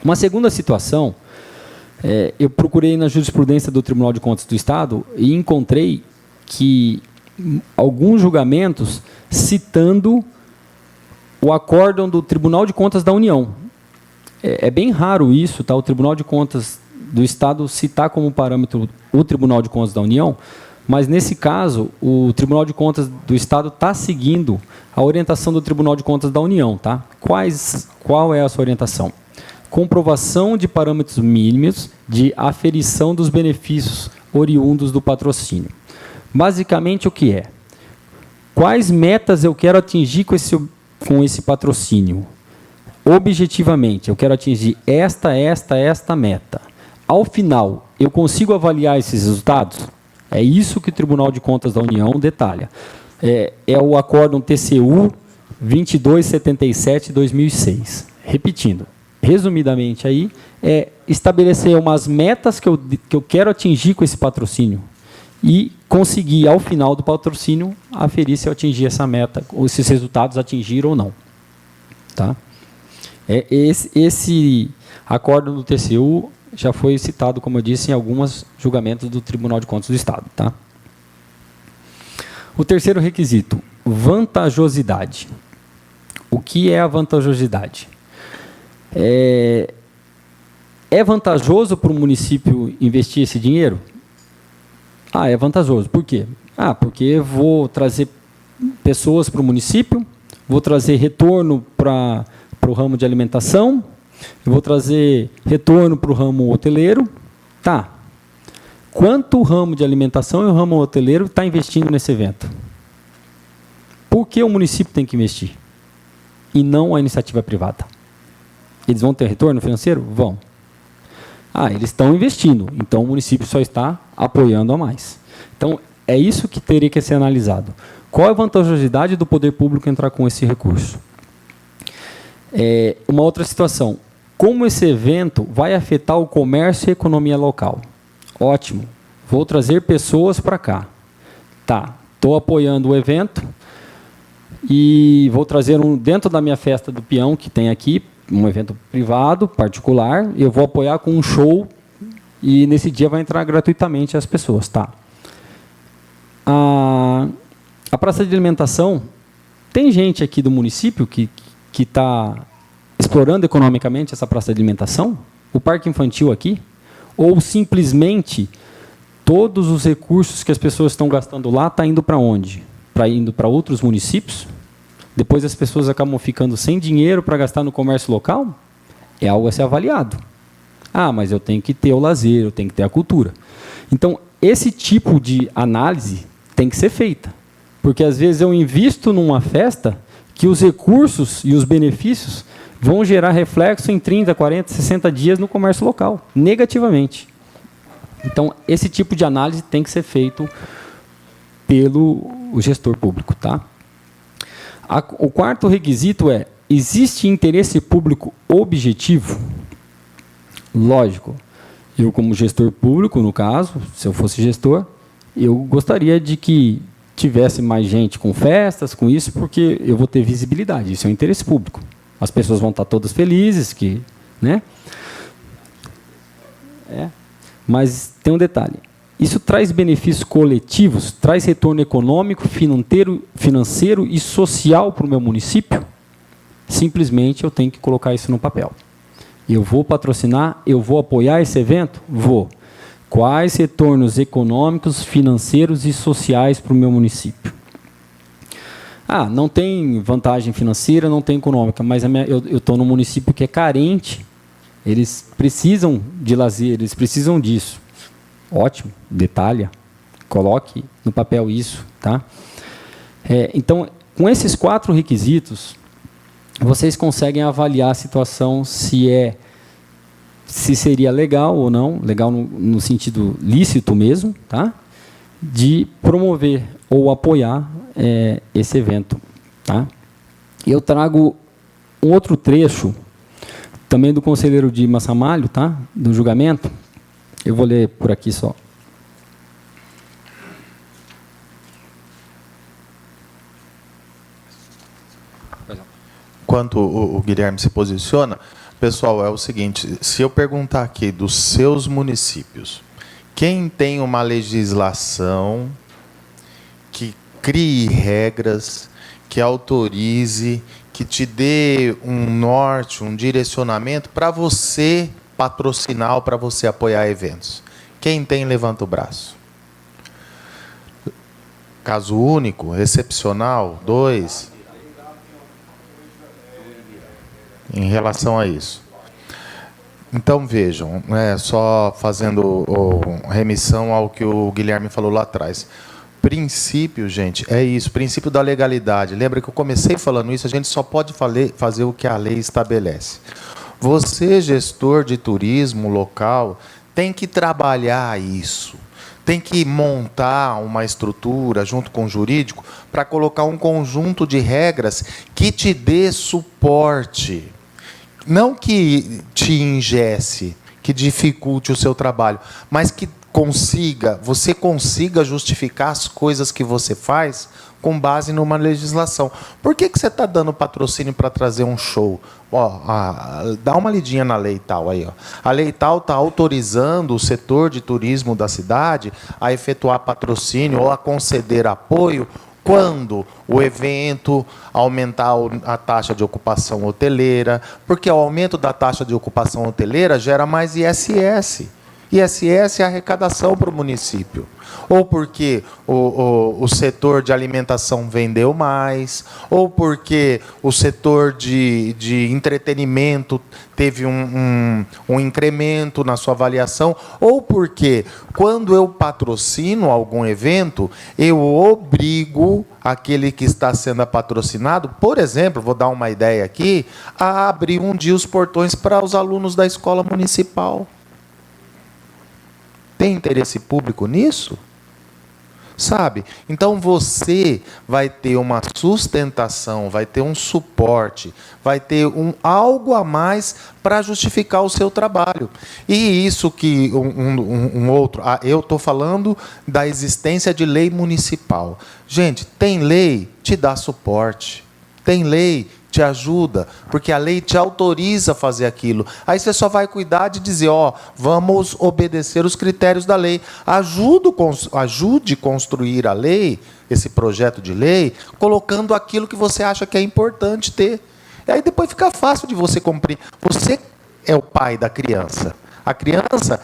Speaker 2: Uma segunda situação, eu procurei na jurisprudência do Tribunal de Contas do Estado e encontrei que alguns julgamentos citando o acórdão do Tribunal de Contas da União. É bem raro isso, tá? O Tribunal de Contas do Estado citar como parâmetro o Tribunal de Contas da União, mas, nesse caso, o Tribunal de Contas do Estado está seguindo a orientação do Tribunal de Contas da União. Tá? Qual é a sua orientação? Comprovação de parâmetros mínimos de aferição dos benefícios oriundos do patrocínio. Basicamente, o que é? Quais metas eu quero atingir com esse patrocínio? Objetivamente, eu quero atingir esta meta. Ao final, eu consigo avaliar esses resultados? É isso que o Tribunal de Contas da União detalha. É o acórdão TCU 2277/2006. Repetindo, resumidamente aí, estabelecer umas metas que eu quero atingir com esse patrocínio e conseguir, ao final do patrocínio, aferir se eu atingir essa meta, ou se esses resultados atingiram ou não. Tá? Esse acórdão do TCU já foi citado, como eu disse, em alguns julgamentos do Tribunal de Contas do Estado. Tá? O terceiro requisito, vantajosidade. O que é a vantajosidade? É vantajoso para o município investir esse dinheiro? É vantajoso. Por quê? Porque vou trazer pessoas para o município, vou trazer retorno para o ramo de alimentação, eu vou trazer retorno para o ramo hoteleiro. Tá. Quanto o ramo de alimentação e o ramo hoteleiro está investindo nesse evento? Por que o município tem que investir? E não a iniciativa privada? Eles vão ter retorno financeiro? Vão. Eles estão investindo, então o município só está apoiando a mais. Então, é isso que teria que ser analisado. Qual é a vantajosidade do poder público entrar com esse recurso? Uma outra situação. Como esse evento vai afetar o comércio e a economia local? Ótimo. Vou trazer pessoas para cá. Tá. Estou apoiando o evento e vou trazer dentro da minha festa do peão, que tem aqui, um evento privado, particular, eu vou apoiar com um show e nesse dia vai entrar gratuitamente as pessoas. Tá. A praça de alimentação, tem gente aqui do município que está explorando economicamente essa praça de alimentação? O parque infantil aqui? Ou simplesmente todos os recursos que as pessoas estão gastando lá estão indo para onde? Indo para outros municípios? Depois as pessoas acabam ficando sem dinheiro para gastar no comércio local? É algo a ser avaliado. Mas eu tenho que ter o lazer, eu tenho que ter a cultura. Então, esse tipo de análise tem que ser feita. Porque, às vezes, eu invisto numa festa que os recursos e os benefícios vão gerar reflexo em 30, 40, 60 dias no comércio local, negativamente. Então, esse tipo de análise tem que ser feito pelo gestor público. Tá? O quarto requisito existe interesse público objetivo? Lógico. Eu, como gestor público, no caso, se eu fosse gestor, eu gostaria de que tivesse mais gente com festas, com isso, porque eu vou ter visibilidade. Isso é um interesse público. As pessoas vão estar todas felizes, né? Mas tem um detalhe. Isso traz benefícios coletivos, traz retorno econômico, financeiro e social para o meu município? Simplesmente eu tenho que colocar isso no papel. Eu vou patrocinar, eu vou apoiar esse evento? Vou. Quais retornos econômicos, financeiros e sociais para o meu município? não tem vantagem financeira, não tem econômica, mas eu estou num município que é carente, eles precisam de lazer, eles precisam disso. Ótimo, detalhe, coloque no papel isso, tá? Então, com esses 4 requisitos, vocês conseguem avaliar a situação se seria legal ou não, legal no sentido lícito mesmo, tá? De promover ou apoiar esse evento, tá? Eu trago um outro trecho, também do conselheiro de Massamalho, tá? Do julgamento. Eu vou ler por aqui só.
Speaker 1: Enquanto o Guilherme se posiciona, pessoal, é o seguinte, se eu perguntar aqui dos seus municípios, quem tem uma legislação que crie regras, que autorize, que te dê um norte, um direcionamento para você patrocinar ou para você apoiar eventos? Quem tem, levanta o braço. Caso único, excepcional, 2. Em relação a isso. Então, vejam, só fazendo remissão ao que o Guilherme falou lá atrás. Princípio, gente, é isso, princípio da legalidade. Lembra que eu comecei falando isso, a gente só pode fazer o que a lei estabelece. Você, gestor de turismo local, tem que trabalhar isso. Tem que montar uma estrutura junto com o jurídico para colocar um conjunto de regras que te dê suporte. Não que te engesse, que dificulte o seu trabalho, mas que você consiga justificar as coisas que você faz com base numa legislação. Por que você está dando patrocínio para trazer um show? Dá uma lidinha na lei tal aí. A lei tal está autorizando o setor de turismo da cidade a efetuar patrocínio ou a conceder apoio quando o evento aumentar a taxa de ocupação hoteleira, porque o aumento da taxa de ocupação hoteleira gera mais ISS. ISS é arrecadação para o município. Ou porque o setor de alimentação vendeu mais, ou porque o setor de entretenimento teve um incremento na sua avaliação, ou porque, quando eu patrocino algum evento, eu obrigo aquele que está sendo patrocinado, por exemplo, vou dar uma ideia aqui, a abrir um dia os portões para os alunos da escola municipal. Tem interesse público nisso? Sabe? Então você vai ter uma sustentação, vai ter um suporte, vai ter algo a mais para justificar o seu trabalho. E isso que outro... eu estou falando da existência de lei municipal. Gente, tem lei, te dá suporte. Tem lei, te ajuda, porque a lei te autoriza a fazer aquilo. Aí você só vai cuidar de dizer, vamos obedecer os critérios da lei. Ajude a construir a lei, esse projeto de lei, colocando aquilo que você acha que é importante ter. E aí depois fica fácil de você cumprir. Você é o pai da criança. A criança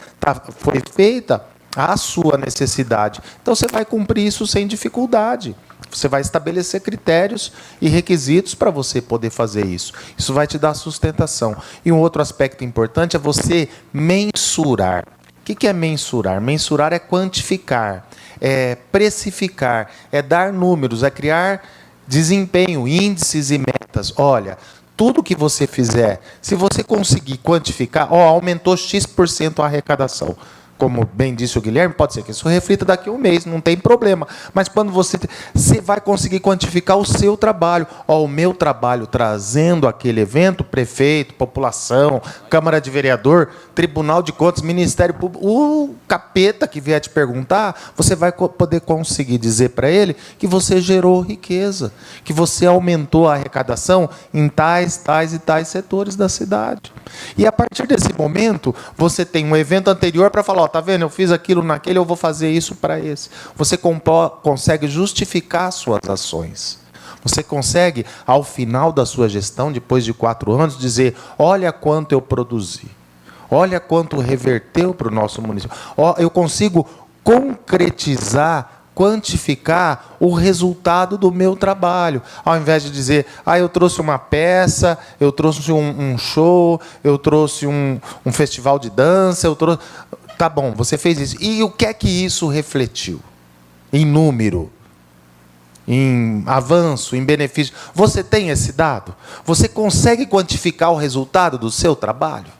Speaker 1: foi feita à sua necessidade. Então você vai cumprir isso sem dificuldade. Você vai estabelecer critérios e requisitos para você poder fazer isso. Isso vai te dar sustentação. E um outro aspecto importante é você mensurar. O que é mensurar? Mensurar é quantificar, é precificar, é dar números, é criar desempenho, índices e metas. Olha, tudo que você fizer, se você conseguir quantificar, aumentou X% a arrecadação. Como bem disse o Guilherme, pode ser que isso reflita daqui a um mês, não tem problema. Mas quando você vai conseguir quantificar o seu trabalho. O meu trabalho trazendo aquele evento, prefeito, população, Câmara de Vereador, Tribunal de Contas, Ministério Público, o capeta que vier te perguntar, você vai poder conseguir dizer para ele que você gerou riqueza, que você aumentou a arrecadação em tais e tais setores da cidade. E a partir desse momento, você tem um evento anterior para falar, tá vendo? Eu fiz aquilo naquele, eu vou fazer isso para esse. Você consegue justificar suas ações. Você consegue, ao final da sua gestão, depois de 4 anos, dizer, olha quanto eu produzi. Olha quanto reverteu para o nosso município. Eu consigo concretizar quantificar o resultado do meu trabalho. Ao invés de dizer, eu trouxe uma peça, eu trouxe um show, eu trouxe um festival de dança, eu trouxe... Tá bom, você fez isso. E o que é que isso refletiu? Em número, em avanço, em benefício. Você tem esse dado? Você consegue quantificar o resultado do seu trabalho?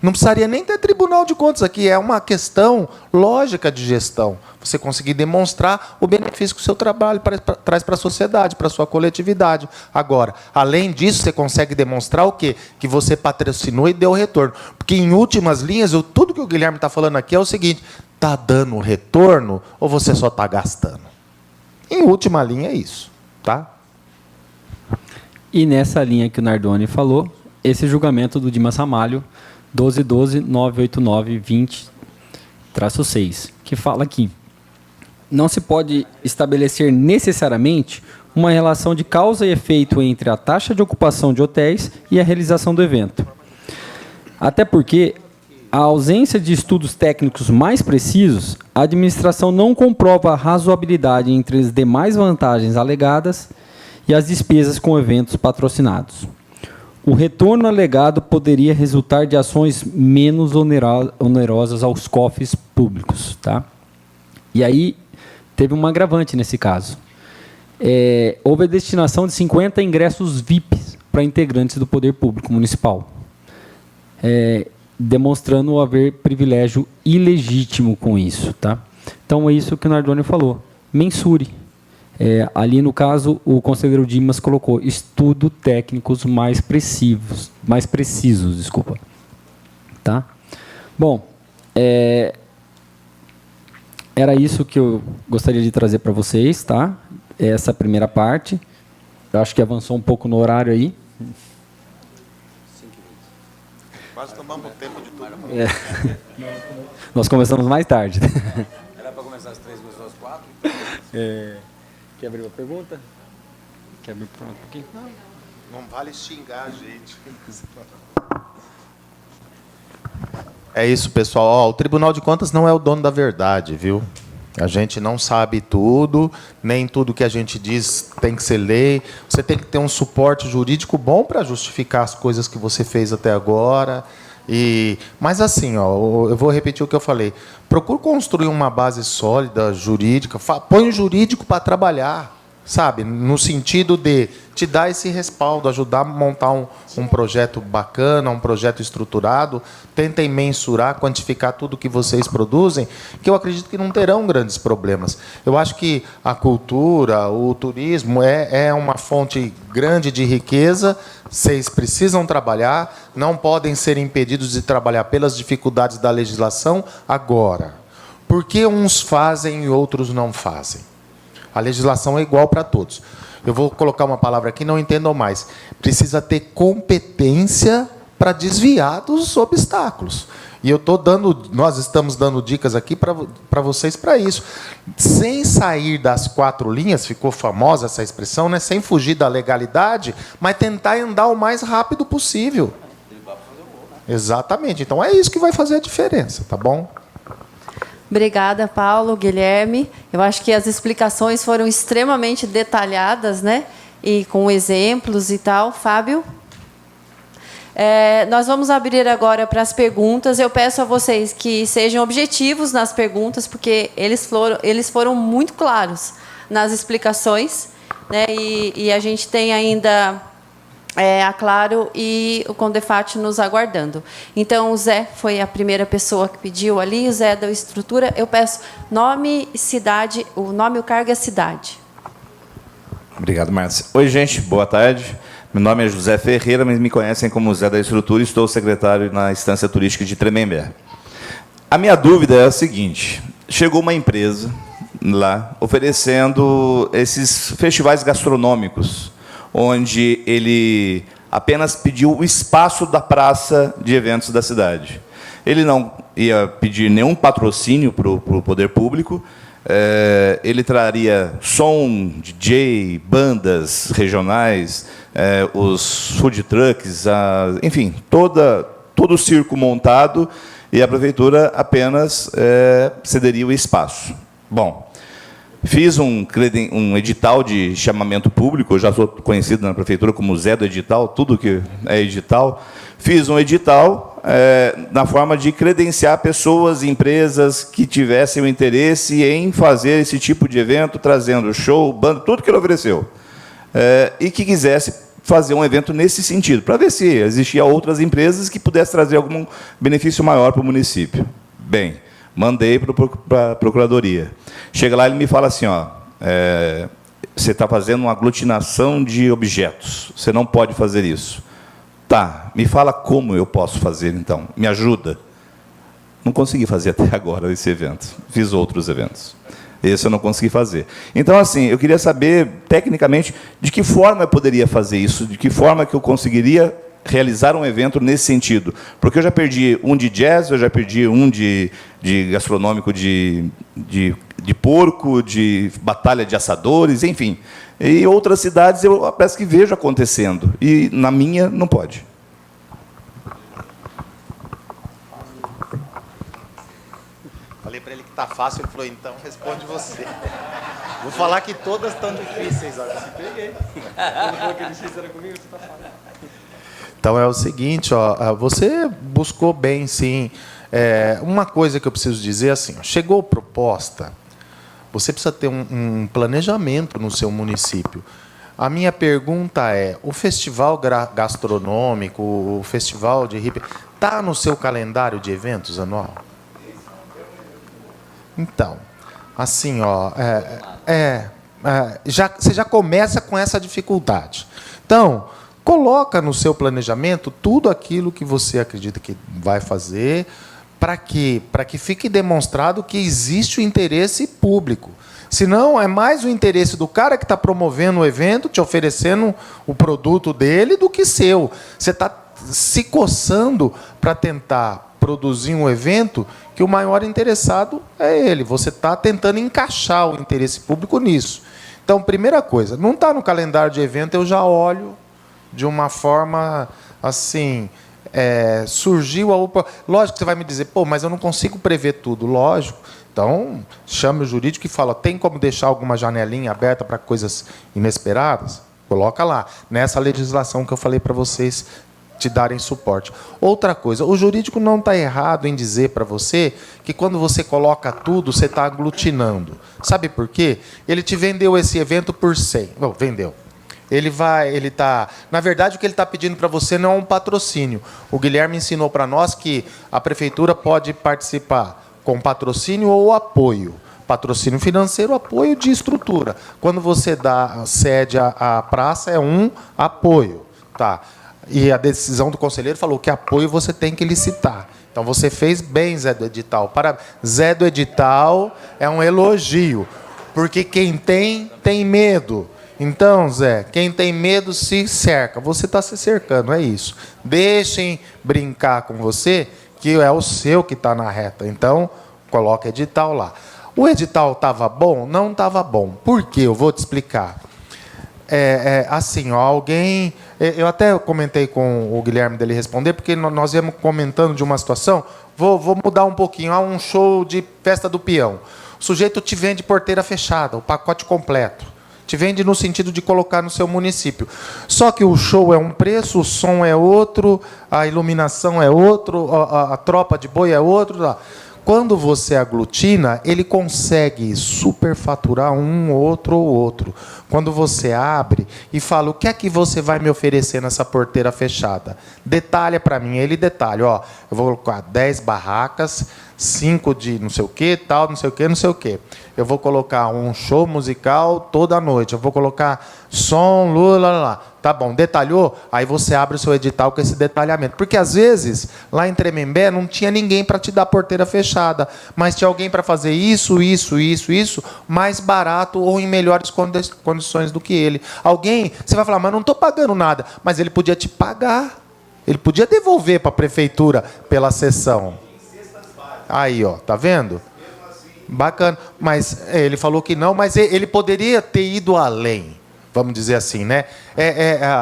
Speaker 1: Não precisaria nem ter tribunal de contas aqui, é uma questão lógica de gestão. Você conseguir demonstrar o benefício que o seu trabalho traz para a sociedade, para a sua coletividade. Agora, além disso, você consegue demonstrar o quê? Que você patrocinou e deu retorno. Porque, em últimas linhas, tudo que o Guilherme está falando aqui é o seguinte, está dando retorno ou você só está gastando? Em última linha, é isso. Tá?
Speaker 2: E nessa linha que o Nardoni falou, esse julgamento do Dimas Ramalho, 12.989-20-6, que fala que não se pode estabelecer necessariamente uma relação de causa e efeito entre a taxa de ocupação de hotéis e a realização do evento. Até porque, a ausência de estudos técnicos mais precisos, a administração não comprova a razoabilidade entre as demais vantagens alegadas e as despesas com eventos patrocinados. O retorno alegado poderia resultar de ações menos onerosas aos cofres públicos. Tá? E aí, teve um agravante nesse caso. Houve a destinação de 50 ingressos VIPs para integrantes do poder público municipal, demonstrando haver privilégio ilegítimo com isso. Tá? Então, é isso que o Nardoni falou. Mensure. Ali, no caso, o conselheiro Dimas colocou estudo técnicos mais precisos. Desculpa. Tá? Bom, era isso que eu gostaria de trazer para vocês. Tá? Essa primeira parte. Eu acho que avançou um pouco no horário aí.
Speaker 1: Quase tomamos o tempo de todo mundo.
Speaker 2: Nós começamos mais tarde.
Speaker 3: Era para começar às 3, começou às 4?
Speaker 2: Quer abrir uma pergunta? Quer abrir um pouquinho?
Speaker 1: Não vale xingar a gente. É isso, pessoal. O Tribunal de Contas não é o dono da verdade, viu? A gente não sabe tudo, nem tudo que a gente diz tem que ser lei. Você tem que ter um suporte jurídico bom para justificar as coisas que você fez até agora. Mas assim, eu vou repetir o que eu falei. Procure construir uma base sólida, jurídica. Põe o jurídico para trabalhar, sabe? No sentido de te dar esse respaldo, ajudar a montar um projeto bacana, um projeto estruturado. Tentem mensurar, quantificar tudo que vocês produzem, que eu acredito que não terão grandes problemas. Eu acho que a cultura, o turismo é uma fonte grande de riqueza. Vocês precisam trabalhar, não podem ser impedidos de trabalhar pelas dificuldades da legislação agora. Por que uns fazem e outros não fazem? A legislação é igual para todos. Eu vou colocar uma palavra aqui, não entendam mais. Precisa ter competência para desviar dos obstáculos. E nós estamos dando dicas aqui para vocês para isso. Sem sair das 4 linhas, ficou famosa essa expressão, né? Sem fugir da legalidade, mas tentar andar o mais rápido possível. Exatamente. Então é isso que vai fazer a diferença, tá bom?
Speaker 4: Obrigada, Paulo, Guilherme. Eu acho que as explicações foram extremamente detalhadas, né? E com exemplos e tal. Fábio? Nós vamos abrir agora para as perguntas. Eu peço a vocês que sejam objetivos nas perguntas, porque eles foram muito claros nas explicações, né? E a gente tem ainda a Claro e o Condefat nos aguardando. Então, o Zé foi a primeira pessoa que pediu ali, o Zé da estrutura. Eu peço nome, cidade, o nome, o cargo e a cidade.
Speaker 3: Obrigado, Márcia. Oi, gente, boa tarde. Meu nome é José Ferreira, mas me conhecem como Zé da Estrutura e estou secretário na Estância Turística de Tremembé. A minha dúvida é a seguinte: chegou uma empresa lá oferecendo esses festivais gastronômicos, onde ele apenas pediu o espaço da praça de eventos da cidade. Ele não ia pedir nenhum patrocínio para o poder público. Ele traria som, DJ, bandas regionais, os food trucks, enfim, todo o circo montado, e a prefeitura apenas cederia o espaço. Bom, Fiz um edital de chamamento público, eu já sou conhecido na prefeitura como Zé do Edital, tudo que é edital. Fiz um edital na forma de credenciar pessoas, empresas que tivessem o interesse em fazer esse tipo de evento, trazendo show, banda, tudo que ele ofereceu. E que quisesse fazer um evento nesse sentido, para ver se existiam outras empresas que pudessem trazer algum benefício maior para o município. Bem, mandei para a Procuradoria. Chega lá, ele me fala assim, você está fazendo uma aglutinação de objetos, você não pode fazer isso. Tá, me fala como eu posso fazer, então, me ajuda. Não consegui fazer até agora esse evento, fiz outros eventos. Esse eu não consegui fazer. Então, assim, eu queria saber, tecnicamente, de que forma eu poderia fazer isso, de que forma que eu conseguiria realizar um evento nesse sentido. Porque eu já perdi um de jazz, eu já perdi um de gastronômico de porco, de batalha de assadores, enfim. E outras cidades eu parece que vejo acontecendo. E na minha não pode.
Speaker 1: Falei para ele que tá fácil, ele falou, então responde você. Vou falar que todas estão difíceis. Olha, se peguei. Ele falou que difícil era comigo, você tá falando. Então é o seguinte, você buscou bem, sim. Uma coisa que eu preciso dizer assim, chegou proposta, você precisa ter um planejamento no seu município. A minha pergunta é, o festival gastronômico, o festival de hip, está no seu calendário de eventos anual? Então, assim, você já começa com essa dificuldade. Então, coloca no seu planejamento tudo aquilo que você acredita que vai fazer, para que fique demonstrado que existe o interesse público. Senão, é mais o interesse do cara que está promovendo o evento, te oferecendo o produto dele, do que seu. Você está se coçando para tentar produzir um evento que o maior interessado é ele. Você está tentando encaixar o interesse público nisso. Então, primeira coisa, não está no calendário de evento, eu já olho de uma forma assim, surgiu a lógico que você vai me dizer, mas eu não consigo prever tudo, lógico. Então, chame o jurídico e fala, tem como deixar alguma janelinha aberta para coisas inesperadas? Coloca lá, nessa legislação que eu falei para vocês te darem suporte. Outra coisa, o jurídico não está errado em dizer para você que quando você coloca tudo, você está aglutinando. Sabe por quê? Ele te vendeu esse evento por 100. Vendeu. Na verdade, o que ele está pedindo para você não é um patrocínio. O Guilherme ensinou para nós que a prefeitura pode participar com patrocínio ou apoio. Patrocínio financeiro, apoio de estrutura. Quando você cede a praça, é um apoio. Tá? E a decisão do conselheiro falou que apoio você tem que licitar. Então, você fez bem, Zé do Edital. Zé do Edital é um elogio, porque quem tem medo. Então, Zé, quem tem medo se cerca. Você está se cercando, é isso. Deixem brincar com você, que é o seu que está na reta. Então, coloca edital lá. O edital estava bom? Não estava bom. Por quê? Eu vou te explicar. Assim, alguém... Eu até comentei com o Guilherme dele responder, porque nós íamos comentando de uma situação. Vou mudar um pouquinho. Há um show de festa do peão. O sujeito te vende porteira fechada, o pacote completo. Te vende no sentido de colocar no seu município. Só que o show é um preço, o som é outro, a iluminação é outro, a tropa de boi é outro. Quando você aglutina, ele consegue superfaturar um, outro ou outro. Quando você abre e fala, o que é que você vai me oferecer nessa porteira fechada? Detalha para mim. Ele detalha, eu vou colocar 10 barracas, 5 de não sei o quê, tal, não sei o quê, não sei o quê. Eu vou colocar um show musical toda noite. Eu vou colocar som, lá. Tá bom, detalhou? Aí você abre o seu edital com esse detalhamento. Porque, às vezes, lá em Tremembé, não tinha ninguém para te dar porteira fechada. Mas tinha alguém para fazer isso, mais barato ou em melhores condições do que ele. Alguém, você vai falar, mas não estou pagando nada. Mas ele podia te pagar. Ele podia devolver para a prefeitura pela sessão. Aí, tá vendo? Bacana. Mas ele falou que não, mas ele poderia ter ido além. Vamos dizer assim, né?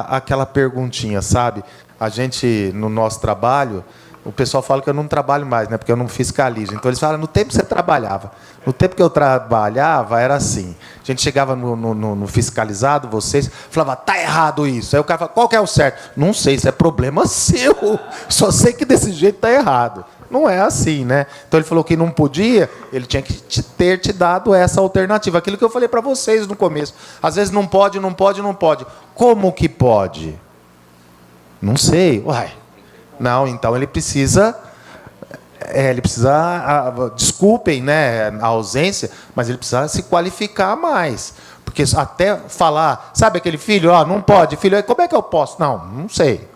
Speaker 1: Aquela perguntinha, sabe? A gente, no nosso trabalho, o pessoal fala que eu não trabalho mais, né? Porque eu não fiscalizo. Então eles falam, no tempo que você trabalhava. No tempo que eu trabalhava, era assim. A gente chegava no fiscalizado, vocês, falava, tá errado isso. Aí o cara fala, qual que é o certo? Não sei, isso é problema seu. Só sei que desse jeito tá errado. Não é assim, né? Então ele falou que não podia, ele tinha que ter te dado essa alternativa. Aquilo que eu falei para vocês no começo. Às vezes não pode, não pode, não pode. Como que pode? Não sei. Uai. Não, então ele precisa... desculpem, né, a ausência, mas ele precisa se qualificar mais. Porque até falar... Sabe aquele filho? Não pode. Filho, como é que eu posso? Não sei.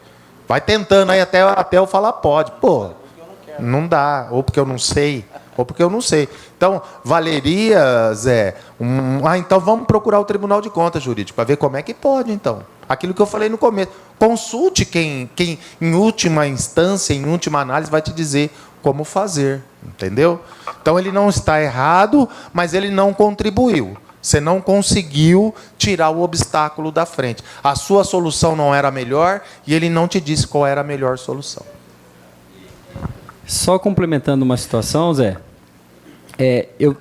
Speaker 1: Vai tentando aí até eu falar pode. Pô... Não dá, ou porque eu não sei, ou porque eu não sei. Então, valeria, Zé, então vamos procurar o Tribunal de Contas Jurídico, para ver como é que pode, então. Aquilo que eu falei no começo. Consulte quem em última instância, em última análise, vai te dizer como fazer, entendeu? Então, ele não está errado, mas ele não contribuiu. Você não conseguiu tirar o obstáculo da frente. A sua solução não era a melhor, e ele não te disse qual era a melhor solução.
Speaker 2: Só complementando uma situação, Zé, eu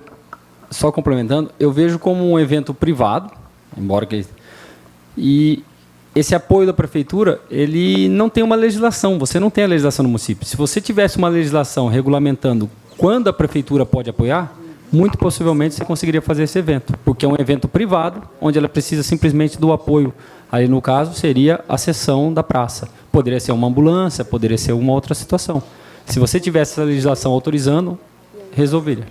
Speaker 2: vejo como um evento privado, e esse apoio da prefeitura, ele não tem uma legislação, você não tem a legislação no município. Se você tivesse uma legislação regulamentando quando a prefeitura pode apoiar, muito possivelmente você conseguiria fazer esse evento, porque é um evento privado, onde ela precisa simplesmente do apoio. Aí, no caso, seria a cessão da praça. Poderia ser uma ambulância, poderia ser uma outra situação. Se você tivesse essa legislação autorizando, resolveria.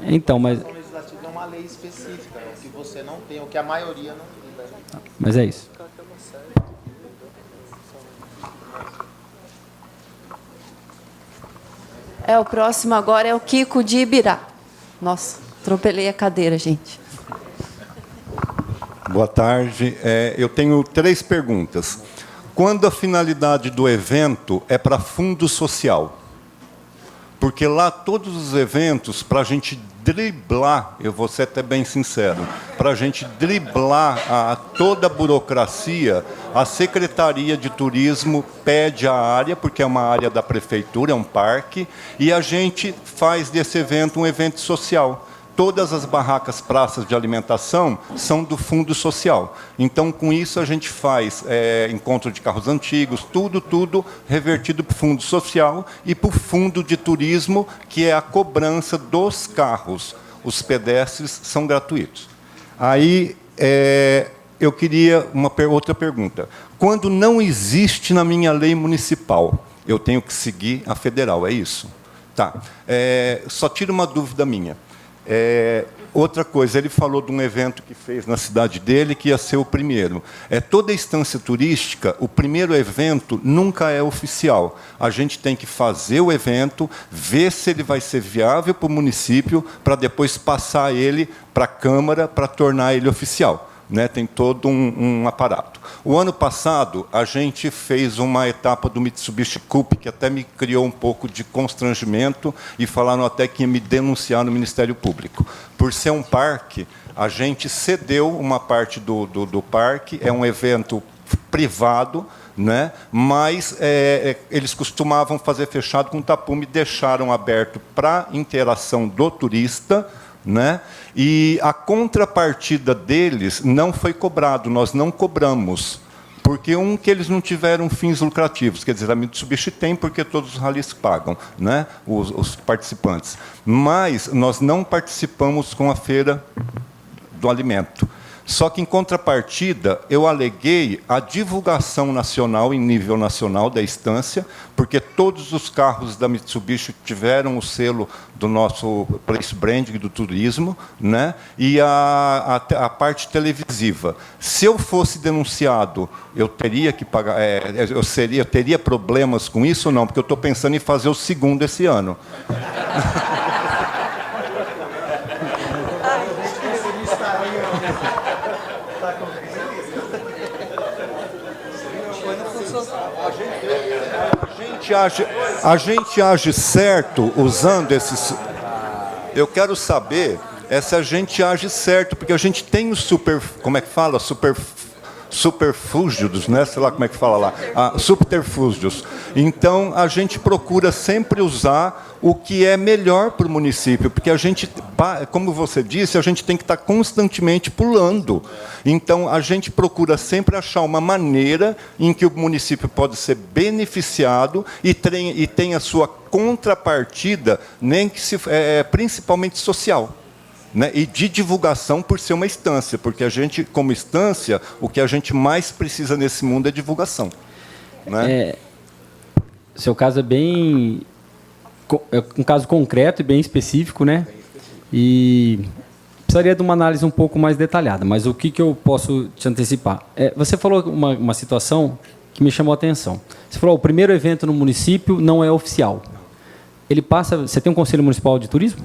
Speaker 2: Então, mas... A legislativa é uma lei específica, o que você não tem, o que a maioria não tem. Mas é isso.
Speaker 4: O próximo agora é o Kiko de Ibirá. Nossa, atropelei a cadeira, gente.
Speaker 5: Boa tarde. Eu tenho 3 perguntas. Quando a finalidade do evento é para fundo social? Porque lá todos os eventos, para a gente driblar, eu vou ser até bem sincero, para a gente driblar toda a burocracia, a Secretaria de Turismo pede a área, porque é uma área da prefeitura, é um parque, e a gente faz desse evento um evento social. Todas as barracas, praças de alimentação são do fundo social. Então, com isso, a gente faz encontro de carros antigos, tudo revertido para o fundo social e para o fundo de turismo, que é a cobrança dos carros. Os pedestres são gratuitos. Aí, eu queria outra pergunta. Quando não existe na minha lei municipal, eu tenho que seguir a federal, é isso? Tá. Só tira uma dúvida minha. Outra coisa, ele falou de um evento que fez na cidade dele, que ia ser o primeiro. Toda instância turística, o primeiro evento nunca é oficial. A gente tem que fazer o evento, ver se ele vai ser viável para o município, para depois passar ele para a Câmara, para tornar ele oficial. Né? Tem todo um aparato. O ano passado, a gente fez uma etapa do Mitsubishi Cup, que até me criou um pouco de constrangimento, e falaram até que ia me denunciar no Ministério Público. Por ser um parque, a gente cedeu uma parte do parque, é um evento privado, né? Mas eles costumavam fazer fechado com tapume, deixaram aberto para interação do turista, né? E a contrapartida deles não foi cobrado, nós não cobramos, porque que eles não tiveram fins lucrativos, quer dizer, a Mitsubishi tem, porque todos os ralis pagam, né? os participantes. Mas nós não participamos com a feira do alimento. Só que, em contrapartida, eu aleguei a divulgação nacional, em nível nacional, da instância, porque todos os carros da Mitsubishi tiveram o selo do nosso Place Branding do turismo, né? E a parte televisiva. Se eu fosse denunciado, eu teria que pagar, eu teria problemas com isso ou não? Porque eu estou pensando em fazer o segundo esse ano. A gente age certo usando esses... Eu quero saber se a gente age certo, porque a gente tem o super... Como é que fala? superfúgios, né? Sei lá como é que fala lá, subterfúgios. Então, a gente procura sempre usar o que é melhor para o município, porque a gente, como você disse, a gente tem que estar constantemente pulando. Então, a gente procura sempre achar uma maneira em que o município pode ser beneficiado e tem a sua contrapartida, nem que principalmente social. Né, e de divulgação por ser uma instância, porque a gente, como instância, o que a gente mais precisa nesse mundo é divulgação. Né?
Speaker 2: Seu caso é um caso concreto e bem específico, né? E precisaria de uma análise um pouco mais detalhada, mas o que eu posso te antecipar? Você falou uma situação que me chamou a atenção. Você falou, o primeiro evento no município não é oficial. Ele passa... Você tem um Conselho Municipal de Turismo?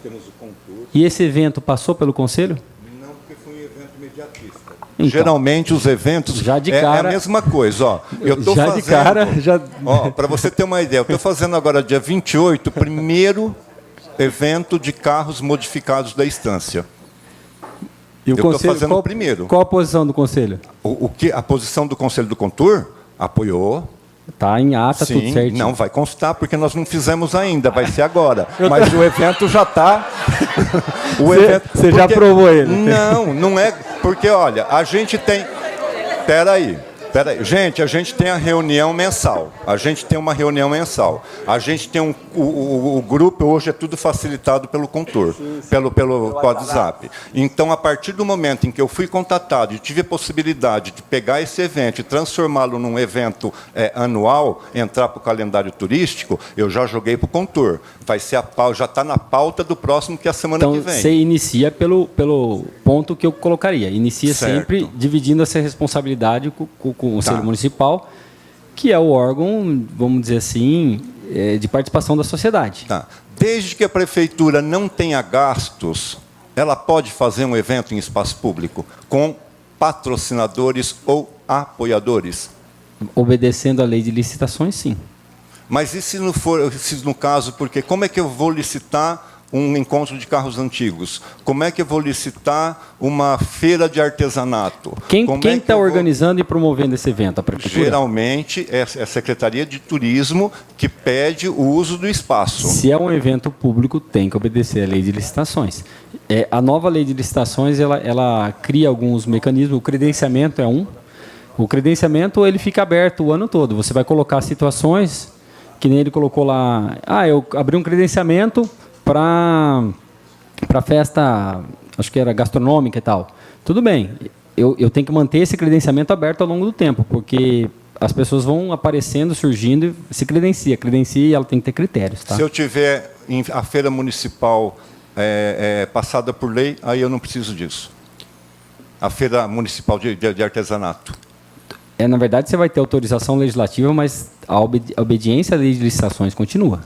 Speaker 5: Temos o Contur.
Speaker 2: E esse evento passou pelo Conselho?
Speaker 5: Não, porque foi um evento imediatista.
Speaker 2: Então,
Speaker 5: geralmente os eventos
Speaker 2: já de cara,
Speaker 5: é a mesma coisa. Ó, eu tô
Speaker 2: já
Speaker 5: fazendo,
Speaker 2: de cara...
Speaker 5: Para você ter uma ideia, eu estou fazendo agora, dia 28, o primeiro evento de carros modificados da instância.
Speaker 2: E o
Speaker 5: eu estou fazendo o primeiro.
Speaker 2: Qual a posição do Conselho?
Speaker 5: A posição do Conselho do Contur apoiou.
Speaker 2: Está em ata,
Speaker 5: Sim,
Speaker 2: tudo certo.
Speaker 5: não, vai constar, porque nós não fizemos ainda, vai ser agora. Mas o evento já está...
Speaker 2: Você já aprovou ele?
Speaker 5: Não é... Porque, olha, a gente tem... Espera aí. Gente, a gente tem a reunião mensal. A gente tem uma reunião mensal. A gente tem o grupo, hoje é tudo facilitado pelo Contur, pelo WhatsApp. Então, a partir do momento em que eu fui contatado e tive a possibilidade de pegar esse evento e transformá-lo num evento anual, entrar para o calendário turístico, eu já joguei para o Contur. Vai ser já está na pauta do próximo, que é a semana que vem.
Speaker 2: Então, você inicia pelo ponto que eu colocaria. Inicia sempre dividindo essa responsabilidade com o Conselho Municipal, que é o órgão, vamos dizer assim, de participação da sociedade.
Speaker 5: Tá. Desde que a prefeitura não tenha gastos, ela pode fazer um evento em espaço público com patrocinadores ou apoiadores?
Speaker 2: Obedecendo a lei de licitações, sim.
Speaker 5: Mas e se não for, no caso, porque como é que eu vou licitar um encontro de carros antigos? Como é que eu vou licitar uma feira de artesanato?
Speaker 2: Quem está organizando e promovendo esse evento? A prefeitura?
Speaker 5: Geralmente é a Secretaria de Turismo que pede o uso do espaço.
Speaker 2: Se é um evento público, tem que obedecer à lei de licitações. A nova lei de licitações, ela cria alguns mecanismos. O credenciamento é um. O credenciamento ele fica aberto o ano todo. Você vai colocar situações, que nem ele colocou lá, eu abri um credenciamento para festa, acho que era gastronômica e tal. Tudo bem, eu tenho que manter esse credenciamento aberto ao longo do tempo, porque as pessoas vão aparecendo, surgindo e se credencia e ela tem que ter critérios. Tá?
Speaker 5: Se eu tiver a feira municipal passada por lei, aí eu não preciso disso. A feira municipal de artesanato.
Speaker 2: Na verdade, você vai ter autorização legislativa, mas a obediência à lei de licitações continua.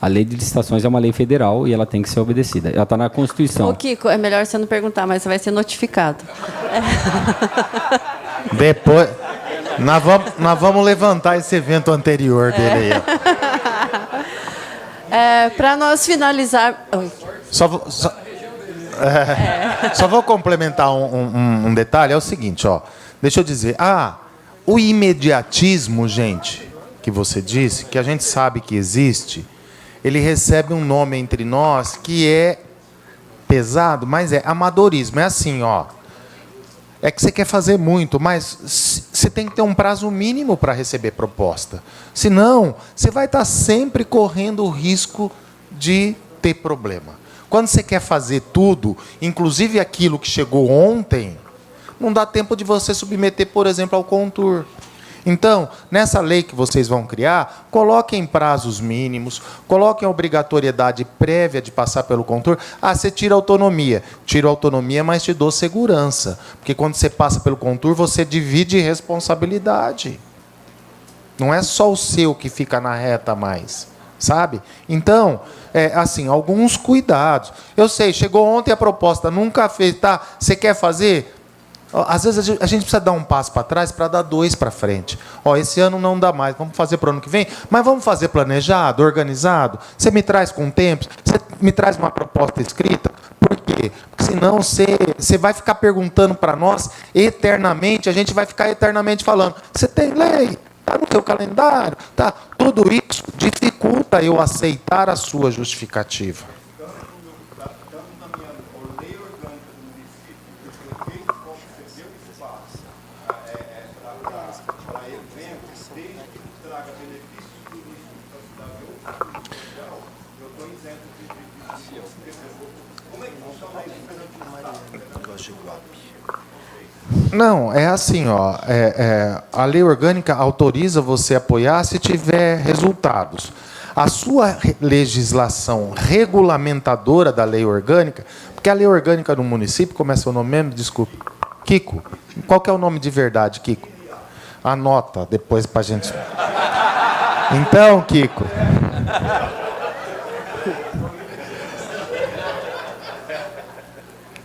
Speaker 2: A lei de licitações é uma lei federal e ela tem que ser obedecida. Ela está na Constituição.
Speaker 4: Ô, Kiko, é melhor você não perguntar, mas você vai ser notificado.
Speaker 1: Depois, nós vamos levantar esse evento anterior dele aí.
Speaker 4: Para nós finalizar...
Speaker 1: Só vou complementar um detalhe, é o seguinte, ó. Deixa eu dizer, o imediatismo, gente, que você disse, que a gente sabe que existe, ele recebe um nome entre nós que é pesado, mas é amadorismo. É assim, ó. É que você quer fazer muito, mas você tem que ter um prazo mínimo para receber proposta. Senão, você vai estar sempre correndo o risco de ter problema. Quando você quer fazer tudo, inclusive aquilo que chegou ontem, não dá tempo de você submeter, por exemplo, ao Contur. Então, nessa lei que vocês vão criar, coloquem prazos mínimos, coloquem a obrigatoriedade prévia de passar pelo Contur. Você tira autonomia. Tiro autonomia, mas te dou segurança. Porque quando você passa pelo Contur, você divide responsabilidade. Não é só o seu que fica na reta mais. Sabe? Então, assim, alguns cuidados. Eu sei, chegou ontem a proposta, nunca fez, tá? Você quer fazer? Às vezes a gente precisa dar um passo para trás para dar 2 para frente. Esse ano não dá mais, vamos fazer para o ano que vem, mas vamos fazer planejado, organizado. Você me traz com tempo, você me traz uma proposta escrita. Por quê? Porque senão você vai ficar perguntando para nós eternamente, a gente vai ficar eternamente falando, você tem lei? Está no teu calendário? Tá? Tudo isso dificulta eu aceitar a sua justificativa. Não, é assim, ó. A lei orgânica autoriza você a apoiar se tiver resultados. A sua legislação regulamentadora da lei orgânica, porque a lei orgânica do município, como é seu nome mesmo? Desculpe. Kiko. Qual que é o nome de verdade, Kiko? Anota depois para a gente. Então, Kiko.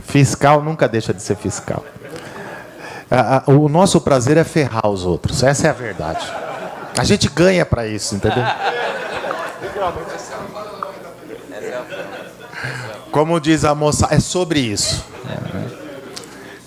Speaker 1: Fiscal nunca deixa de ser fiscal. O nosso prazer é ferrar os outros. Essa é a verdade. A gente ganha para isso, entendeu? Como diz a moça, é sobre isso.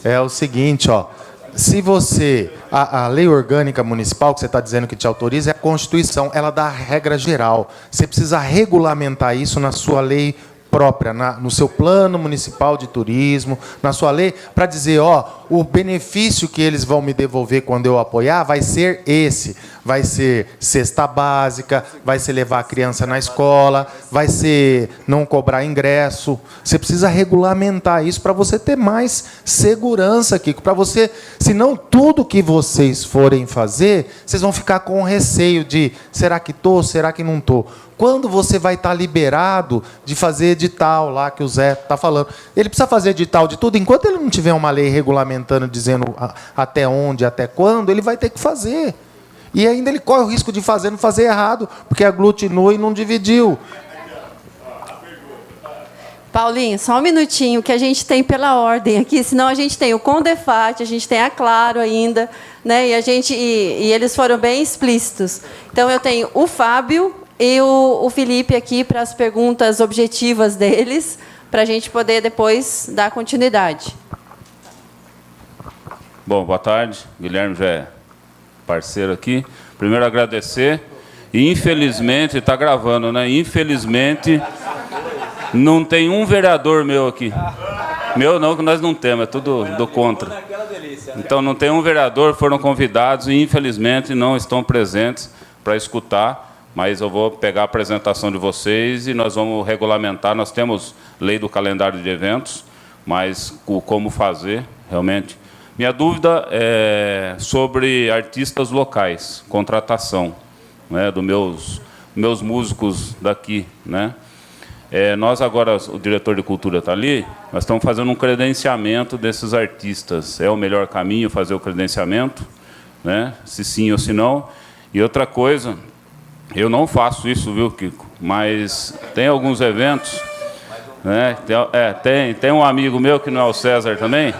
Speaker 1: É o seguinte, ó. Se você... A lei orgânica municipal, que você está dizendo que te autoriza, é a Constituição. Ela dá a regra geral. Você precisa regulamentar isso na sua lei própria, no seu plano municipal de turismo, na sua lei, para dizer, ó, o benefício que eles vão me devolver quando eu apoiar vai ser esse. Vai ser cesta básica, vai ser levar a criança na escola, vai ser não cobrar ingresso. Você precisa regulamentar isso para você ter mais segurança, Kiko. Para você, senão tudo que vocês forem fazer, vocês vão ficar com receio de, será que estou, será que não estou? Quando você vai estar liberado de fazer edital lá que o Zé está falando? Ele precisa fazer edital de tudo. Enquanto ele não tiver uma lei regulamentando, dizendo até onde, até quando, ele vai ter que fazer. E ainda ele corre o risco de fazer, não fazer errado, porque aglutinou e não dividiu.
Speaker 4: Paulinho, só um minutinho, que a gente tem pela ordem aqui, senão a gente tem o Condefat, a gente tem a Claro ainda, né? E eles foram bem explícitos. Então, eu tenho o Fábio e o Felipe aqui para as perguntas objetivas deles, para a gente poder depois dar continuidade.
Speaker 6: Bom, boa tarde. Guilherme já é parceiro aqui. Primeiro, agradecer. E, infelizmente, está gravando, né? Infelizmente, não tem um vereador meu aqui. Meu não, que nós não temos, é tudo do contra. Então, não tem um vereador, foram convidados e, infelizmente, não estão presentes para escutar. Mas eu vou pegar a apresentação de vocês e nós vamos regulamentar. Nós temos lei do calendário de eventos, mas como fazer, realmente. Minha dúvida é sobre artistas locais, contratação, né, dos meus músicos daqui, né? Nós agora, o diretor de cultura está ali, nós estamos fazendo um credenciamento desses artistas. É o melhor caminho fazer o credenciamento, né? Se sim ou se não. E outra coisa... Eu não faço isso, viu, Kiko? Mas tem alguns eventos, né? Tem um amigo meu, que não é o César também,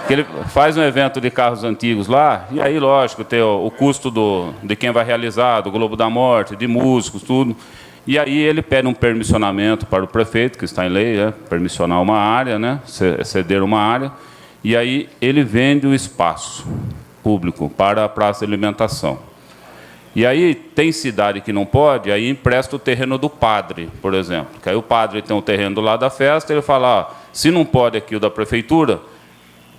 Speaker 6: que ele faz um evento de carros antigos lá, e aí, lógico, tem o custo de quem vai realizar, do Globo da Morte, de músicos, tudo. E aí ele pede um permissionamento para o prefeito, que está em lei, né? Permissionar uma área, né? Ceder uma área, e aí ele vende o espaço público para a praça de alimentação. E aí tem cidade que não pode, aí empresta o terreno do padre, por exemplo. Que aí o padre tem um terreno do lado da festa, ele fala, se não pode aqui o da prefeitura,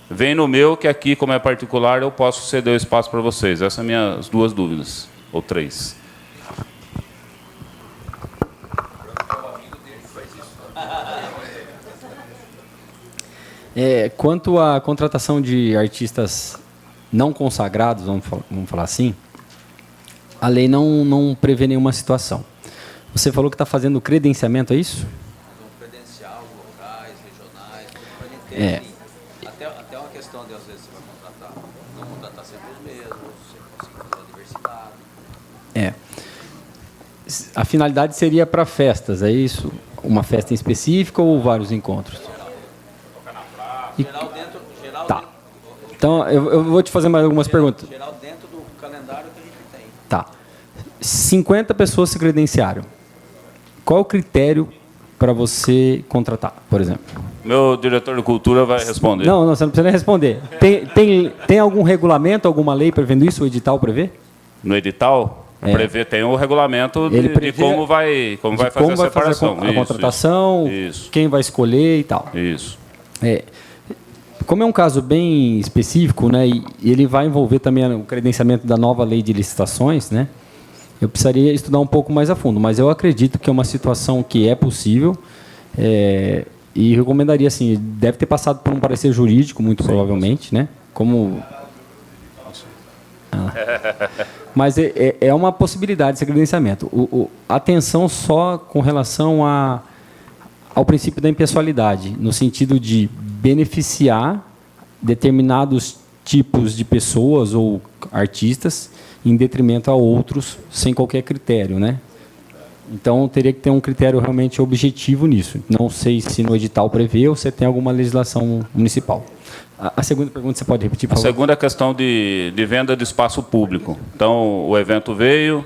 Speaker 6: vem no meu, que aqui, como é particular, eu posso ceder o espaço para vocês. Essas são minhas duas dúvidas, ou três.
Speaker 2: Quanto à contratação de artistas não consagrados, vamos falar assim, a lei não prevê nenhuma situação. Você falou que está fazendo credenciamento, é isso?
Speaker 7: Credencial, locais, regionais, para a gente ter até uma questão de, às vezes, você vai contratar, não contratar sempre os mesmos, você conseguir fazer a diversidade.
Speaker 2: A finalidade seria para festas, é isso? Uma festa em específica ou vários encontros?
Speaker 7: Geral dentro...
Speaker 2: Tá. Então, eu vou te fazer mais algumas perguntas.
Speaker 7: Geral dentro do calendário que a gente tem.
Speaker 2: Tá. 50 pessoas se credenciaram. Qual é o critério para você contratar, por exemplo?
Speaker 6: Meu diretor de cultura vai responder.
Speaker 2: Não, você não precisa nem responder. Tem algum regulamento, alguma lei prevendo isso? O edital prevê?
Speaker 6: No edital, tem o regulamento de como vai fazer a separação.
Speaker 2: A contratação,
Speaker 6: isso.
Speaker 2: Quem vai escolher e tal.
Speaker 6: Isso.
Speaker 2: Como é um caso bem específico, né, e ele vai envolver também o credenciamento da nova lei de licitações, né, eu precisaria estudar um pouco mais a fundo, mas eu acredito que é uma situação que é possível, e recomendaria, assim, deve ter passado por um parecer jurídico, muito provavelmente, né, como... Mas é uma possibilidade esse credenciamento. Atenção só com relação ao princípio da impessoalidade, no sentido de beneficiar determinados tipos de pessoas ou artistas em detrimento a outros, sem qualquer critério, né? Então, teria que ter um critério realmente objetivo nisso. Não sei se no edital prevê ou se tem alguma legislação municipal. A segunda pergunta você pode repetir, por favor?
Speaker 6: A segunda é a questão de venda de espaço público. Então, o evento veio,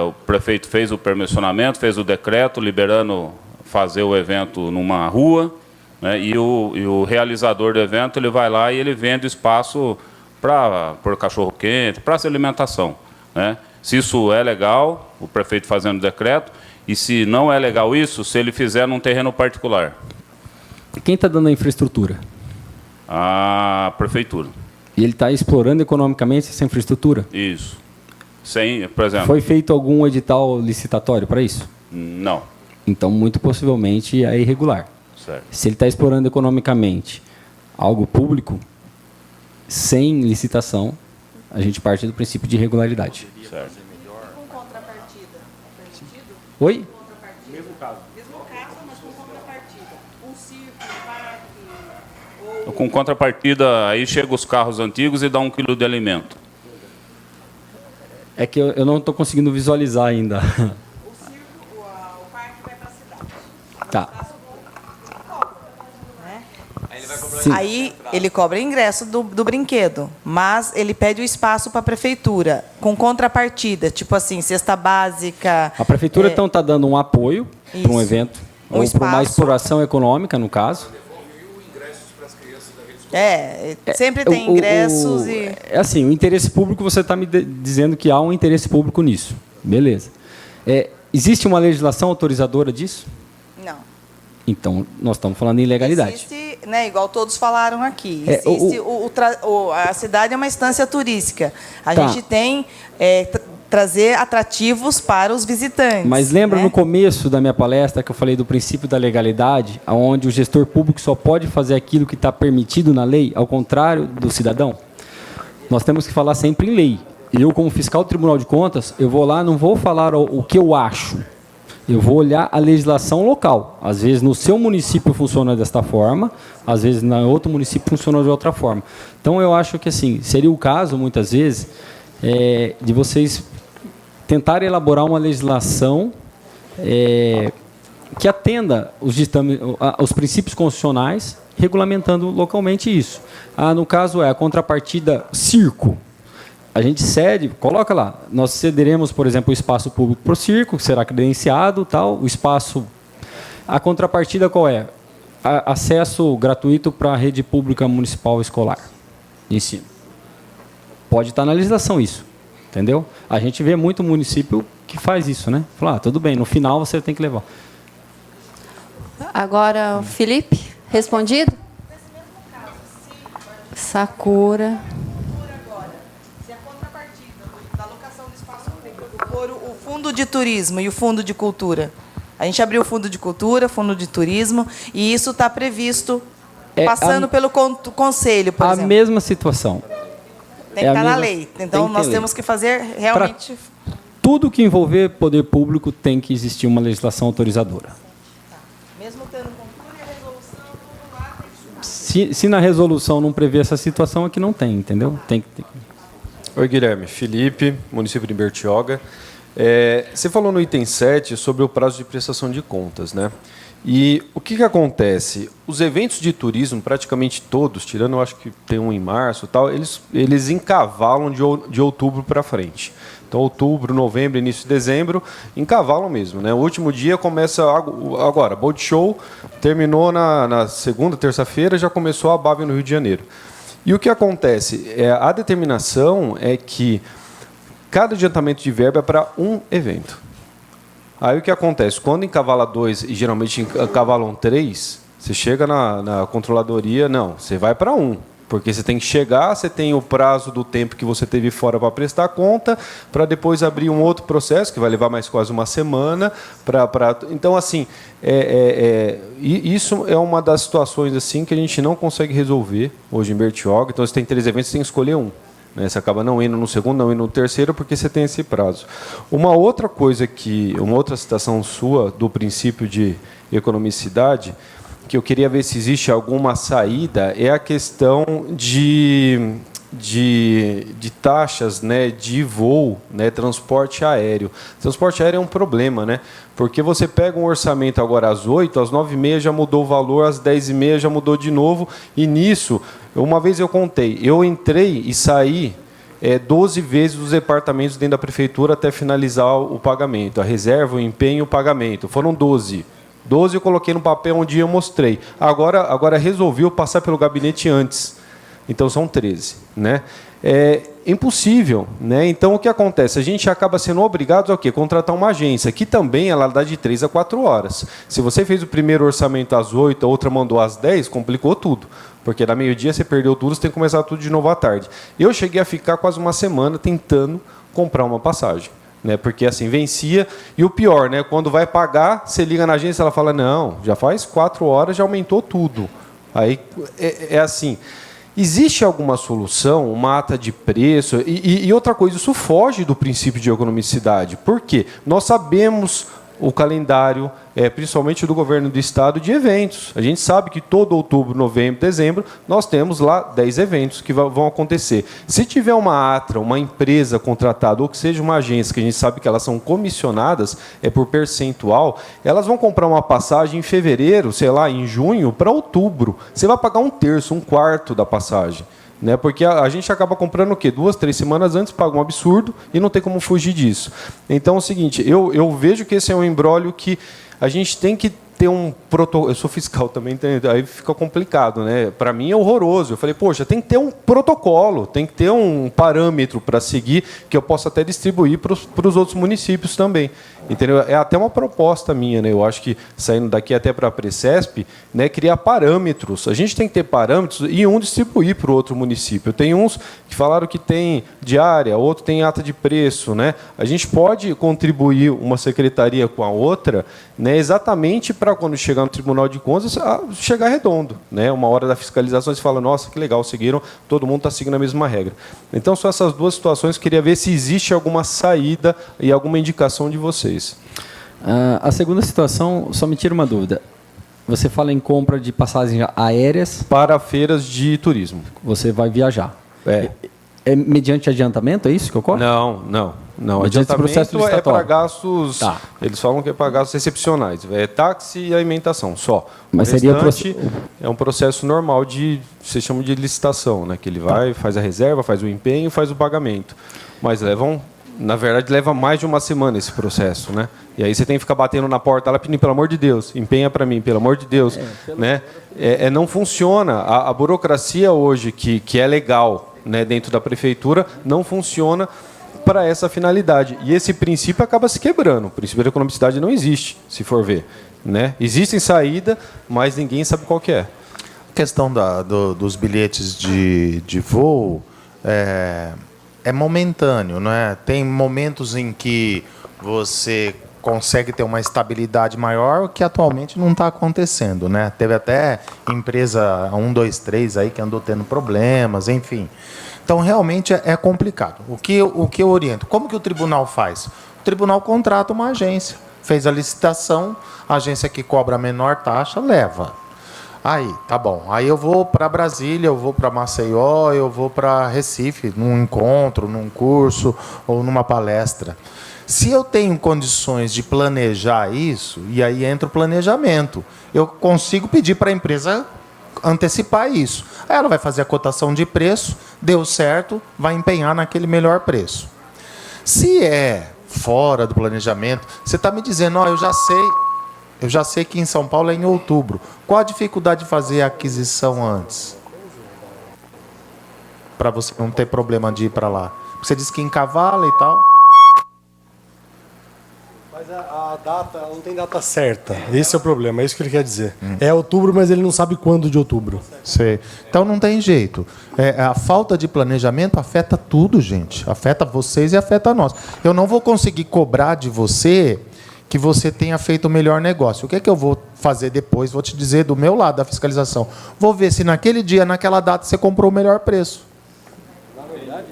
Speaker 6: o prefeito fez o permissionamento, fez o decreto liberando fazer o evento numa rua, né, e o realizador do evento ele vai lá e ele vende espaço para por cachorro-quente, para essa alimentação, né? Se isso é legal, o prefeito fazendo o decreto, e se não é legal isso, se ele fizer num terreno particular.
Speaker 2: Quem está dando a infraestrutura?
Speaker 6: A prefeitura.
Speaker 2: E ele está explorando economicamente essa infraestrutura?
Speaker 6: Isso. Sem, por exemplo...
Speaker 2: Foi feito algum edital licitatório para isso?
Speaker 6: Não.
Speaker 2: Então, muito possivelmente, é irregular.
Speaker 6: Certo.
Speaker 2: Se ele está explorando economicamente algo público, sem licitação, a gente parte do princípio de irregularidade.
Speaker 6: Certo.
Speaker 8: Com contrapartida?
Speaker 2: Oi?
Speaker 8: Mesmo caso, mas com contrapartida. Um circo, um parque, ou...
Speaker 6: Com contrapartida, aí chegam os carros antigos e dá 1 quilo de alimento.
Speaker 2: É que eu não estou conseguindo visualizar ainda.
Speaker 8: O circo, o parque vai para a cidade.
Speaker 2: Tá.
Speaker 9: Aí ele cobra ingresso do brinquedo, mas ele pede o espaço para a prefeitura, com contrapartida, tipo assim, cesta básica.
Speaker 2: A prefeitura, então, está dando um apoio para um evento,
Speaker 9: Um
Speaker 2: ou para uma
Speaker 9: espaço.
Speaker 2: exploração econômica, no caso.
Speaker 9: Sempre tem ingressos e...
Speaker 2: É assim, o interesse público, você está me dizendo que há um interesse público nisso. Beleza. Existe uma legislação autorizadora disso?
Speaker 9: Não.
Speaker 2: Então, nós estamos falando em ilegalidade.
Speaker 9: Existe, né, igual todos falaram aqui, existe a cidade é uma instância turística. A
Speaker 2: Tá.
Speaker 9: gente tem trazer atrativos para os visitantes.
Speaker 2: Mas lembra,
Speaker 9: né?
Speaker 2: no começo da minha palestra que eu falei do princípio da legalidade, onde o gestor público só pode fazer aquilo que está permitido na lei, ao contrário do cidadão? Nós temos que falar sempre em lei. Eu, como fiscal do Tribunal de Contas, eu vou lá, não vou falar o que eu acho. Eu vou olhar a legislação local. Às vezes, no seu município funciona desta forma, às vezes, no outro município funciona de outra forma. Então, eu acho que assim seria o caso, muitas vezes, de vocês tentarem elaborar uma legislação que atenda os princípios constitucionais, regulamentando localmente isso. No caso, a contrapartida circo. A gente cede, coloca lá, nós cederemos, por exemplo, o espaço público para o circo, que será credenciado, tal, o espaço... A contrapartida qual é? Acesso gratuito para a rede pública municipal escolar de ensino. Pode estar na legislação isso, entendeu? A gente vê muito município que faz isso, né? Fala, tudo bem, no final você tem que levar.
Speaker 4: Agora, o Felipe, respondido? Sakura...
Speaker 9: O fundo de turismo e o fundo de cultura. A gente abriu o fundo de cultura, fundo de turismo, e isso está previsto passando pelo conselho, por exemplo.
Speaker 2: A mesma situação.
Speaker 9: Tem que estar na lei. Então, nós temos que fazer realmente...
Speaker 2: Tudo que envolver poder público tem que existir uma legislação autorizadora.
Speaker 9: Mesmo tendo cultura e a resolução, tudo lá tem que...
Speaker 2: Se na resolução não prevê essa situação, aqui não tem, entendeu? Tem que ter.
Speaker 10: Oi, Guilherme. Felipe, município de Bertioga. Você falou no item 7 sobre o prazo de prestação de contas, né? E o que acontece? Os eventos de turismo, praticamente todos, tirando eu acho que tem um em março e tal, eles encavalam de outubro para frente. Então, outubro, novembro, início de dezembro, encavalam mesmo, né? O último dia começa agora, Boat Show, terminou na segunda, terça-feira, já começou a BAV no Rio de Janeiro. E o que acontece? A determinação é que cada adiantamento de verba é para um evento. Aí o que acontece? Quando encavala 2 e geralmente encavalam 3, você chega na controladoria, não, você vai para 1. Porque você tem que chegar, você tem o prazo do tempo que você teve fora para prestar conta, para depois abrir um outro processo, que vai levar mais quase uma semana. Então, assim, isso é uma das situações assim que a gente não consegue resolver hoje em Bertioga. Então, você tem 3 eventos, você tem que escolher um. Né? Você acaba não indo no segundo, não indo no terceiro, porque você tem esse prazo. Uma outra citação sua do princípio de economicidade, que eu queria ver se existe alguma saída, é a questão de taxas, né, de voo, né, transporte aéreo. Transporte aéreo é um problema, né? Porque você pega um orçamento agora às 8, às 9h30 já mudou o valor, às 10h30 já mudou de novo, e nisso, uma vez eu contei, eu entrei e saí 12 vezes dos departamentos dentro da prefeitura até finalizar o pagamento, a reserva, o empenho e o pagamento. Foram 12. 12 eu coloquei no papel um dia eu mostrei. Agora resolvi eu passar pelo gabinete antes. Então são 13. Né? É impossível. Né? Então o que acontece? A gente acaba sendo obrigado a quê? Contratar uma agência, que também ela dá de 3 a 4 horas. Se você fez o primeiro orçamento às 8, a outra mandou às 10, complicou tudo. Porque na meio-dia você perdeu tudo, você tem que começar tudo de novo à tarde. Eu cheguei a ficar quase uma semana tentando comprar uma passagem. Né, porque assim, vencia. E o pior, né, quando vai pagar, você liga na agência, ela fala, não, já faz 4 horas, já aumentou tudo. Aí é assim, existe alguma solução, uma ata de preço? E outra coisa, isso foge do princípio de economicidade. Por quê? Nós sabemos o calendário, principalmente do governo do estado, de eventos. A gente sabe que todo outubro, novembro, dezembro, nós temos lá 10 eventos que vão acontecer. Se tiver uma atra, uma empresa contratada, ou que seja uma agência, que a gente sabe que elas são comissionadas, por percentual, elas vão comprar uma passagem em fevereiro, sei lá, em junho, para outubro. Você vai pagar 1/3, 1/4 da passagem. Né? Porque a gente acaba comprando o quê? 2, 3 semanas antes, paga um absurdo e não tem como fugir disso. Então é o seguinte, eu vejo que esse é um imbróglio que a gente tem que ter um protocolo. Eu sou fiscal também, aí fica complicado, né? Para mim é horroroso. Eu falei, poxa, tem que ter um protocolo, tem que ter um parâmetro para seguir que eu possa até distribuir para os outros municípios também. Entendeu? É até uma proposta minha, né? Eu acho que saindo daqui até para a Precesp, né, criar parâmetros. A gente tem que ter parâmetros e um distribuir para o outro município. Tem uns que falaram que tem diária, outro tem ata de preço, né? A gente pode contribuir uma secretaria com a outra, né, exatamente para quando chegar no Tribunal de Contas, chegar redondo, né? Uma hora da fiscalização, você fala, nossa, que legal, seguiram, todo mundo está seguindo a mesma regra. Então, são essas duas situações, queria ver se existe alguma saída e alguma indicação de vocês.
Speaker 2: A segunda situação, só me tira uma dúvida. Você fala em compra de passagens aéreas...
Speaker 10: Para feiras de turismo.
Speaker 2: Você vai viajar. É mediante adiantamento, é isso que ocorre?
Speaker 10: Não. Adiantamento é para gastos... Tá. Eles falam que é para gastos excepcionais. É táxi e alimentação, só.
Speaker 2: Mas seria
Speaker 10: é um processo normal de... Você chama de licitação, né? Que ele vai, faz a reserva, faz o empenho, faz o pagamento. Mas na verdade, leva mais de uma semana esse processo, né? E aí você tem que ficar batendo na porta, ela pedindo, pelo amor de Deus, empenha para mim, pelo amor de Deus. Né? Não funciona. A burocracia hoje, que é legal, né, dentro da prefeitura, não funciona para essa finalidade. E esse princípio acaba se quebrando. O princípio da economicidade não existe, se for ver. Né? Existem saídas, mas ninguém sabe qual que é.
Speaker 1: A questão dos bilhetes de voo... É momentâneo, né? Tem momentos em que você consegue ter uma estabilidade maior, que atualmente não está acontecendo, né? Teve até empresa 1, 2, 3 aí que andou tendo problemas, enfim. Então, realmente é complicado. O que eu oriento? Como que o tribunal faz? O tribunal contrata uma agência, fez a licitação, a agência que cobra a menor taxa leva. Aí, tá bom. Aí eu vou para Brasília, eu vou para Maceió, eu vou para Recife, num encontro, num curso ou numa palestra. Se eu tenho condições de planejar isso, e aí entra o planejamento, eu consigo pedir para a empresa antecipar isso. Aí ela vai fazer a cotação de preço, deu certo, vai empenhar naquele melhor preço. Se é fora do planejamento, você está me dizendo, ó, eu já sei que em São Paulo é em outubro. Qual a dificuldade de fazer a aquisição antes? Para você não ter problema de ir para lá. Você disse que encavala e tal.
Speaker 11: Mas a data, não tem data certa. Esse é o problema, é isso que ele quer dizer. É outubro, mas ele não sabe quando de outubro.
Speaker 1: Sei. Então não tem jeito. A falta de planejamento afeta tudo, gente. Afeta vocês e afeta nós. Eu não vou conseguir cobrar de você que você tenha feito o melhor negócio. O que é que eu vou fazer depois? Vou te dizer do meu lado da fiscalização. Vou ver se naquele dia, naquela data, você comprou o melhor preço.
Speaker 2: Na verdade,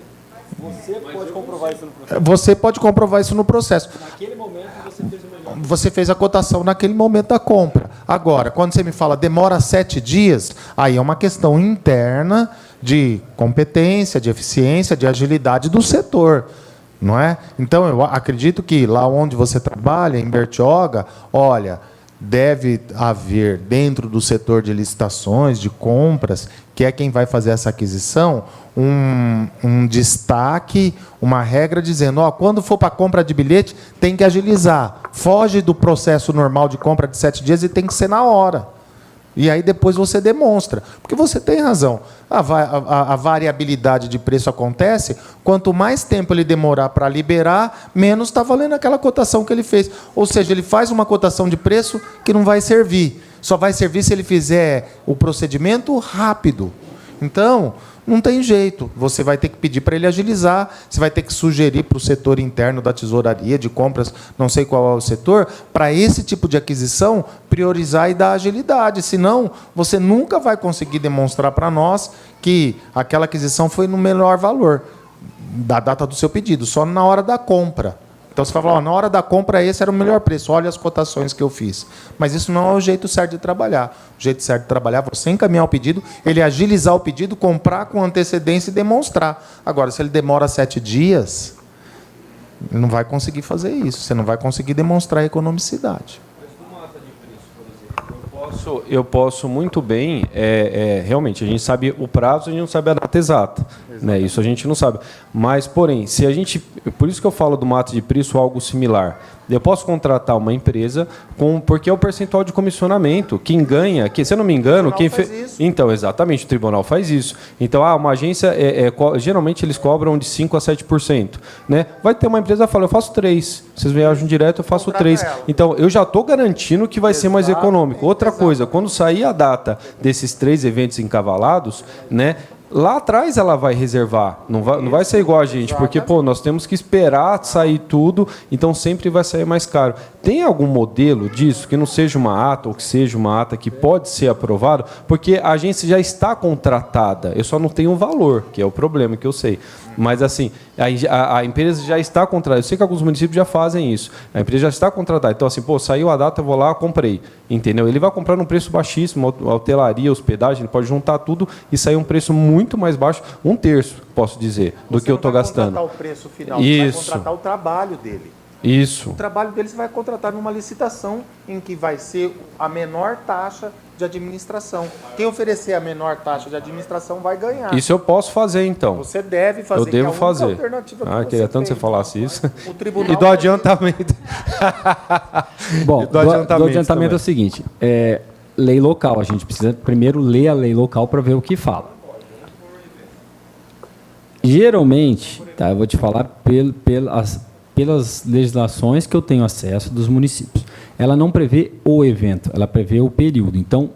Speaker 2: você pode comprovar isso no processo.
Speaker 1: Você pode comprovar isso no processo.
Speaker 2: Naquele momento, você fez o melhor.
Speaker 1: Você fez a cotação naquele momento da compra. Agora, quando você me fala demora 7 dias, aí é uma questão interna de competência, de eficiência, de agilidade do setor. Não é? Então, eu acredito que lá onde você trabalha, em Bertioga, olha, deve haver dentro do setor de licitações, de compras, que é quem vai fazer essa aquisição, um destaque, uma regra dizendo, ó, quando for para compra de bilhete, tem que agilizar. Foge do processo normal de compra de 7 dias e tem que ser na hora. E aí depois você demonstra. Porque você tem razão. A variabilidade de preço acontece, quanto mais tempo ele demorar para liberar, menos está valendo aquela cotação que ele fez. Ou seja, ele faz uma cotação de preço que não vai servir. Só vai servir se ele fizer o procedimento rápido. Então, não tem jeito. Você vai ter que pedir para ele agilizar, você vai ter que sugerir para o setor interno da tesouraria, de compras, não sei qual é o setor, para esse tipo de aquisição, priorizar e dar agilidade. Senão, você nunca vai conseguir demonstrar para nós que aquela aquisição foi no melhor valor da data do seu pedido, só na hora da compra. Então, você vai falar, na hora da compra, esse era o melhor preço, olha as cotações que eu fiz. Mas isso não é o jeito certo de trabalhar. O jeito certo de trabalhar é você encaminhar o pedido, ele agilizar o pedido, comprar com antecedência e demonstrar. Agora, se ele demora 7 dias, ele não vai conseguir fazer isso. Você não vai conseguir demonstrar a economicidade.
Speaker 10: Eu posso muito bem, realmente, a gente sabe o prazo, a gente não sabe a data exata. Né? Isso a gente não sabe. Mas, porém, se a gente. Por isso que eu falo do mato de preço algo similar. Eu posso contratar uma empresa porque é o percentual de comissionamento. Quem ganha, se eu não me engano, quem fez. Então, exatamente, o tribunal faz isso. Então, uma agência, geralmente eles cobram de 5% a 7%. Né? Vai ter uma empresa que fala, eu faço 3%. Vocês viajam direto, eu faço 3%. Então, eu já estou garantindo que vai ser mais econômico. Outra coisa, quando sair a data desses 3 eventos encavalados, né? Lá atrás ela vai reservar, não vai ser igual a gente, porque nós temos que esperar sair tudo, então sempre vai sair mais caro. Tem algum modelo disso, que não seja uma ata ou que seja uma ata que pode ser aprovado? Porque a agência já está contratada, eu só não tenho o valor, que é o problema que eu sei. Mas assim, a empresa já está contratada, eu sei que alguns municípios já fazem isso, a empresa já está contratada, então assim, saiu a data, eu vou lá, comprei, entendeu? Ele vai comprar num preço baixíssimo, hotelaria, hospedagem, ele pode juntar tudo e sair um preço muito mais baixo, 1/3, posso dizer, do que eu estou gastando.
Speaker 1: Você não vai contratar o preço final,
Speaker 10: isso.
Speaker 1: Você vai contratar o trabalho dele.
Speaker 10: Isso.
Speaker 1: O trabalho dele você vai contratar numa licitação em que vai ser a menor taxa de administração. Quem oferecer a menor taxa de administração vai ganhar.
Speaker 10: Isso eu posso fazer, então.
Speaker 1: Você deve fazer.
Speaker 10: Eu devo fazer.
Speaker 1: Alternativa
Speaker 10: Queria tanto que você falasse isso.
Speaker 1: O tribunal
Speaker 10: e do adiantamento.
Speaker 2: Bom, do adiantamento é o seguinte, lei local. A gente precisa primeiro ler a lei local para ver o que fala. Geralmente, eu vou te falar pelas legislações que eu tenho acesso dos municípios. Ela não prevê o evento, ela prevê o período. Então,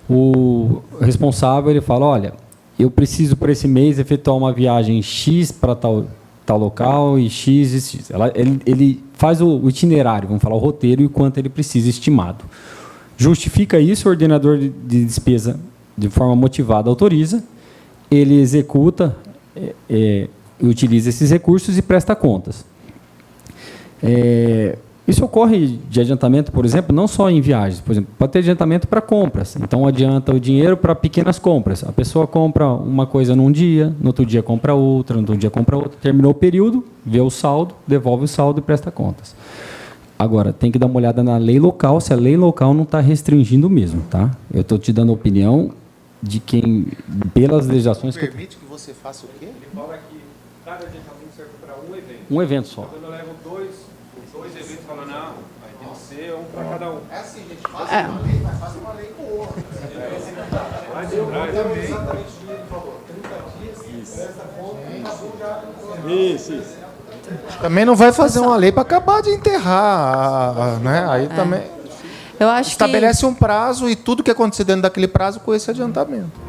Speaker 2: o responsável ele fala, olha, eu preciso para esse mês efetuar uma viagem X para tal local e X e X. Ele faz o itinerário, vamos falar o roteiro e o quanto ele precisa estimado. Justifica isso, o ordenador de despesa, de forma motivada, autoriza, ele executa, utiliza esses recursos e presta contas. Isso ocorre de adiantamento, por exemplo, não só em viagens. Por exemplo, pode ter adiantamento para compras. Então, adianta o dinheiro para pequenas compras. A pessoa compra uma coisa num dia, no outro dia compra outra, no outro dia compra outra. Terminou o período, vê o saldo, devolve o saldo e presta contas. Agora, tem que dar uma olhada na lei local, se a lei local não está restringindo mesmo. Tá? Eu estou te dando a opinião de quem, pelas legislações...
Speaker 1: Permite que você faça o quê?
Speaker 10: Ele fala que cada adiantamento serve para um evento.
Speaker 2: Um evento só.
Speaker 10: Quando eu levo dois eventos, fala, não, aí tem que ser um para cada um.
Speaker 1: É assim, gente, faça uma lei, mas faça uma lei boa.
Speaker 11: Mas eu também. Exatamente o que ele falou. 30 dias, presta conta, acabou já. Isso.
Speaker 1: Também não vai fazer uma lei para acabar de enterrar, né? Aí também
Speaker 4: Eu acho
Speaker 1: estabelece um prazo e tudo que acontecer dentro daquele prazo com esse adiantamento.